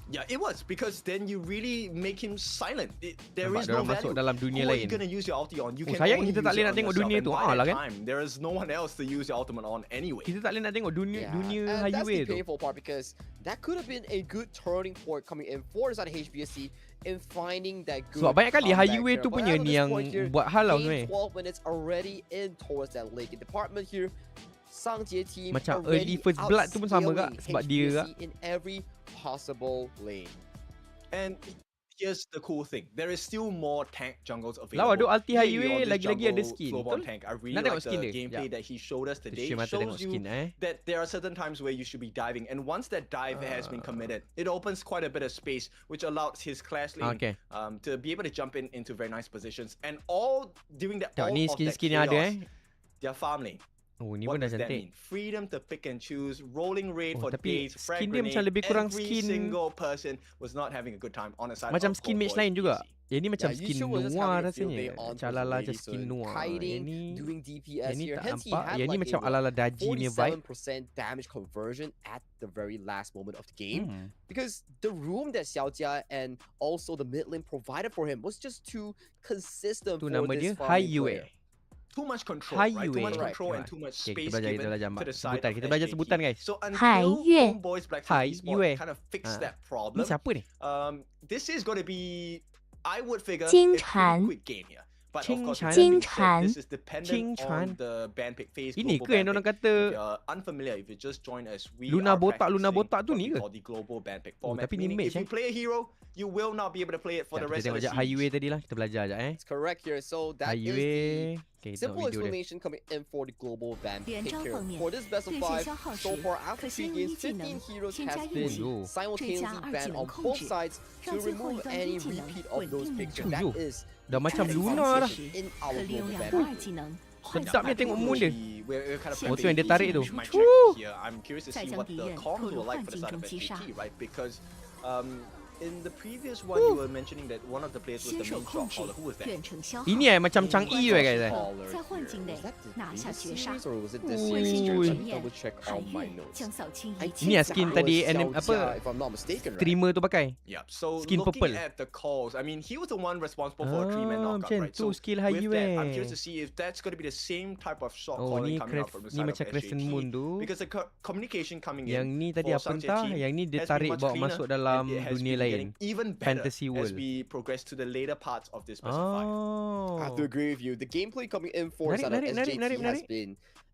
Yeah, it was because then you really make him silent. There Nampak is no diorang masuk value. dalam dunia Who are lain. you gonna use your ulti on? You can sayang only kita tak use boleh it nak on tengok yourself, dunia and tu. by Ah, that lah kan. time, there is no one else to use your ultimate on anyway. Kita tak boleh nak tengok dunia And that's highway the tu. painful part because that could have been a good turning point coming in for the side of HBSE in finding that good. Sebab banyak kali comeback highway here. tu But punya as of ni this yang point here, buat hal lah game sebenarnya. 12 minutes already in towards that late department here. Sangjie team Macam already early first blood tu pun sama kak, outscaling sebab dia HBSE kak. in every possible lane. And here's the cool thing: there is still more tank jungles available. Lawa tu ulti Here, highway on this lagi-lagi ada jungle skin. Flowborn Betul? tank. I really Nak tengok like skin the dia. gameplay Sekejap. that he showed us today. Syim mata tengok Shows you skin that there are certain times where you should be diving, and once that dive has been committed, it opens quite a bit of space, which allows his clash lane Okay. to be able to jump into very nice positions. And all during that, Tengok all ni of that skin-skin yang ada chaos, their farm lane. Oh ni What pun dah does that cantik. mean? Freedom to pick and choose, rolling raid Oh, for tapi days, frag skin dia grenade. macam lebih kurang Every skin- single person was not having a good time on the side Macam of skin match Homeboys lain juga. BC. Yang ni macam Yeah, skin Yusho was just noir having a field rasanya. day on Macam ala-ala macam Lady skin Sun, noir. kiting, Yang ni doing DPS yang ni here. tak Hence he nampak. had Yang ni like macam a ala-ala Daji punya vibe. 47% damage conversion at the very last moment of the game. Hmm. Because the room that Xiao Jia and also the mid lane provided for him was just too consistent Tu for nama dia this farming Highway. player. too much control, right? Too much Right. control and too much Okay, space kita belajar, given kita belajar to the side sebutan. of Kita belajar SJT. sebutan, guys. So until Haiyue. Homeboys Black Truth Esports Haiyue. kind of fix that Ni problem, siapa ni? this is going to be, I would figure, a Jing pretty Chan. quick game here. But of Jing course, Chan. with that being Jing said, Chan. this is dependent Jing Chan. on the ban pick phase. Ini global ke yang ban orang pick. kata If you're unfamiliar, if you just join us, we Luna are botak practicing tu what ni we ke? call the global ban pick Oh, format. tapi ni Meaning match, if you play a hero, you will not be able to play it for the Kita rest of tengok the sekejap series. Highway tadi lah. Kita belajar sekejap It's correct here. So that is the Highway. Okay, kita simple tengok video dia. explanation coming in for the global ban pick 连招 here. 方面 For this best of 对线 5, 消耗 so 时 far after 可 3 先 games, 一技能 15 heroes 添 has 加 been 运气 simultaneously 追加二 banned 技能 on 控 both 制 sides to 让最后一 remove 段 any 一技能 repeat of 稳 those 定命 picks. 中 That 哟 is Dah macam 开 Luna 放 dah. 计时 in 可 our 利用 global 两 ban 个 pick. 二技能快速 Sedap 化 dia tengok 成 moon dia. We're kind of Oh, tu yang dia tarik tu. my Woo! check here. I'm curious to Zai see将 what 敌 the 人 comms 投入 were like 幻 for the 境 side 中 of 击杀 SJT, right? Because in the previous one, you were mentioning that one of the players was 新 the 手 main 控 shot 制 caller. Who was that? 远程消耗 Ini macam Changi tu guys. Caller 在幻境 here. 内 Was that the 拿下 previous 绝杀 series or was it this 关 series? 心者 Ui. 检 Let me 验 double check 海 on my 月 notes. 将扫清 I 一 think 切 Ini that skin was tadi Xiao apa? Jia, if I'm not mistaken, right? Streamer tu pakai. Yeah. So Skin looking purple. at the calls, I mean, he was the one responsible for a 3-man knockout, macam right? tu So skill with Highway. that, I'm curious to see if that's going to be the same type of shot Oh, calling ni coming out from the ni side macam of Crescent Moon SJT. tu. Because the communication coming Yang in ni tadi for apa Sang entah, Jie yang ni dia has been tarik much bawa cleaner, masuk and dalam it has dunia been lain. getting even better Fantasy as world. we progress to the later parts of this best of 5. Oh. I have to agree with you. The gameplay coming in for Menarik, side of menarik, SJT menarik, has menarik. been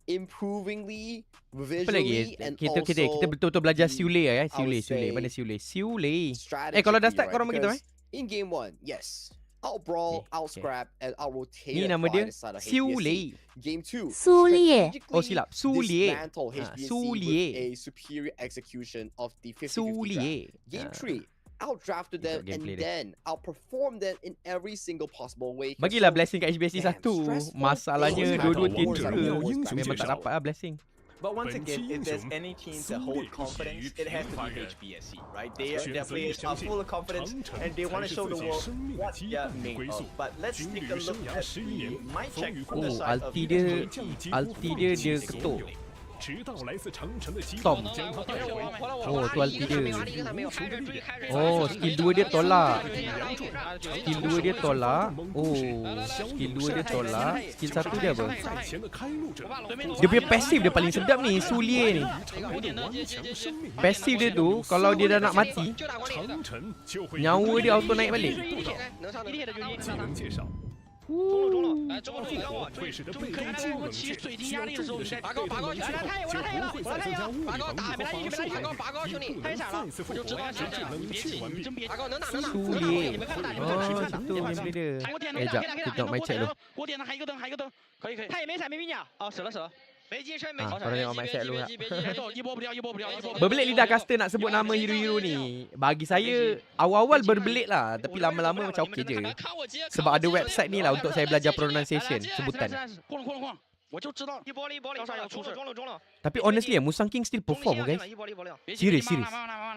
improvingly Apa lagi? visually and Kita also betul-betul belajar the, Siule I would Siule. say, Mana Siule? Siule. strategy. kalau dah start korang right? begitu, Because in game 1, yes, out brawl, Okay, out okay. scrap, and out rotate Ni nama dia the side of HBSE. Siule. Game 2, Sulie. Oh silap. Sulie. dismantle HBSE Sulie. with a superior execution of the 50-50 draft. Sulie. Game 3, outdrafted them Tengok and gameplay dia. then outperformed them in every single possible way. Bagilah So, blessing kat HBSE damn, satu. stressful Masalahnya things dua-dua happen. team Wars ke. are wars. Memang tak dapat lah blessing. But once again, if there's any team that hold confidence, it has to be HBSE, right? Their players are full of confidence and they want to show the world what they're made of. But let's take a look at the mic check from the Oh, side of ulti dia SJT. ketuk. 直到来自长城的希 Tom 望将他带回 Oh, tu ulti dia. 无数的力量。 Oh, skill 2 dia tolak. Skill 2 dia tolak. Oh, skill 2 dia tolak. Skill 1 dia apa? 在前的开路者， Dia punya passive dia paling sedap ni, Sulie ni. 长国的顽强生命力， Passive dia tu, kalau dia dah nak mati, 长城就会 nyawa dia auto naik balik. 技能介绍。 会使得被动技能冷却，需要注意的是，被动冷却后就不会再增加物理防御和法术含量，亦不能再次复活，直至冷却完毕。 Sulie. Oh, situ gameplay dia. Jap, kita tengok my chat dulu. 我点了，还有一个灯，还有一个灯，可以可以。他也没闪没兵鸟，哦，死了死了。没近身，没近 korang tengok my chat dulu lah. 一波不掉，一波不掉，一波不掉。 Berbelit lidah caster nak sebut nama hero-hero ni. Bagi saya, awal-awal berbelit lah. Tapi lama-lama macam okey je. Sebab ada website ni lah untuk saya belajar pronunciation, sebutan. 晃了晃了晃，我就知道一波了，一波了，要出事。 Tapi honestly, Musang King still perform guys. 一波了，一波了。 Serius, serius.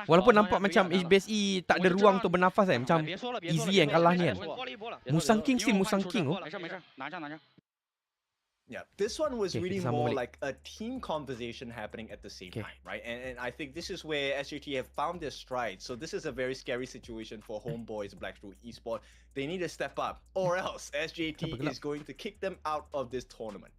Walaupun nampak macam HBSE tak ada ruang untuk bernafas kan. Macam easy yang kalah ni kan. Musang King still Musang King oh. 没事没事，拿下拿下。 Yeah, this one was Okay, really kita more sambung like balik. a team conversation happening at the same Okay. time, right? And I think this is where SJT have found their stride. So this is a very scary situation for Homeboys Black Shrew Esports. They need to step up, or else SJT Kenapa gelap? is going to kick them out of this tournament.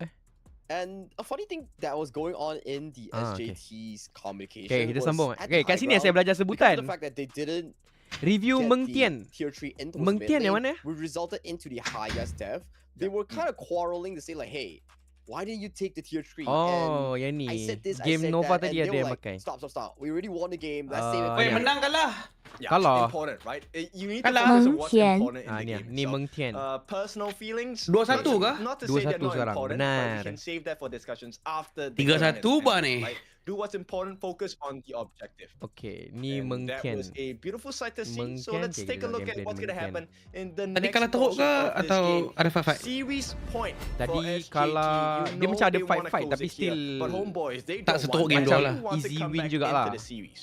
And a funny thing that was going on in the okay. SJT's communication Okay, kita was sambung. at Okay, the kat high sini saya ground, belajar because of sebutan. the fact that they didn't Review get Meng the Tian. tier 3 into Meng mid Tian yang lane, mana? which resulted into the highest dev. They were kind of quarreling to say like, hey, why didn't you take the tier 3? Oh, and yang ni. I said this, I Game said Nova that, tadi and ada they yang were like, pakai. stop. We already won the game. Let's save it for Weh, later. menang kalah. Yeah, Kalah. important, right? You need to Kalah. focus on what's Meng Tian. important in Ah, the ni, game ni itself. Meng Tian. Personal feelings. 2-1 kah? Not to say they're 2-1 not sekarang, important, but benar. we can save that for discussions after the 3-1 tournament is bah ended, ni. right? Do what's important, focus on the objective. Okay, ni And Meng that Tian. was a beautiful sight to see. Meng So Tian, let's okay, take a kita look at gameplay what's Meng going to Tian. happen in the Tadi next kalah teruk portion ke of this atau game. ada fight-fight? Series point Tadi for SJT. kalah- You dia know macam ada they wanna fight-fight, close tapi it here. still But Homeboys, they tak don't seteruk want game that. dua They lah. want to Easy come win back jugalah. into the series.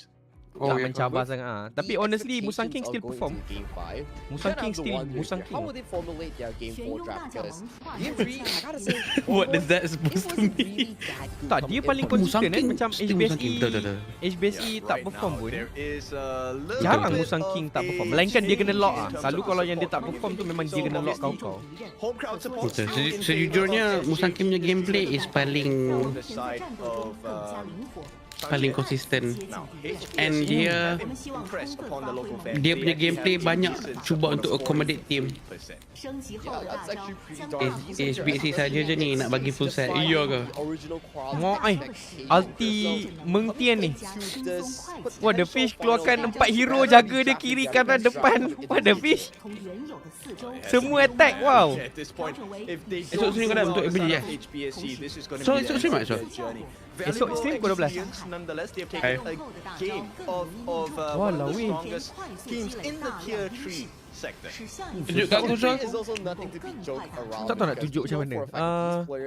tak mencabar sangat. Tapi honestly Musang King still perform. Musang King still Musang King. How will they formulate their game 4 draft? Because game 3, I gotta say, What does that supposed to mean? Tak, dia paling konsisten macam HBSE. Betul. HBSE tak perform pun. Jarang Jarang Musang King tak perform. Melainkan dia kena lock ah. Selalu kalau yang dia tak perform tu memang dia kena lock kau. Sejujurnya Musang King punya gameplay is paling konsisten. And dia punya gameplay banyak cuba untuk accommodate team. HBSE saja je ni nak bagi full set. Iya ke? Ulti Mengtian ni. Wah, The Fish keluarkan 4 hero jaga dia kiri kanan depan. Wah, The Fish semua attack. Wow. Esok stream kau dah untuk FBG ya? So esok stream tak esok? Esok stream pukul 12. Walau weh. Teams in the tier 3 sector. Kejut kat aku so? Tak tahu nak tunjuk macam mana.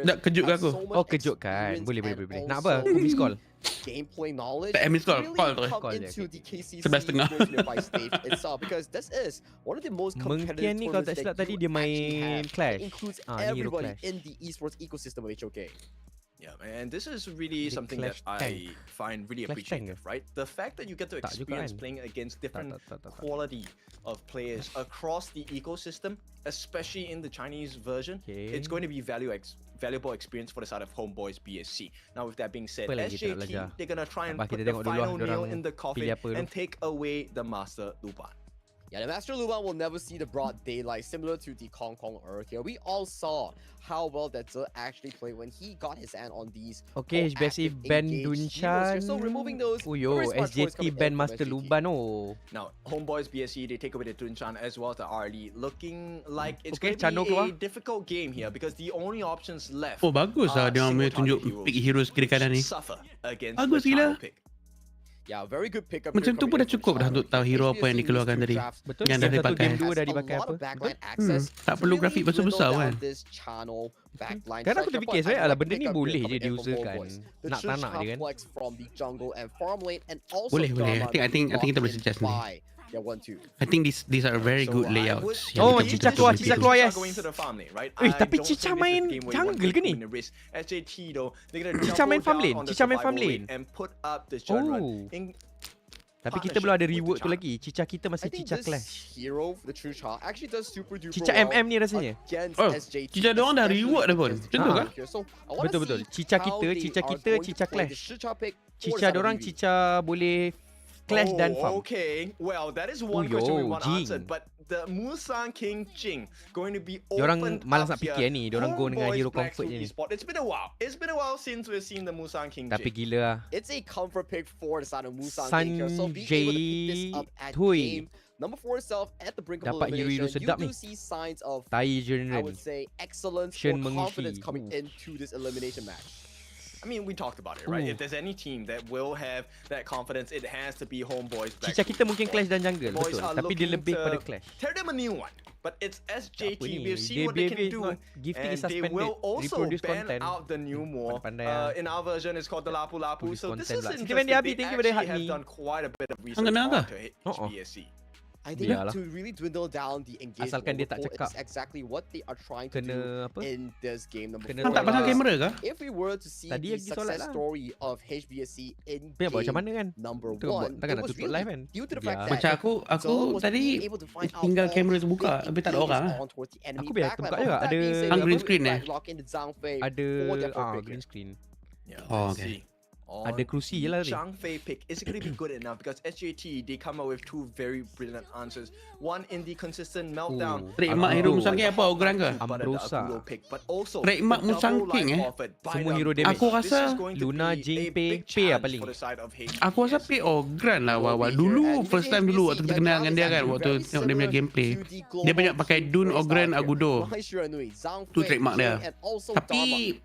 Nak kejut kat aku? Oh, kejutkan. Boleh. Nak apa? Aku miss call. Gameplay knowledge Tak miss call terus. into the KCC 11:30. most nearby stage itself, because this is one of the most competitive Mengtian ni kalau tak tournaments silap that tadi you dia could actually main have. Clash. It includes Ni hero everybody Clash. in the esports ecosystem of HOK. Yeah, and this is really The something that Clash I find really Clash tank appreciative, right? The fact that you get to Tak juga experience kan? playing against different tak. quality of players across the ecosystem, especially in the Chinese version, Okay. it's going to be valuable experience for the side of Homeboys BSC. Now, with that being said, Apa lagi kita nak SJT, belajar? they're gonna try and Abah, put kita the tengok dulu final dorang nail in the coffin pilih apa tu. and take away the Master Luban. Yeah, the Master Luban will never see the broad daylight, similar to the Kong Kong Earth here. We all saw how well that Ze actually played when he got his hand on these. Okay, HBSE ban Dunshan. So removing those. Uyo, very smart choice SJT coming ban in from Master SJT. Luban oh. Now, Homeboys BSC, they take away the Tunchan as well as the RD, looking like it's Okay, going to Chano be keluar. a difficult game here because the only options left Oh bagus lah are dia single punya tunjuk target pick heroes, heroes kiri kanan ni. which suffer against Bagus the gila. Chano pick. Yeah, very good pickup. Macam tu pun dah cukup dah untuk tahu hero apa yang dikeluarkan tadi. Betul. Yang dah Game 1, dipakai. game 2 dah dipakai apa? Tak perlu grafik besar-besar kan? Kadang aku terfikir sebenarnya alah benda ni boleh je diusahakan. Nak tak nak je kan. Boleh. I think kita boleh suggest ni. I think these are very So good I layouts. would- Oh, yang kita Cica keluar, boleh Cica pilih. keluar, yes. Going to the farm lane, right? Eh, I tapi don't Cica think this is main the game where you jungle want ke to ni? win the race. SJT though, they're gonna Cica main double farm down lane, on the Cica main survival farm rate lane. and put up this jump run. Oh. In Tapi kita belum ada partnership with reward tu Cica. lagi. Cica kita I masih think Cica this Clash. hero, the True Cha, actually does super duper Cica well MM ni rasanya. against Oh, SJT, Cica diorang dah especially reward dah pun. against Macam tu the kah? here. So, I wanna Betul. see Cica how kita, they Cica are kita, going to Cica play Clash. this Cica pick for the Cica side of dorang BB. Cica boleh Clash dan farm. Okay, well that is one Uyo, question we want Jing. answered, but the Musang King Jing going to be Diorang opened malas up nak fikir here. ni. Diorang go dengan Homeboys hero Black comfort Suit je ni. Esport. It's been a while. It's been a while since we've seen the Musang King Tapi Jing. gila lah. It's a comfort pick for the side of Musang King here. So being able to pick this up at Sanjay game number 4 itself at the brink of Dapat hero-hero elimination, sedap you ni. do see signs of, Tai I General. would say, excellence Shen or mengisi. confidence coming into this elimination match. I mean, we talked about it, right? Ooh. If there's any team that will have that confidence, it has to be Homeboys Black Cica Suit kita mungkin Esport. Clash dan jungle. Boys Betul. are Tapi dia looking lebih to pada Clash. tear them a new one. But it's SJT. Apa ni? We've seen Dia what they can BB do. gifting And is they suspended. will also Reproduce ban content. out the new more. Pandai-pandai In our version, it's called the Lapu Lapu. Reproduce So this content is pula. interesting. Kita main dia habis, They thank you very actually have much. done quite a bit of research Angkat nak onto HBSE. I think Biarlah. to really dwindle down the engagement Asalkan dia tak report cekak. is exactly what they are trying to do Kena apa? in this game number Kena 4. Tak pasang kamera kah? If we were to see Tadi the lagi solat success lah. story of HBSE in Tapi nak buat macam game mana kan? number Kita buat, 1, takkan it nak was tutup really live kan? due to the Biar. fact Macam that aku Zone was tadi being able to find out tinggal all kamera the terbuka big tapi tak ada orang implications lah. on towards the enemy Aku biar backline. terbuka But juga. with that Ada- being said, Ah, they green will screen back lock into Zhang Fei Ada for their first pick green here. screen. Yeah, Oh, let's okay. see. On Ada kerusi je lah tadi. Zhang Fei pick, is it going to be good enough? Because SJT, they come up with two very brilliant answers. One in the consistent meltdown. Trademark hero Musang King apa? Ogran ke? Ambrosa. Trademark Musang King, Semua hero damage. Aku rasa Luna, Jing, Pei lah paling. Aku rasa pick Ogran lah Wawa. Dulu first time dulu waktu kita kenal dengan dia kan, waktu tengok dia punya gameplay. Dia banyak pakai Dun, Ogran, Agudo. Tu trademark dia. Tapi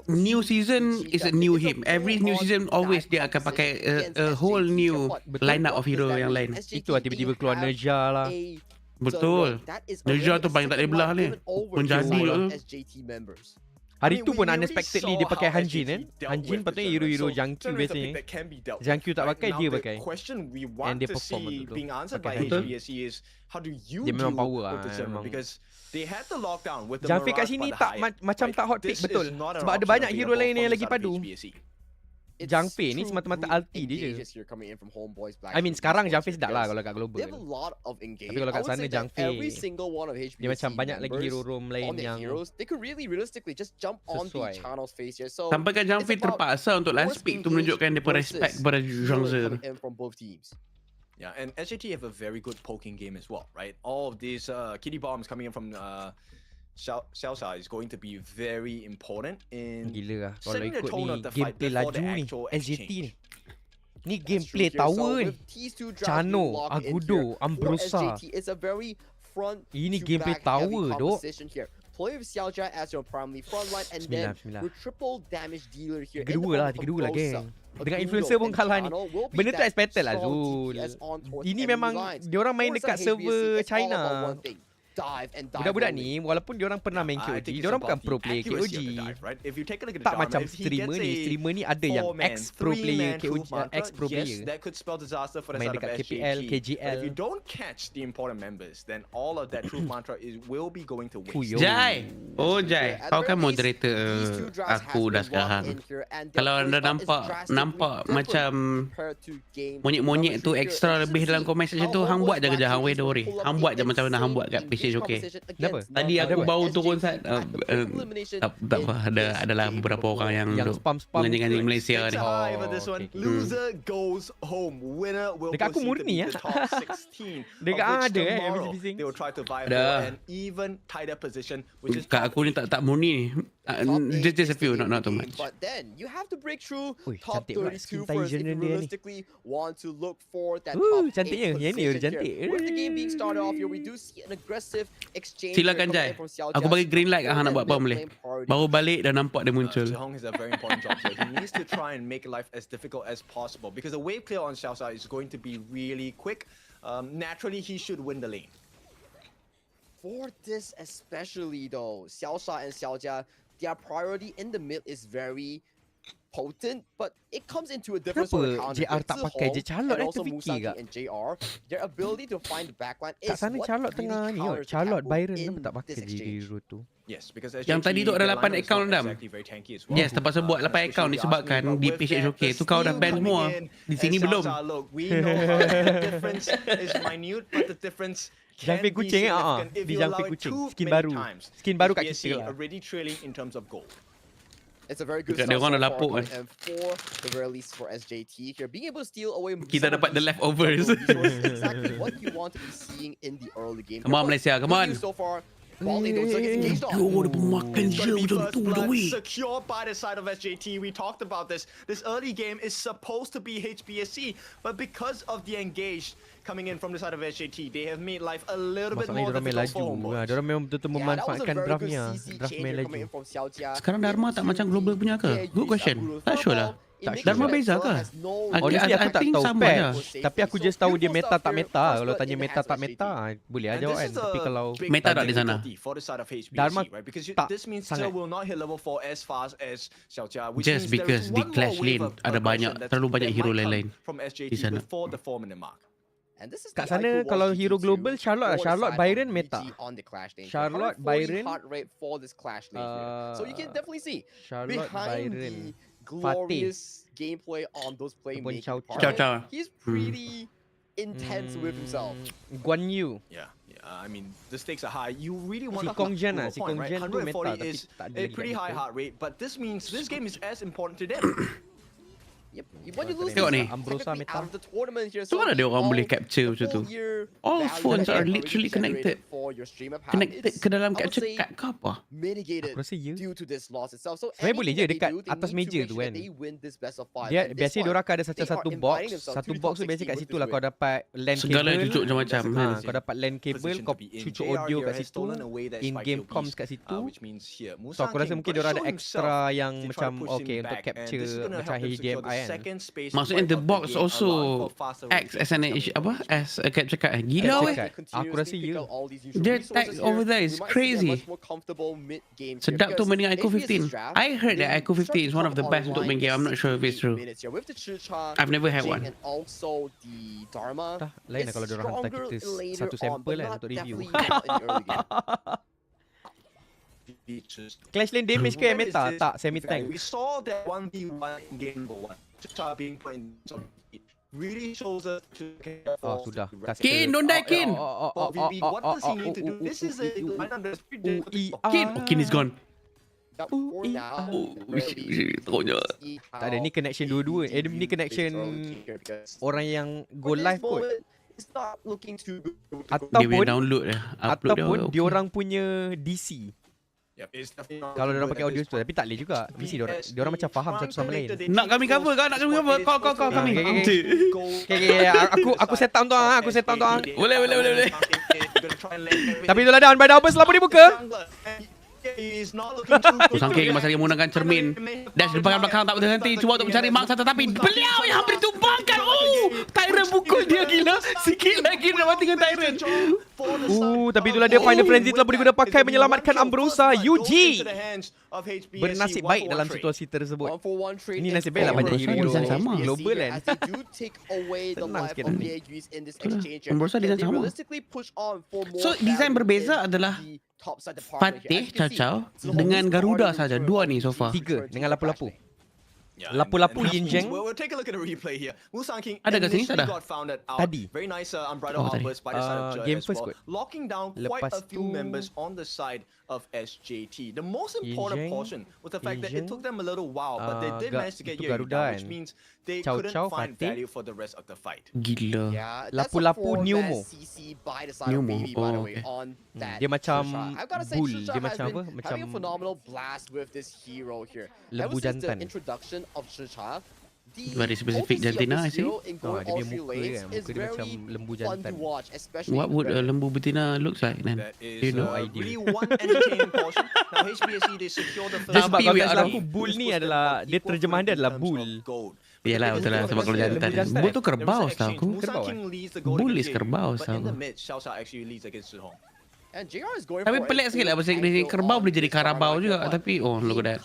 new season is a new him. Every new season always dia akan pakai a whole new lineup of hero yang lain. Itu lah tiba-tiba keluar Nerja lah. Betul. Nerja tu paling tak boleh belah ni. Menjadi tu. Hari tu pun unexpectedly dia pakai Hanjin kan. Hanjin patutnya hero-hero Jiangqiu biasanya. Jiangqiu tak pakai, dia pakai. And dia perform betul-betul. Pakai Hanjin. Dia memang power lah memang. Jiangfei kat sini tak macam tak hot pick betul. Sebab ada banyak hero lain yang lagi padu. Jiangfei ni semata-mata ulti dia je. I mean sekarang Jiangfei sedap lah kalau kat global. Tapi kalau kat sana Jiangfei dia macam banyak lagi hero roam lain yang sesuai. Sampai kan Jiangfei terpaksa untuk last pick tu menunjukkan dia respect kepada Zhongzi. Yeah, and SJT have a very good poking game as well, right? All of these kitty bombs coming in from Xiaosha is going to be very important in Gila lah kalau setting the ikut tone ni of the fight gameplay before laju the ni actual SJT ni. exchange. Ni gameplay tower ni. Chano, Agudo, Ambrosa. Ini gameplay tower dok. Play with Xiaojia as your primary front line and then your triple damage dealer here. Kedua lah geng. Dengan influencer pun kalah ni. Benda tu expected lah Zul. Ini memang diorang main dekat server China. Budak-budak ni walaupun diorang pernah main KOG, diorang bukan pro player KOG. Tak macam streamer ni ada yang ex pro player KOG, ex pro player. Main dekat KPL, KGL. If you don't catch the important members, then all of that truth mantra will be going to waste. Jai. Oh Jai, kau kan moderator aku dah sekarang. Kalau anda nampak macam monyet-monyet tu extra lebih dalam comment section tu, hang buat je kerja hang don't worry. Hang buat je macam mana hang buat kat PC. Okay. Kenapa? Tadi aku baru turun saat tak apa, adalah beberapa orang yang spam anjing-anjing Malaysia ni. Loser goes home. Winner will dekat aku murni ya. Dekat ada bising. They will try to vie for an even tighter position which is kat aku ni tak murni. Just a few, not too much. But then you have to break through top cantik pula 32 skin first if Tiger you dia ni. realistically want to look for that top 8 cantiknya. Yang ni position cantik. here. With the game being started off here, we do see an aggressive exchange. Silakan Jai. Aku bagi green light hang nak buat apa boleh. Baru balik dah nampak dia muncul. Zhong has a very important job here. He needs to try and make life as difficult as possible because the wave clear on Xiaosha is going to be really quick. Naturally, he should win the lane. For this especially though, Xiaosha and Xiaojia, their priority in the mid is very potent, but it comes into a different sort of counter. JR tak pakai je Charlotte and also terfikir Musaki kak. and JR, their ability to find the backline is Kat sana what Charlotte really tengah ni counters the Charlotte tempo Byron in kenapa tak pakai this je exchange. Yes, because Yang tadi tu ada 8 account Dam. Yes, terpaksa buat 8 account disebabkan di PH OK tu kau dah ban semua. Di sini belum. Jiangfei kucing di Jiangfei kucing. Skin baru kat kita lah. It's a very good Dekat dia orang dah lapuk kan. and for the very least for SJT here, being able to steal away Kita dapat the leftovers. exactly what you want to be seeing in the early game. Come on Malaysia, come on. So far, ball lane don't get engaged on. Dia pemakan je macam tu dah weh. Secured by the side of SJT. We talked about this. This early game is supposed to be HBSE, but because of the engaged coming in from the side of SJT, they have made life a little bit more difficult for homeboys. Diorang memang betul-betul memanfaatkan draftnya. Draft main laju. Sekarang Dharma tak macam global punya ke? Good question. Tak sure lah. Dharma beza ke? Honestly aku tak tahu sama je. tapi aku just tahu dia meta tak meta. Kalau tanya meta tak meta, boleh aja kan. Tapi kalau Meta tak di sana. Dharma tak sangat. Just because di Clash Lane ada terlalu banyak hero lain-lain di sana. Kat sana kalau hero global Charlotte Byron meta. Charlotte Byron So you can definitely see Charlotte behind Byron the glorious gameplay on those playmaking Chow. he's pretty intense with himself. Guan Yu. Yeah, I mean the stakes are high. You really want Si Kong Jian lah, si Kong Jian tu meta 140 tapi is tak ada a lagi pretty kat high situ. heart rate, but this means this game is as important to them. Yep. When you lose Tengok this, ni. Ambrosa technically meta. out of the tournament here, Tu mana dia orang all boleh capture macam tu? full-year All value phones are that literally generated connected. for your stream app Connected it's, ke dalam I would capture say, card ke apa? mitigated Aku rasa ya. due to this loss itself. So Sebenarnya boleh je anything that dekat they do, they atas need to meja make tu sure kan. they win this best of five. Dia And this biasanya one, diorang akan ada they satu are box. inviting themselves Satu to the box top tu biasa 16 kat with situ this lah win. kau dapat LAN Segala cable. cucuk macam-macam. Kau dapat LAN cable, kau cucuk audio kat situ. In-game comms kat situ. So aku rasa mungkin diorang ada extra yang macam okay untuk capture macam HDMI kan. second space Maksudnya point the of box game also allowing for faster acts as an release apa? coming As a capture card. Gila weh. Aku rasa ya. Their tag over there is crazy. Sedap tu main dengan Ico 15. I heard that Ico 15 is one of the best untuk main game. I'm not sure if it's true. I've never had one. Dah, lain lah kalau diorang hantar kita satu sampel kan untuk review. Clash lane damage ke yang meta? Tak, semi tank. We saw that 1v1 in game number 1. Chucha being put in some really shows us to care Oh, for sudah. the rest Kin, of the- don't die, Kin. For VV, what does he need to do? This is a lineup that's pretty difficult. Kin, oh, Kin is gone. Teruknya. Tak ada, ni connection dua-dua. Ni connection orang yang go live kot. Dia punya download dah. Upload dia. Ataupun diorang punya DC. Yep, it's definitely not Kalau good diorang pakai at audio this tu, tapi tak boleh juga. DC diorang macam faham satu sama lain. Nak kami cover kau, nak kami cover. Kau kami. Okay, aku set up untuk hang, aku set up untuk hang. Boleh. Tapi itulah down by Daubers lampu dibuka. Aku sangking masa dia menggunakan cermin. Dash di belakang tak berhenti. Cuba untuk mencari mangsa tetapi beliau yang hampir ditumbangkan. Tyrant pukul dia gila. Sikit lagi dia mati dengan Tyrant. Tapi itulah dia Final Frenzy telah boleh guna pakai menyelamatkan Ambrosa. UG bernasib baik dalam situasi tersebut. Ini nasib baik lah banyak hero design sama. global kan. Senang sikit dah ni. Ambrosa design sama. So design berbeza adalah Fatih Cacau dengan Garuda saja. Dua ni so far. 3 dengan lapu-lapu. Lapu-lapu Yin Zheng. We'll take a look at the replay here. Wusang King Ada kat sini, initially tak ada? got founded out. Tadi. Very nice unbridled Oh, tadi. outburst by the side of Jer Game as first well. kot. Locking down quite Lepas a few tu, members on the side of SJT. The most Yin important Zheng, portion was the fact that Yin it took them a little while, but they did manage to get itu here, Garuda which kan. means they Chow couldn't Chow, find Fatih. value for the rest of the fight. Gila. Lapu-lapu Newmo. Newmo, oh, okay. Dia macam bull. Dia macam apa? Macam lembu jantan. Very specific jantina, I see. Dia punya muka kan. Muka dia macam lembu jantan. What would a lembu betina looks like then? That is You know, really one entertaining portion. Now HBSE they secure the Dia first. sebab Tapi kalau we tak are salah aku bull ni adalah dia terjemahan dia adalah bull. Yalah betul lah sebab kalau jantan. Bull tu kerbau setahu aku. Kerbau, Bull is kerbau setahu aku. Tapi pelik sikit lah pasal kerbau boleh jadi karabau juga. Tapi oh look at that.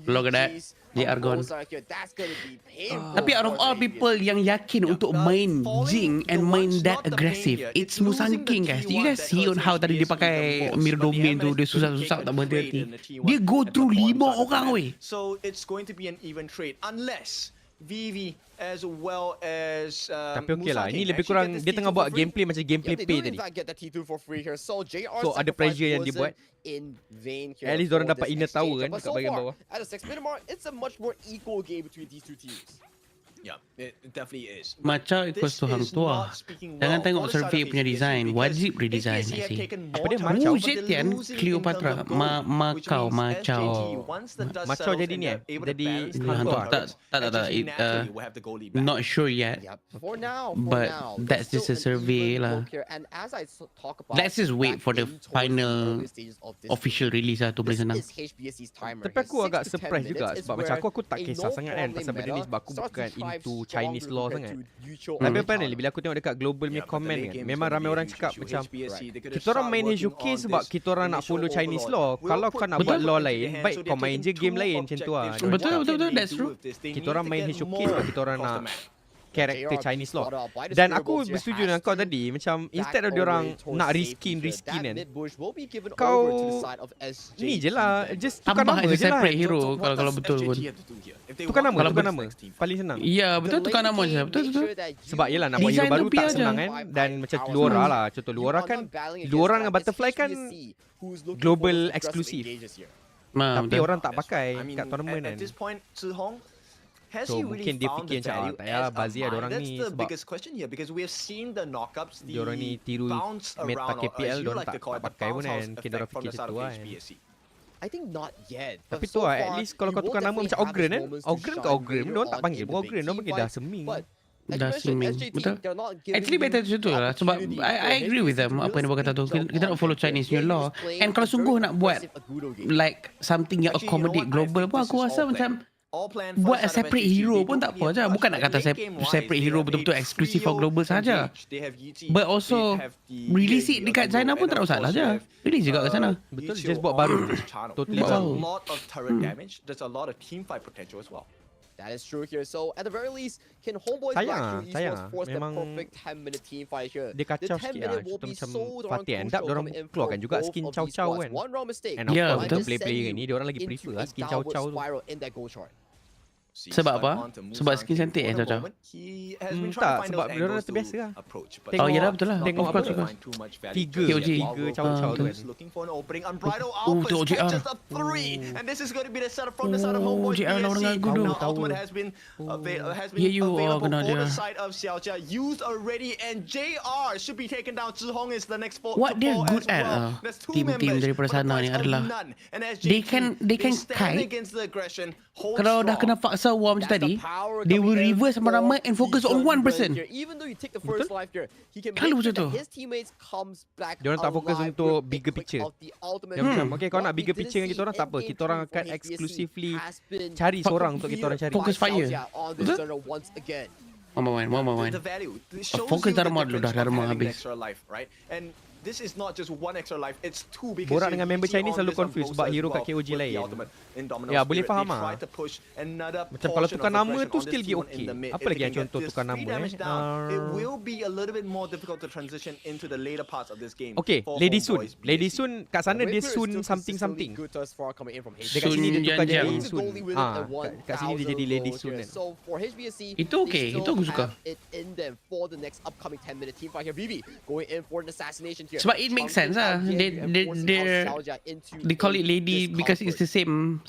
Look at that. They are gone. Tapi out of all people yang yakin untuk main Jing and main that aggressive, it's Musang King guys. You guys see on how tadi dia pakai mirror domain tu, dia susah-susah tak berhenti. Dia go through 5 orang weh. So it's going to be an even trade unless VV as well as Tapi okey lah, ini lebih kurang dia tengah buat gameplay macam gameplay pay tadi. So ada pressure yang dia buat. At least diorang dapat inner tower kan dekat bahagian bawah. It's a much more equal game between these two teams. Yeah, it definitely is. Macam equals to Hang Tuah. Jangan tengok survey punya design, wajib redesign I see. Apa dia Macau? Jetian Cleopatra Macau. Macau jadi ni jadi Hang Tuah. Tak. Not sure yet. But that's just a survey lah. Let's just wait for the final official release lah tu boleh senang. Tapi aku agak surprise juga sebab macam aku tak kisah sangat kan pasal benda ni sebab aku bukan into Chinese law sangat. Tapi apparently bila aku tengok dekat global punya comment kan, memang ramai orang cakap macam kita orang main HOK sebab kita orang nak follow Chinese law. Kalau kau nak buat law lain, baik kau main je game lain macam tu lah. Betul, that's true. Kita orang main HOK sebab kita orang nak karakter Chinese law. Dan aku bersetuju dengan kau tadi, macam instead of diorang nak reskin kan, kau ni je lah, just tukar Tambah nama as a je lah. separate hero kalau betul pun. Tukar nama. Paling senang. Ya betul tukar nama je. Betul. Sebab yelah nak buat hero Design baru tu tak biar senang je. kan. Dan macam Luora lah. Contoh Luora kan, Luora dengan Butterfly kan global eksklusif. Tapi orang tak pakai kat tournament kan. So mungkin dia fikir macam tak payah Bazir ada orang ni sebab diorang ni tiru meta KPL, diorang tak pakai pun kan. Mungkin diorang fikir macam tu kan. Tapi tu lah, at least kalau kau tukar nama macam Ogren kan, Ogren ke Ogren, diorang tak panggil pun Ogren, diorang panggil dah seming. Dah swimming. Betul. Actually better macam tu lah. Sebab I agree with them apa yang dia kata tu. Kita nak follow Chinese new law. And kalau sungguh nak buat like something yang accommodate global pun aku rasa macam buat separate hero pun tak apa je. Bukan nak kata separate hero betul-betul eksklusif for global saja. But also release it dekat China pun tak ada masalah je. Release juga kat sana. Betul, just buat baru. Totally There's a baru. lot of turret damage. There's a lot of team fight potential as well. That is true here. So at the very least, can Homeboys Sayang, Black Shrew Esports sayang. force the Memang perfect 10-minute team fight here? Dia kacau The sikit 10 minute lah. will be Macam so darn Fatih end up, crucial diorang coming in keluarkan from juga both skin of these chow-chow squads. kan. One wrong mistake, And of Yeah, course, betul. player-player send ni, you diorang lagi into prefer a lah skin downward chow-chow tu. spiral in that goal chart. Sebab apa? Sebab skin cantik Chow-chow? Tak, sebab diorang dah terbiasa lah. Oh, yalah, betul lah. Tengok Of course, apa? Figure KOG. chow-chow tu kan. Looking for an opening. Unbridled Oh, Alpha tu OGR. catches a 3, and this is going to be the setup from the side of Homeboys OGR lawan dengan BSC. aku tu. Now Ultimate has been Yeah, you are available kena for dia. the side of Xiaojia, used already, and JR should be taken down. Zhihong is the next What they're good at team-team daripada sana ni adalah they can kite. Kalau dah kena faksa war macam tadi, they will reverse ramai-ramai and focus on one person. Kalau macam tu. Diorang tak fokus untuk bigger picture. Dia macam, okay, kau nak bigger picture dengan kita orang, tak apa. Kita orang akan exclusively cari seorang untuk kita orang cari. Focus fire. Betul? One by one. Fokus Dharma dulu dah, Dharma habis. This is not just one extra life, it's two because Borak dengan member Chinese selalu confused sebab hero kat KOG lain. Ya, boleh faham lah. Macam kalau tukar nama tu still be okay. Apa lagi yang contoh tukar nama it will be a little bit more difficult to transition into the later parts of this game. Okay, Lady Sun. Lady Sun kat sana dia Sun something. Dekat sini dia tukar jadi Sun. Kat sini dia jadi Lady Sun kan. Itu okay, itu aku suka. Sebab it makes sense lah. They call it lady because it's the same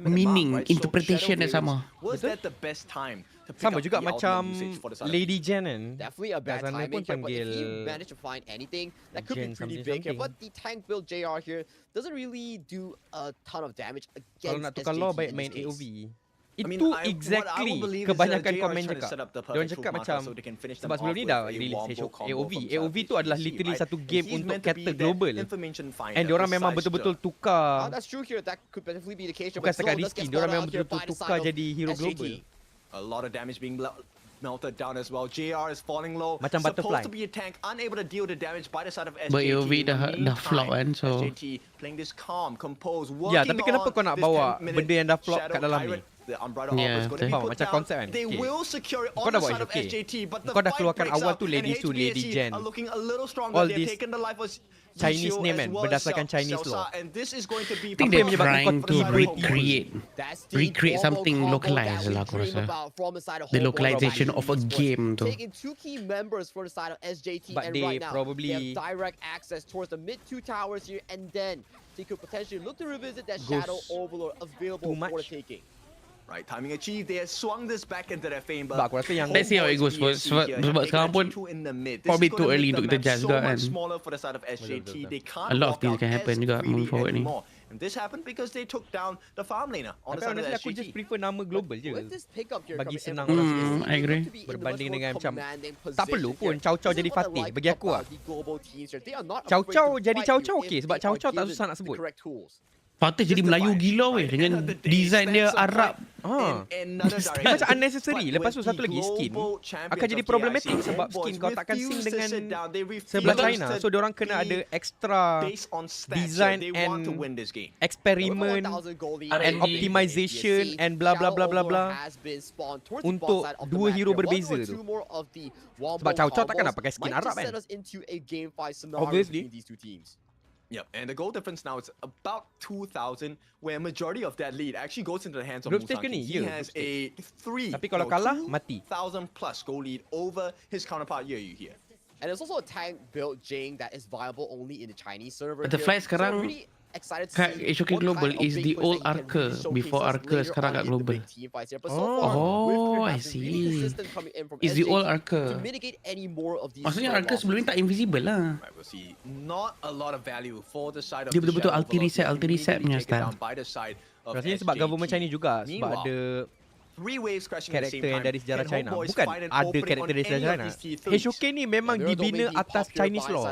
meaning, interpretation yang sama. Sama juga macam Lady Jen kan. Definitely a bad timing here, but if you manage to find anything, that could be pretty big here. But the tank build JR here doesn't really do a ton of damage against Kalau nak tukar law, baik main SJT. AOV. Itu exactly kebanyakan komen cakap. Diorang cakap macam, sebab sebelum ni dah release AOV. AOV tu adalah literally satu game untuk cater global. And diorang memang betul-betul tukar. Bukan setakat reskin, diorang memang betul-betul tukar jadi hero global. A lot of damage being melted down as well. JR is falling low. Macam butterfly. Supposed to be a tank, unable to deal the damage by the side of SJT. But AOV dah flop kan, so SJT playing this calm, composed, Ya, working tapi kenapa kau nak bawa benda yang dah flop kat dalam ni? The Unbridled Yeah, Alpha is going to be faham, put macam down. konsep kan? They Okay. will secure it Kau on dah the buat side of okay. SJT, but the Kau dah fight keluarkan breaks awal out, tu Lady and Su, Lady HBSE Jen. are looking a little stronger. All They've this taken the life of Chinese Shrew name as kan, well, berdasarkan Chinese Xiao law. Sa, and this is going to be I think Apa they're yang menyebabkan trying kau to tersaing? recreate something localized lah aku rasa. The localization of a game tu. Taking two key members for the side of SJT, But and they right now probably they have direct access towards the mid two towers here, and then they could potentially look to revisit that Goes Shadow Overlord available too for the much. taking. Right, timing achieved. They have swung this back into their fame, Sebab aku rasa yang Let's see how it goes first. Sebab sekarang pun probably too early untuk kita judge juga kan. A lot of things can happen juga moving forward ni. And this happened because they took down the farm laner on the Tapi side of honestly aku just SJT. prefer nama global je. With this pickup here Bagi coming in senang from orang SJT, I they agree. look to be in the Berbanding much dengan more macam, commanding tak perlu position pun here. Chow This is jadi what I Fatih. like Bagi aku about lah. the global teams here. They are not Chow afraid Chow to jadi fight Chow you Chow if okay, sebab they Chow are Chow tak given susah nak the sebut. correct tools. Patut jadi Melayu gila weh dengan design dia Arab. Dia macam unnecessary. Lepas tu satu lagi skin akan jadi problematic sebab skin kau takkan sync dengan sebelah China. So diorang kena ada extra design and experiment and optimization and blah blah blah blah blah untuk dua hero berbeza tu. Sebab Chow Chow takkan nak pakai skin Arab kan? Obviously. Yep, and the goal difference now is about 2,000, where majority of that lead actually goes into the hands of Group stage Musang. ke ni? He Ya, has group a Tapi kalau kalah, mati. 2,000 plus goal lead over his counterpart Ye Yu here. And there's also a tank built Jing that is viable only in the Chinese server. Butterfly here. sekarang So I'm really excited to kat see HOK what Global kind of is big the plays old that he can Archer really before showcase us Archer later sekarang on kat in the Global. big team fights here. But so Oh. far, with Oh, I perhaps really see. consistent coming in from Is the old SJT Archer. to mitigate any more of these. Maksudnya score Archer sebelum ni tak invisible lah. Right, we'll see not a lot of value for the side of Dia the betul-betul Shadow ulti Overlord. reset, He ulti reset needs to be punya taken down style. by the side of Rasanya sebab SJT. government Chinese juga sebab Meanwhile, ada 3 waves crashing at the same karakter yang time. dari sejarah Can China. Homeboys Bukan find an ada opening karakter on dari sejarah any of China. these T3s? HOK ni memang dibina atas Chinese law.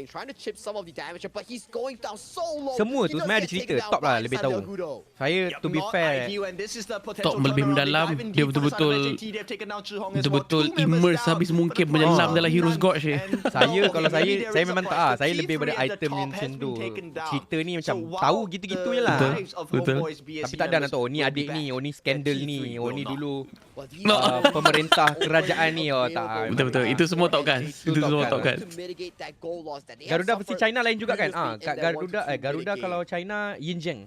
Trying to chip some of the damage, but he's going down so low. Semua tu sebenarnya ada cerita. Top lah lebih tahu. Saya to be fair, Top lebih mendalam. Dia betul-betul immerse habis mungkin menyelam dalam Heroes Gorge ni. kalau saya memang tak. Saya lebih pada item yang macam tu. Cerita ni macam tahu gitu-gitu je lah. Betul. Tapi tak ada nak tahu. Ni adik ni, ni skandal ni, ni dulu pemerintah kerajaan ni. Tak. Betul-betul. Itu semua top kan. Itu semua top kan. Garuda versi China lain juga kan? Kat Garuda kalau China Yin Zheng.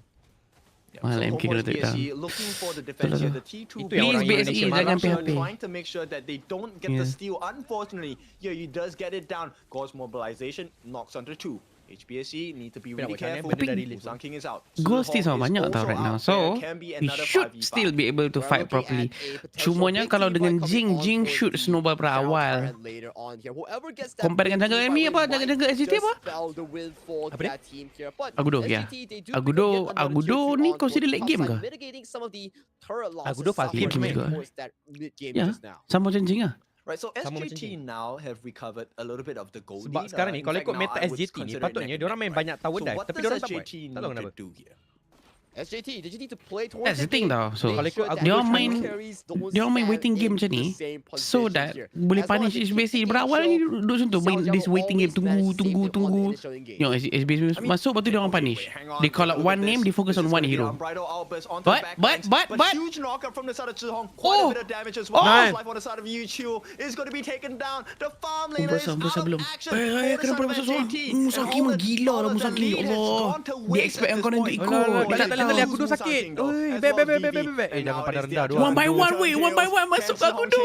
Mahal MK kena take down. Itu yang orang Please BSE jangan PHP. Trying to make sure that they don't get the steal. Unfortunately, here he does get it down. Gauss mobilization knocks under 2. HBSE need to be really careful. Musang King is out. Goal still sama banyak tau right now. So, we should still be able to fight properly. Cumanya kalau dengan Jing shoot snowball pada awal. Compare dengan jungle enemy apa? Jungle SGT apa? Apa dia? Agudo ya. Agudo ni consider late game ke? Agudo fast game juga. Ya, sama macam Jing lah. Right, so SJT now have recovered a little bit of the gold. Sebab sekarang ni kalau ikut meta SJT ni patutnya diorang main banyak tower dive tapi diorang tak buat. Tak tahu kenapa. SJT, did you need to play towards That's the thing tau. So, Kalau ikut dia orang main waiting game macam ni so that boleh punish HBSE. Berawal ni duduk macam tu main this waiting game tunggu. HBSE masuk lepas tu dia orang punish. They call out one name, they focus on one hero. But huge knockup from the side of Zhihong. Oh. Quite a bit of damage as Oh. well. Life on the side of Yu Chu is going to be taken down. The farm lane is out of belum. action. For the Kenapa side of masuk seorang? SJT. Musaki And mah gila lah Musaki. the lead has Allah. gone to Dia waste expect at yang this kau nak point. ikut. Tak boleh aku tu sakit. Oi, back. Jangan pandang rendah dua. One by one weh, one by one masuk ke aku tu.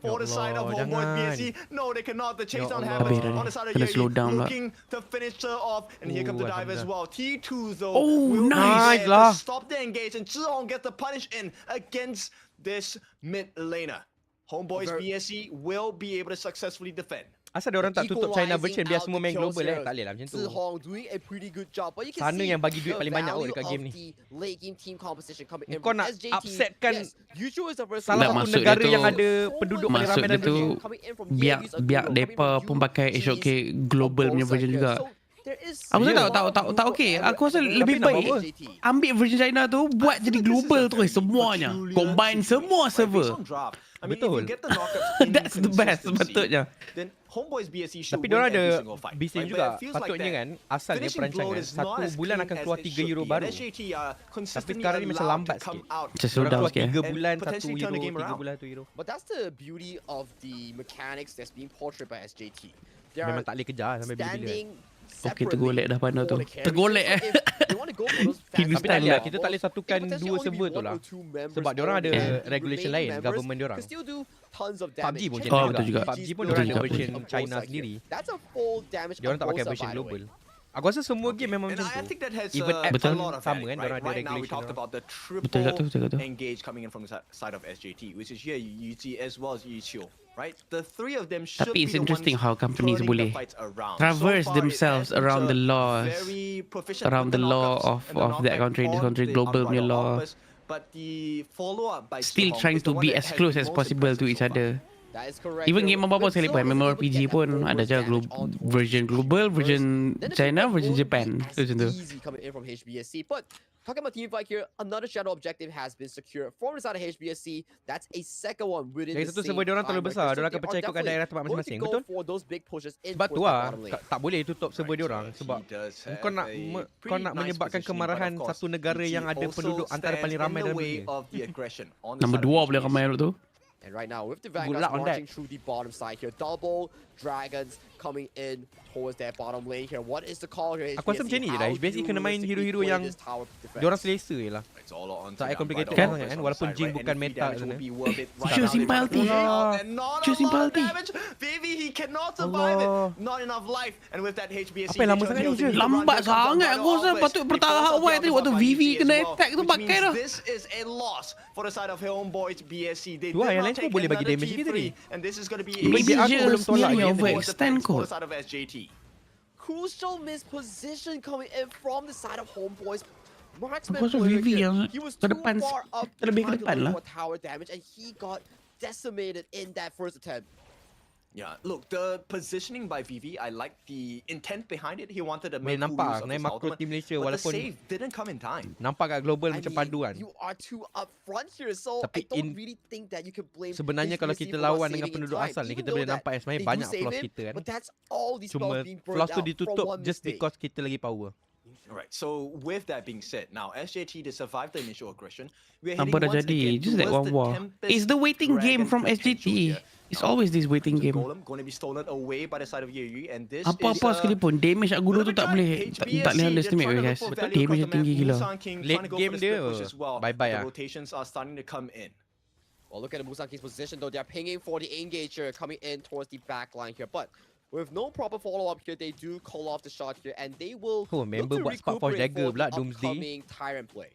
For the side of Homeboys BSE. No, they cannot. The chase down Allah. happens Habis on the side of kena Yui. slow down pula. Looking to finish her off. And here comes the dive as well. T2 though. Oh, will be nice there lah. to stop the engage. And Zhihong gets the punish in against this mid laner. Homeboys BSE will be able to successfully defend. Asal diorang tak tutup China version biar semua main global tak boleh lah macam tu. Sana yang bagi duit paling banyak dekat game ni. Kau nak upsetkan salah satu maksud negara dia tu- yang ada penduduk paling Maksud ramai dia dalam tu dunia. biar depa pun pakai HOK global punya version juga. Aku rasa tak okey. Aku rasa lebih nak baik ambil version China tu buat jadi global tu semuanya. Combine semua server. Betul. That's the best sepatutnya. Then Homeboys BSE should Tapi win diorang every ada single fight. bising Right? juga. But it feels like Patutnya that. kan asalnya Finishing perancangan blow is not 1 as bulan clean akan as keluar it 3 should hero be. baru. And SJT are Tapi consistently sekarang ni macam allowed lambat to come sikit. out. Macam slow Diorang down keluar sikit. 3 bulan And 1 potentially turn the hero, game 3 around. bulan 1 hero. But that's the beauty of the mechanics that's being portrayed by SJT. They are Memang tak boleh kejar sampai bila-bila. standing Okey, tergolek dah pandai tu. for the carry. Tergolek So if they want to go for those fast Hindustan Tapi tak boleh lah. lah, kita tak boleh satukan potentially 2 only server be tu one lah. or two members Sebab diorang ada only, and the regulation remaining lain, members government diorang. can still do tons of PUBG damage. pun Check macam Oh, tu betul juga. PUBG pun Betul diorang ada juga. version on both China sides here. sendiri. That's a full damage Diorang tak pakai composer, version by the way. global. Aku rasa semua game memang And macam I tu. think that has Even apps Betul. a lot of sama value, kan, right? diorang ada Right now we regulation talked diorang. about the Betul kat tu, betul kat tu. triple engage coming in from the side of SJT, which is here Yuji as well as Yiqiu, right? The three of them should Tapi be it's the interesting ones how companies turning boleh the fights around. traverse So far, it themselves has been around the a laws, very proficient around with the law knockouts of and the that knockback country, this on country, the global punya unbridled law. outburst. But the follow-up by Still Zhihong trying is the to one be that as has close been as most possible to impressive each so far. other. That is correct. Even game apa-apa sekali pun Zhihong MMORPG able to get pun that ada je damage on towards version global, version Then the China, feedback version won't Japan. be as Macam tu. easy coming in from HBSC. But talking about team fight here, another shadow objective has been secured from the side of HBSC. That's a second one within Lagi the satu same server diorang time terlalu record. besar. So Diorang they akan percaya are ikutkan definitely daerah tempat going to masing-masing. go Betul? for those big pushes in Sebab tu towards that lah bottom lane. tak boleh tutup server Right, diorang so sebab he does have kau nak a kau pretty nak nice menyebabkan positioning, kemarahan but of course, satu negara Yuji yang ada also penduduk antara stands paling in ramai the dalam way dunia. of the aggression on the Nombor side of 2 boleh HBSC. ramai tu. And right now, with the Good Vanguards luck on that. marching through the bottom side here, double dragons coming in towards that bottom lane here. What is the call here? Aku rasa macam ni je dah. How HBSE do you kena main realistically hero-hero play yang this tower defense? diorang selesa je lah. It's all on Tak to the complicated unbridled kan, outburst on walaupun the side, Jing right? bukan Any meta damage sana. will be worth it. Right Choosing now, they're penalty. pushing out, and not a Choosing lot of penalty. damage. Vivi, he cannot survive it. Allah. Not enough life. And with that HBSE, Apa yang lama they sangat ni, turn Je? to Lambat run. Here comes sangat. unbridled Aku rasa outburst. patut They bertahan force out awal the tadi waktu outburst by Vivi Yuji as kena well, attack tu which pakai means dah. This is a loss for the side of Homeboys BSC. They Tu lah, did yang not lain take pun boleh bagi another damage sikit T3, tadi. and this is going to be Maybe a just belum tolak nearly game over ni. extend for kot. the side of SJT. Crucial misposition coming in from the side of Homeboys. Marksman Aku rasa player Vivi here. yang He was ke too depan, far up terlebih ke behind to depan look lah. for tower damage, and he got decimated in that first attempt. Yeah, look, the positioning by VV, I like the intent behind it. He wanted to Boleh make full nampak use of naik his makro ultimate, team Malaysia but the walaupun save didn't come in time. nampak kat global I macam mean, padu kan. you are too upfront here, so Tapi I don't really think that you can blame sebenarnya kalau HBSE kita for not lawan dengan saving in penduduk time, asal ni, even kita though boleh that nampak sebenarnya they do banyak save flaws him, kita kan. but that's all these Cuma spells being burned flaws tu out from ditutup one just mistake. because kita lagi power. Alright, so with that being said, now SJT to survive the initial aggression, we're Apa heading dah once jadi? again Just that towards the Wawa. Tempest It's the waiting game Dragon from potential SJT. here. It's Now, always this waiting Crimson game. Golem going to be stolen away by the side of Yui, and this Apa-apa is sekalipun damage kat guru tu tak boleh tak boleh underestimate guys. Damage dia tinggi gila. Late game dia, bye-bye The ah. rotations are starting to come in. Well, look at the Musang King's position though. They're pinging for the engager coming in towards the back line here. But with no proper follow-up here, they do call off the shot here. And they will Oh, look member to buat spot for recuperate dagger for pula, the Doomsday. upcoming Tyrant play.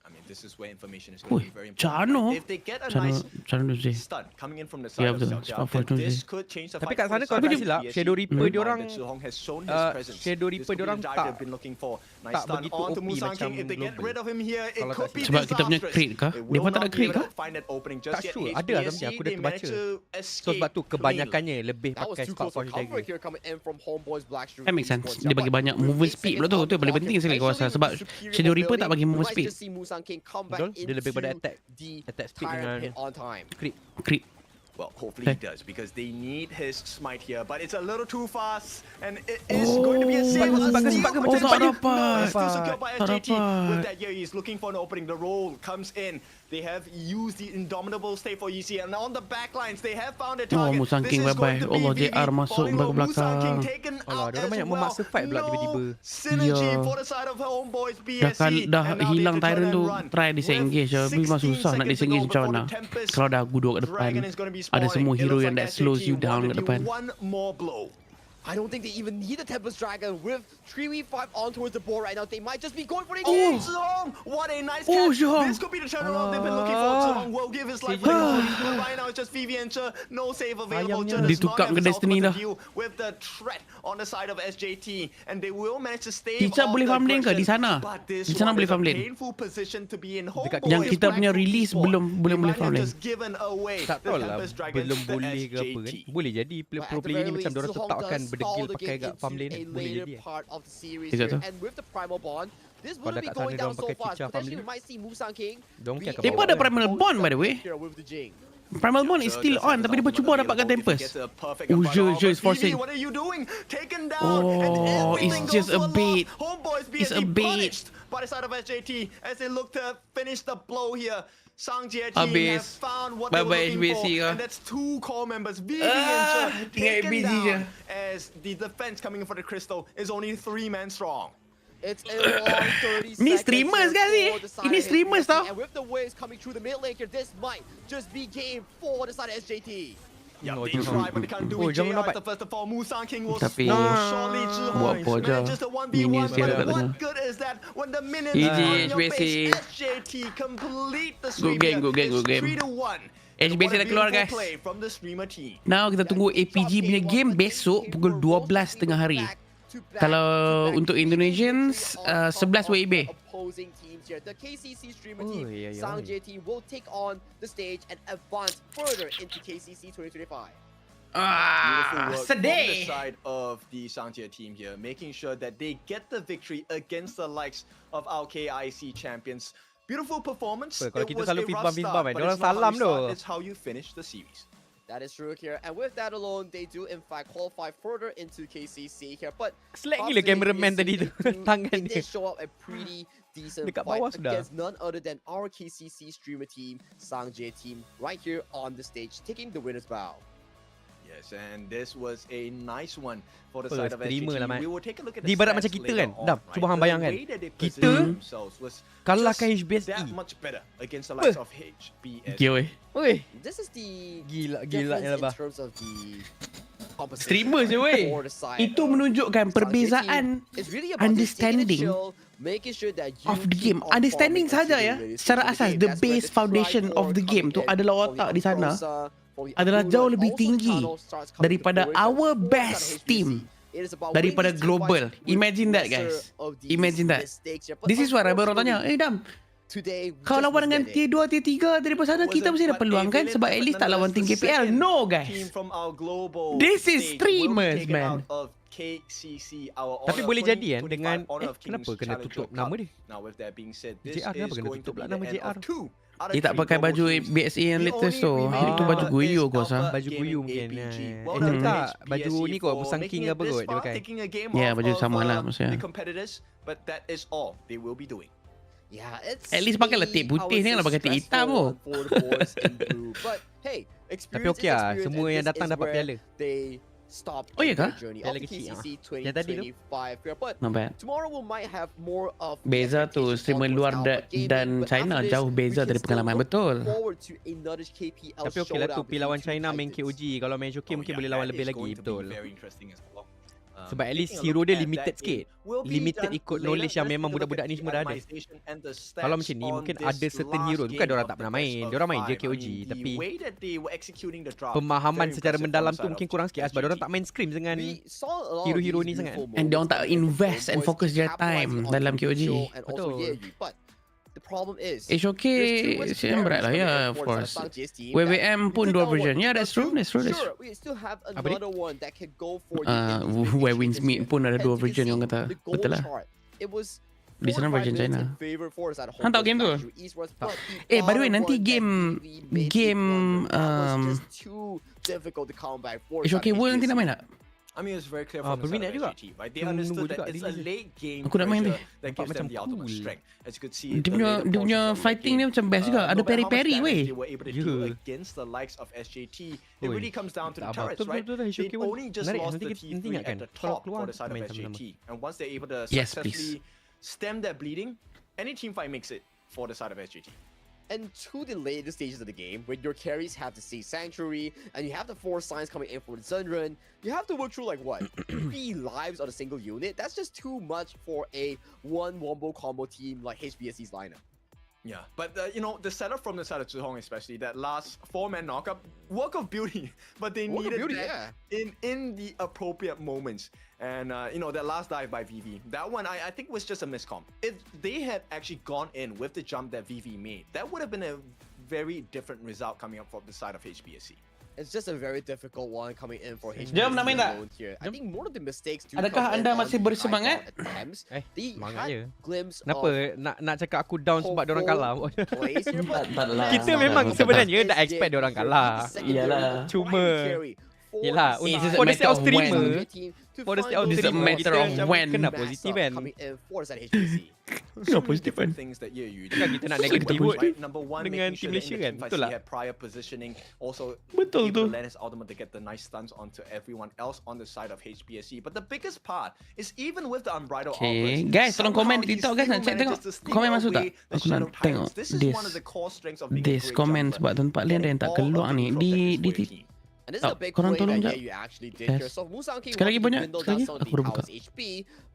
I mean, this is where information is going to be very Chano. important. If they get a nice Chano tu stun coming in from the Yeah, side of betul. Xiao Spot Jiao, for then this Doomsday. could change the Tapi fight kat for sana the kalau side tak of silap, HBSE. Shadow Reaper Bear in diorang, mind that Zhu Hong has shown his presence. Shadow This Reaper could be the diorang dive tak they've been looking for. Nice tak stun begitu onto OP Musang macam King. If they get global. rid of him here, it Kalau could tak be Sebab kita punya disastrous. crit kah? They Dia will pun tak not ada be crit able kah? to find that opening just Tak yet. sure, ada lah tapi HBSE, aku dah they terbaca. managed to So escape sebab tu cleanly. kebanyakannya lebih That was pakai too spot close for for cover dagger. here coming in from Homeboy's Black Shrew. That makes sense. Esports. Dia bagi But banyak with movement 8 speed seconds pula tu. on Tu the paling clock penting here, sekali aku rasa. especially Sebab with the superior Shadow Reaper tak mobility, bagi we movement might speed. just see Musang King come Betul, back dia lebih pada into attack. the Attack speed Tyrant dengan pit on time. crit. Crit. Well, hopefully he does, because they need his smite here, but it's a little too fast, and it is going to be a save. Sebab ke Oh, tak No, dapat. it's still secured by Tak SJT. dapat. With that, yeah, he's looking for an opening. The roll comes in. They have used the indomitable stay for EC, and on the back lines, they have found a target. Musang This King is bye-bye. going to be Allah, VV JR masuk falling low. belakang. Musang King taken Alah, out diorang as banyak well. memaksa fight pula tiba-tiba. Synergy Ya. for the side of Homeboys Dah, BSE. dah and now they hilang have to turn Tyrant and tu, run. try With disengage lah. Memang 16 susah nak seconds to disengage go macam before mana. the Tempest Kalau dah duduk kat depan, Dragon is gonna be ada spawning. semua It hero looks yang like that slows you SJT down want kat to do depan. one more blow. I don't think they even need the Tempest Dragon with 3v5 on towards the board right now. They might just be going for the Oh, game. Zhong! What a nice Oh, catch! Zhong! This could be the turnaround they've been looking for. Zhong will give his life. Right now, it's just Vivi and Che. No save available. Che does Ditukar not have ke his Destiny ultimate dah. to deal with the threat on the side of SJT, and they will manage to stave Teacher off boleh the farm lane ke di aggression. sana? But this Di sana one boleh is a farm lane. painful position to be in. Dekat yang Homeboys kita punya Black release Sport. belum They boleh might farm have lane. just given away Tak the tahu lah Tempest Dragon belum to boleh ke apa kan. SJT. Boleh jadi But pro at the player very ni macam least, diorang Zhu Hong tetapkan does berdegil stall the pakai game kat farm into lane. a Boleh later jadi. part of the series Betul here. tu. And with the Primal Bond, this Kalau wouldn't be dekat going sana down diorang so pakai fast. Cica farm Potentially, lane. we might see Musang King. Diorang be kat Dia pun ada able to Primal hold Bond, by the way. here with the Jing. Primal Bond is still on, tapi dia cuba dapatkan Tempest. Is forcing. What are you doing? Taken down. Oh, and it's everything just goes a to bait. loss. Homeboys It's a BSE bait. punished by the side of SJT as they look to finish the blow here. Sang Jie Habis. have found what they were Bye-bye looking HBSE for, kah? and that's two core members, Vivi and Che, tinggal taken HBSE je. down as the defense coming in for the crystal is only 3 men strong. It's a long 30 Ni seconds streamers here kali. for the side Ini of streamers HBSE. tau. And with the waves coming through the mid lane here, this might just be game for the side of SJT. Yeah, Oh, they Zhong. try, but they can't do Oh, it. Zhong JR dapat. is the first of all. Musang King will Tapi- surely Buat apa je. manages the 1v1, Minions dia but kat what sana. good is that when the minions GG, are on your HBSE. base? SJT complete the stream game, here. good game, It's good game. 3-1. HBSE dah keluar, guys. Play from the streamer team. Now kita tunggu APG punya game besok pukul 12 tengah hari. Kalau untuk Indonesians, 11 WIB. Opposing teams here. The KCC streamer Oh, team, yeah, yeah, Sang yeah. JT, will take on the stage and advance further into KCC 2025. Beautiful work from the Sedih. side of the Sangjie team here, making sure that they get the victory against the likes of our KIC champions. Beautiful performance. Kalau It kita was selalu a fist rough bump, start, but diorang it's not how salam you tu. start, it's how you finish the series. That is true here, and with that alone, they do in fact qualify further into KCC here. But Slack gila cameraman tadi tu. Tangan they dia. did show up a pretty decent Dekat fight bawah sudah. against none other than our KCC streamer team, Sangjie team, right here on the stage, taking the winner's bow. Yes, and this was a nice one for the Oh, side of streamer SJT. lah, Mat. We will take a look at Dia the ibarat stats macam kita later kan. on, Dah, right? cuba hang The bayangkan. way that they Kita positioned themselves was kalahkan just HBSE. that much better against the likes of HBSE. Okay, weh. Oi, This is the gila difference lah in bah. terms of the composition Streamer je, weh. for the side Itu of menunjukkan Sangjie perbezaan team. It's really about just taking it understanding chill, making sure that you of the keep game. on Understanding farming saja until ya. you're ready to Secara finish the asas, game. the That's where base the foundation tri-core of the game coming tu in adalah from the otak di sana Approsa, from the adalah Akuna, jauh and lebih also the tinggi Chano starts coming to daripada fruition our for the side of best HBSE. team It is about daripada winning these team global. fights with Imagine that, lesser guys. of these Imagine that. mistakes here. But This is what I baru tanya. Dam, today, we kau just lawan dengan missed it. T2, T3 daripada sana, kita mesti ada peluang kan? Sebab at least tak lawan tim KPL. No, guys. This is streamers, man. KCC, our Tapi boleh jadi kan 2025 dengan Honor of kenapa Kings kena Challenger tutup Cup. nama dia? Now with that being said, this JR kenapa is kena going tutup to be pula the nama end JR? of 2 out of Dia tak 3 pakai baju global teams. HBSE yang The latest only tu. remaining Itu baju member guyu is aku rasa. Alpha Baju guyu Gaming mungkin. APG. Well Well done, tak, HBSE baju ni kot, for Busang making King it apa this kot dia far, pakai. taking a game Ya, off baju of, sama lah maksudnya. the competitors, but that is all they will be doing. Yeah, it's At least pakailah tip putih ni, I would janganlah pakai say tip hitam stressful tu. for the boys in blue. But hey, Tapi experience okey is lah, experience, semua and yang this datang is dapat where piala. They stop Oh, ya their kah? journey Piala of the kecil, KCC Yang tadi tu? 2025 here. But Not bad. tomorrow we might have more of Beza tu, streamer luar dan China jauh beza dari pengalaman betul. Tapi okey lah tu, pergi lawan China main KOG. Kalau main Joki mungkin boleh lawan lebih lagi, betul. Sebab at least hero dia limited sikit. Limited ikut knowledge yang memang budak-budak ni semua dah ada. Kalau macam ni mungkin ada certain hero, bukan diorang tak pernah main, diorang main je KOG, tapi pemahaman secara mendalam tu mungkin kurang sikit sebab diorang tak main scrims dengan hero-hero ni sangat. And diorang tak invest and focus their time dalam KOG. Betul. The problem is HOK siapa berat lah ya, of course. WWM pun dual version. Yeah, that's true. That's true. Sure, we still have Apa dia? another one that can go for Where Wins Meet pun ada dual version yang kata. Betul lah. Decent version China. Hang tahu game tu? By the way, nanti game HOK World nanti nak main tak? I mean, it's very clear from the side berminat of juga. SGT, right? They Tunggu understood juga that it's dia a ni. late game Aku nak main pressure ni. that gives them the ultimate cool. strength. As you could see, Dia the punya later dia punya portions of the fighting game, dia macam best juga. Ada no matter how much peri-peri damage weh. they were able to Ya. do against the likes of SJT, it Oi. really comes down to the Tak apa. turrets, Betul, right? betul, betul. They HOK only just menarik. lost Nanti the kita- nanti T3 ingatkan. at the Kalau top keluar, for the side of main sama-sama. SJT. And once they're able to Yes, successfully stem that bleeding, any team fight makes it for the side of SJT. And to the later stages of the game, when your carries have to say Sanctuary, and you have the 4 signs coming in for the Zunrun, you have to work through like what? 3 lives on a single unit? That's just too much for a one wombo combo team like HBSE's lineup. Yeah, but you know, the setup from the side of Zhuhong especially, that last 4-man knockup, work of beauty, but they Work of needed beauty, that in the appropriate moments. And you know, that last dive by VV, that one I think was just a miscomp. If they had actually gone in with the jump that VV made, that would have been a very different result coming up from the side of HBSE. It's just a very difficult one coming in for HBSE Jom, nak main tak? alone here. I think more of the mistakes do Adakah come in anda on masih the bersemangat? high attempts. They semangat had je. glimpse Kenapa of nak cakap aku down sebab diorang kalah? plays here, but Kita memang sebenarnya dah expect diorang kalah. Iyalah. Cuma yelah, It's just a for the sake matter of of when. streamer, for the sake of It's a streamer, matter kita of macam when. kena positif kan. coming in for that HBSE. So many different things that you Kan kita nak Susah kita negative push. vote right? Number one, dengan making sure Team that Malaysia in the kan. team fights Betul he tak? had prior positioning, also Betul able tu. to land his ultimate to get the nice stunts onto everyone else on the side of HBSE. But the biggest part is even with the unbridled Okay, offers, guys, tolong komen somehow di he TikTok, guys. still Nak check tengok. manages to steal Komen masuk tak? away the Aku nak Shadow tengok Titans. This is one of the core strengths of being a this great comment jumper. sebab tempat lain ada yang tak keluar ni. Di And this is a big korang play tolong that jap. you actually did Yes. here. So Musang King Sekali lagi wanted to banyak, dwindle sekali down lagi. some of Aku the dah buka. Powers HP,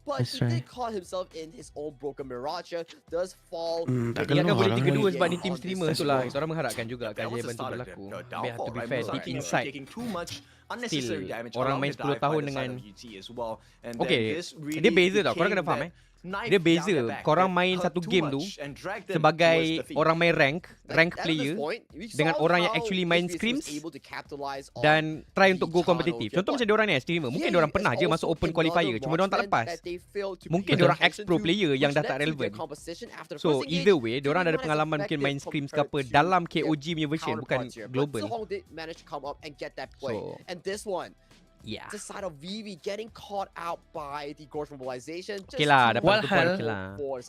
but Let's he try. did caught himself in his own broken Mirage, does fall. Tak Ingatkan keluar boleh lah. 3-2 sebab ni On team this streamer tu lah. Kita orang mengharapkan juga That KJ was the bantu start of berlaku. the But have downfall, to be right? fair, Musang deep King inside. taking too much unnecessary Still, damage orang along main the 10 dive tahun by the side dengan- of UT as well. And Okay, then this really dia beza tau. Korang became kena faham that knife Dia down beza. their back Korang that main hurt satu too game tu much and dragged them sebagai towards defeat. orang main rank At this player point, we dengan saw orang yang how actually main HBSE scrims was able to capitalize on dan try the untuk go channel kompetitif. here. Contoh macam diorang ni streamer, mungkin Yeah, diorang it's pernah je masuk also open another qualifier, cuma diorang tak marksman lepas. that they failed to Mungkin pay diorang attention ex-pro to, player yang which dah led tak to their relevan. competition after the So first engage, either way, diorang ada not as pengalaman mungkin effective main scrims ke apa compared to dalam their KOG punya version, bukan counterparts here. But global. Zhuhong did manage to come up and get that play. So, And this one, yeah. the side of VV getting caught out by the Gorge mobilization. Okay lah, dapat satu point Walhal, okay lah.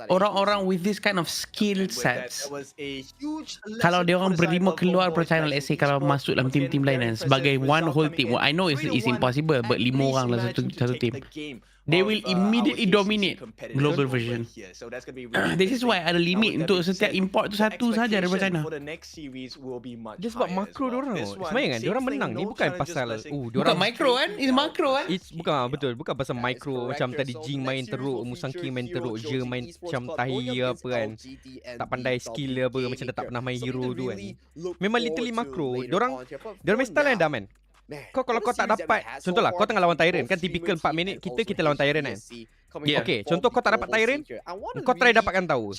Orang-orang with this kind of skill And with that, sets, there was a huge kalau dia orang lesson for the berlima side of keluar Home pro Boys channel back in SA kalau esports. masuk dalam Again, tim-tim lain very kan, sebagai impressive one result whole coming team. in. I know it's 3-1, impossible, but at 5 least orang he lah managed to satu take tim. the game They of, will our immediately KCC dominate competitors global over version. here. So that's gonna be really This is interesting. why ada Now, limit with that untuk being setiap said, import tu the satu saja daripada expectation China. for the next series will be much Dia sebab higher as makro well. diorang This tau. one, Sebenarnya kan same diorang thing, menang ni no bukan challenges pasal blessing. Bukan diorang micro kan? It's macro kan? It's bukan betul, bukan pasal That is micro correct macam here. tadi So Jing the main next series teruk, will Musang feature King main Hero teruk, Joji Je main Esports macam Club tahi going ke against apa kan. LGD and Tak pandai the skill Southeast apa, macam dah tak Gaming pernah main here. So hero we can tu kan. really look Memang forward literally to makro. later Diorang on here. But Diorang main for style yang now, dah man. kau kalau kau tak dapat, contohlah kau tengah lawan Tyrant kan, typical 4 minit kita lawan Tyrant kan. Yeah. Okay, contoh kau tak dapat Tyrant, kau try dapatkan tower.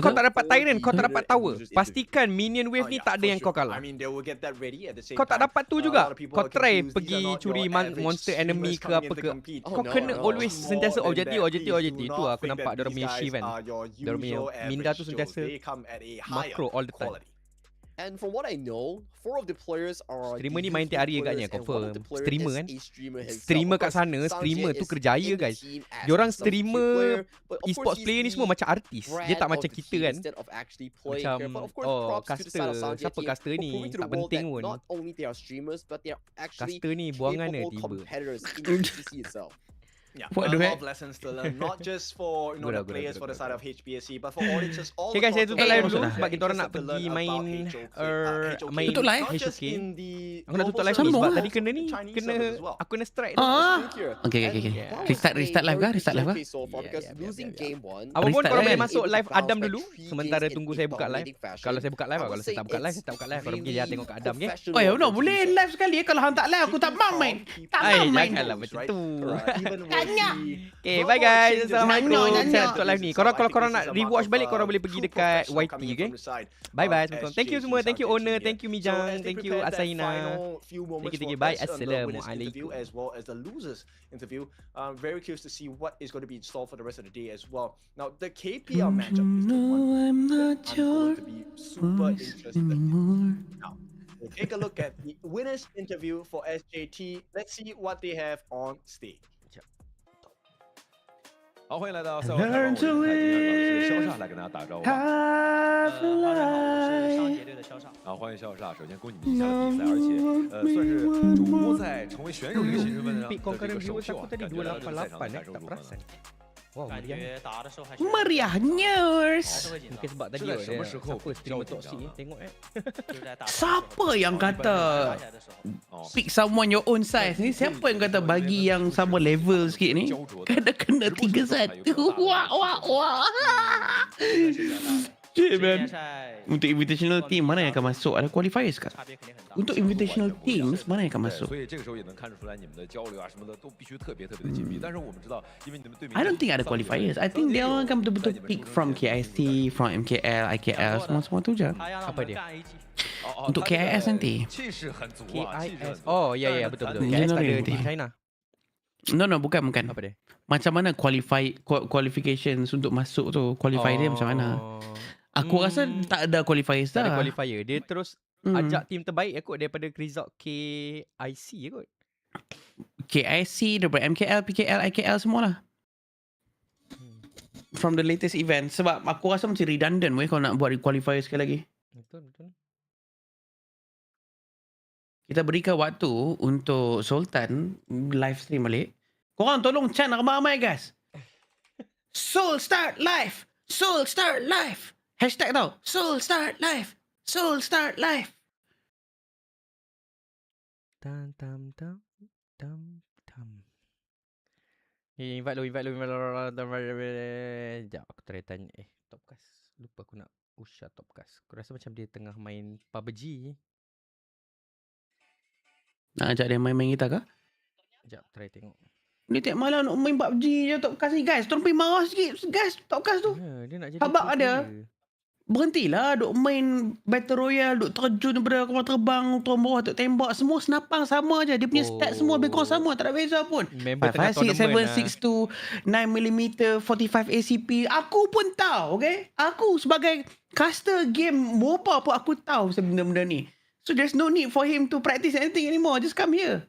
Kau tak dapat Tyrant, kau tak dapat tower. Pastikan minion wave ni tak ada yang kau kalah. Kau tak dapat tu juga. Kau try pergi curi monster enemy ke apa ke. Kau kena always sentiasa objektif. Tu aku nampak diorang punya shift kan. Diorang punya minda tu sentiasa makro all the time. And from what I know, 4 of the players are Streamer ni main tiap hari agaknya, confirm. Streamer kan. Streamer kat sana, streamer tu kerjaya guys. Diorang streamer, e-sports player ni semua macam artis. Dia tak macam kita kan. Macam, caster. Siapa caster ni? Tak penting pun. Caster ni buangan dia tiba. Yeah, What a the lot heck? of lessons to learn, not just for the players for the side of HBSE, but for audiences all Okay guys, saya across tutup the live world dulu that sebab are kita orang nak interested to pergi learn main about HOK, main Tutup live? not just HOK. in the Aku nak tutup live global sebab servers, tadi kena ni, Chinese kena servers as well. aku kena strike. Okay. Restart live kah? Restart live kah? Apa pun Restart korang boleh kan? masuk live Adam dulu sementara tunggu saya buka live. Kalau saya buka live, kalau saya tak buka live, saya tak buka live. Korang pergi tengok kat Adam ke. Oh ya, no, boleh live sekali. Kalau hang tak live, aku tak mau main. Tak mau main. Janganlah macam tu. Tanya. Okay, bye guys. Assalamualaikum. Nanya. Saya tutup live ni. Kalau korang nak rewatch balik, korang boleh pergi dekat YT, okay? Bye bye. Thank you semua. Thank you owner. Thank you Mijang. Thank you Asaina. Thank you. Bye. Assalamualaikum. As well as the losers interview. Very curious to see what is going to be installed for the rest of the day as well. Now the KPL matchup is the one that I'm going to be super interested in. Now we'll take a look at the winners interview for SJT. Let's see what they have on stage. 好，欢迎来到赛后采访，我是太极拳老师肖煞来跟大家打个招呼吧。大家好，我是上节队的肖煞。好，欢迎肖煞，首先恭喜你赢下了比赛，而且算是主播在成为选手这个新身份上的这个首秀啊，感觉来到这个赛场的感受如何呢？ Wow, 感 meriah. 觉打的时候还是 Meriahnya. 是会紧张 Mungkin，sebab tadi Sudah siapa什么时候 streamer 比较 toxic 紧 ni 张 tengok 就是在打的时候 Siapa yang 打 kata 起来的时候， pick someone your own size ni? Siapa yang kata bagi yang sama level sikit ni? Kena 3-1. Wah. 世界 man. 赛 Untuk invitational team mana yang akan masuk? Ada qualifiers kah? 差别肯定很大。 Untuk invitational teams mana yang akan 对， masuk? 所以这个时候也能看得出来你们的交流啊什么的都必须特别的紧密。但是我们知道，因为你们对面 I don't think ada qualifiers. I think dia orang akan betul-betul pick from KIC, from MKL, IKL, semua tu je. 他要让我 Apa 们 dia? 干 A G， Untuk KIS nanti. 气势很足啊，气势很 KIS. 足。 Oh, ya betul. Engineering KIS tak ada nanti. di China. No, bukan. Apa dia? Macam mana qualifications untuk masuk tu? Qualify dia macam mana? Aku rasa tak ada qualifiers Tak ada dah. qualifier. Dia terus ajak tim terbaik kot daripada result KIC kot. KIC, daripada MKL, PKL, IKL semualah. From the latest event. Sebab aku rasa macam redundant weh kalau nak buat qualifier sekali lagi. Betul. Kita berikan waktu untuk Sultan live stream balik. Korang tolong chant ramai-ramai guys. Soul start live. Soul start live. Hashtag tau. Soul start live. Soul start live. Tam. Invite lo. Sekejap aku try tanya. Topcast. Lupa aku nak usha Topcast. Aku rasa macam dia tengah main PUBG. Nak ajak dia main-main kita kah? Sekejap try tengok. Dia tiap malam nak main PUBG je Topcast ni guys. Tolong pergi marah sikit guys Topcast tu. Ya, dia nak jadi Habak pro ada. player. Berhentilah duk main Battle Royale, duk terjun daripada kapal terbang, turun bawah, duk tembak. Semua senapang sama je. Dia punya stat semua lebih kurang sama. Tak ada beza pun. Member tengah 5, 6, 7, tournament 6 to 9mm, 45 ACP. Aku pun tahu, okay? Aku sebagai caster game MOBA pun aku tahu benda-benda ni. So there's no need for him to practice anything anymore. Just come here.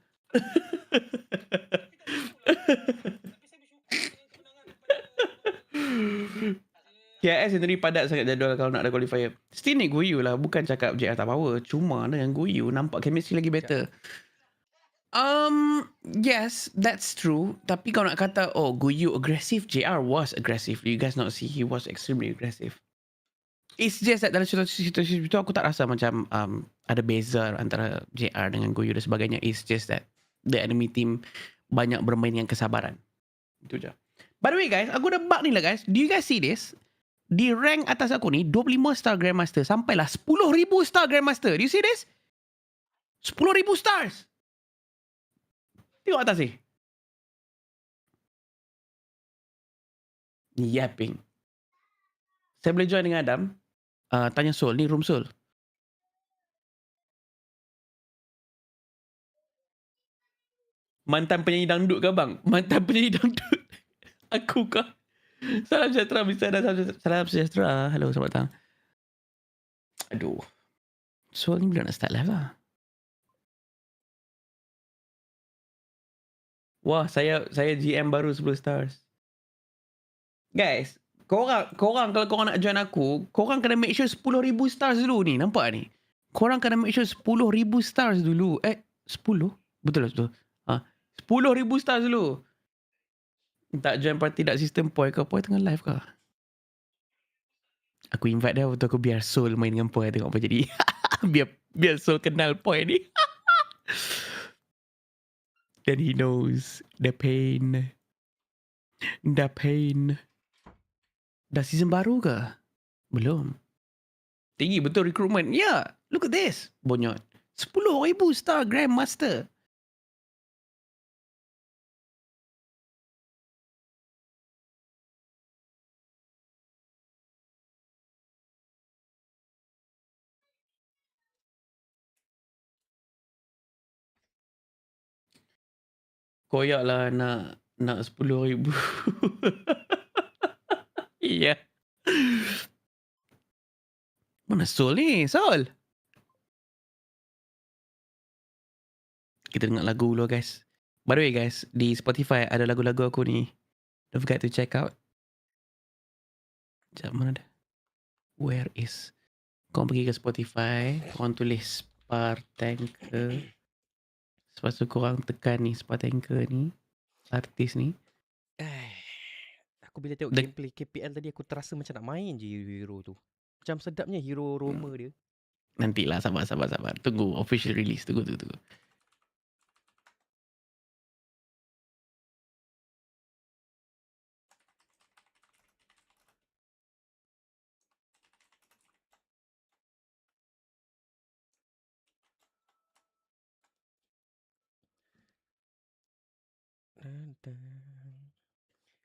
KS sendiri padat sangat jadual kalau nak ada qualifier. Still ni Guyu lah. Bukan cakap JR tak power. Cuma dengan Guyu nampak chemistry lagi better. Yes, that's true. Tapi kalau nak kata, oh Guyu aggressive, JR was aggressive. You guys not see, he was extremely aggressive. It's just that dalam situasi itu aku tak rasa macam ada beza antara JR dengan Guyu dan sebagainya. It's just that the enemy team banyak bermain dengan kesabaran. Itu je. By the way guys, aku ada bug ni lah guys. Do you guys see this? Di rank atas aku ni 25 star Grandmaster sampailah 10,000 star Grandmaster. Do you see this? 10,000 stars. Tengok atas ni. Ni yapping. Saya boleh join dengan Adam. Tanya Soul. Ni room Soul. Mantan penyanyi dangdut ke bang? Mantan penyanyi dangdut. Aku kah? Salam sejahtera Mr. Adam. Salam sejahtera. Hello, selamat datang. Aduh. Soul ni belum nak start live lah. Wah, saya GM baru 10 stars. Guys, korang kalau korang nak join aku, korang kena make sure 10,000 stars dulu ni. Nampak ni? Korang kena make sure 10,000 stars dulu. 10? Betul lah, betul. 10,000 stars dulu. Tak join party tak sistem Poi ke? Poi tengah live ke? Aku invite dia untuk aku biar Soul main dengan Poi, tengok apa jadi. biar Soul kenal Poi ni. Then he knows the pain. The pain. Dah season baru ke? Belum. Tinggi betul recruitment. Ya, look at this. Bonyot. 10,000 star Grandmaster. Koyak lah nak 10,000. Iya. Mana Soul ni? Soul. Kita dengar lagu dulu guys. By the way guys, di Spotify ada lagu-lagu aku ni. Don't forget to check out. Sekejap, mana dah? Where is? Korang pergi ke Spotify. Korang tulis Spartanker. Lepas tu korang tekan ni Spartanker ni. Artis ni. Aku bila tengok gameplay KPL tadi aku terasa macam nak main je hero tu. Macam sedapnya hero Roma dia. Nantilah, sabar. Tunggu official release. Tunggu.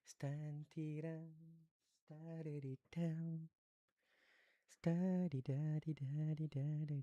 Stand it down. Study daddy down.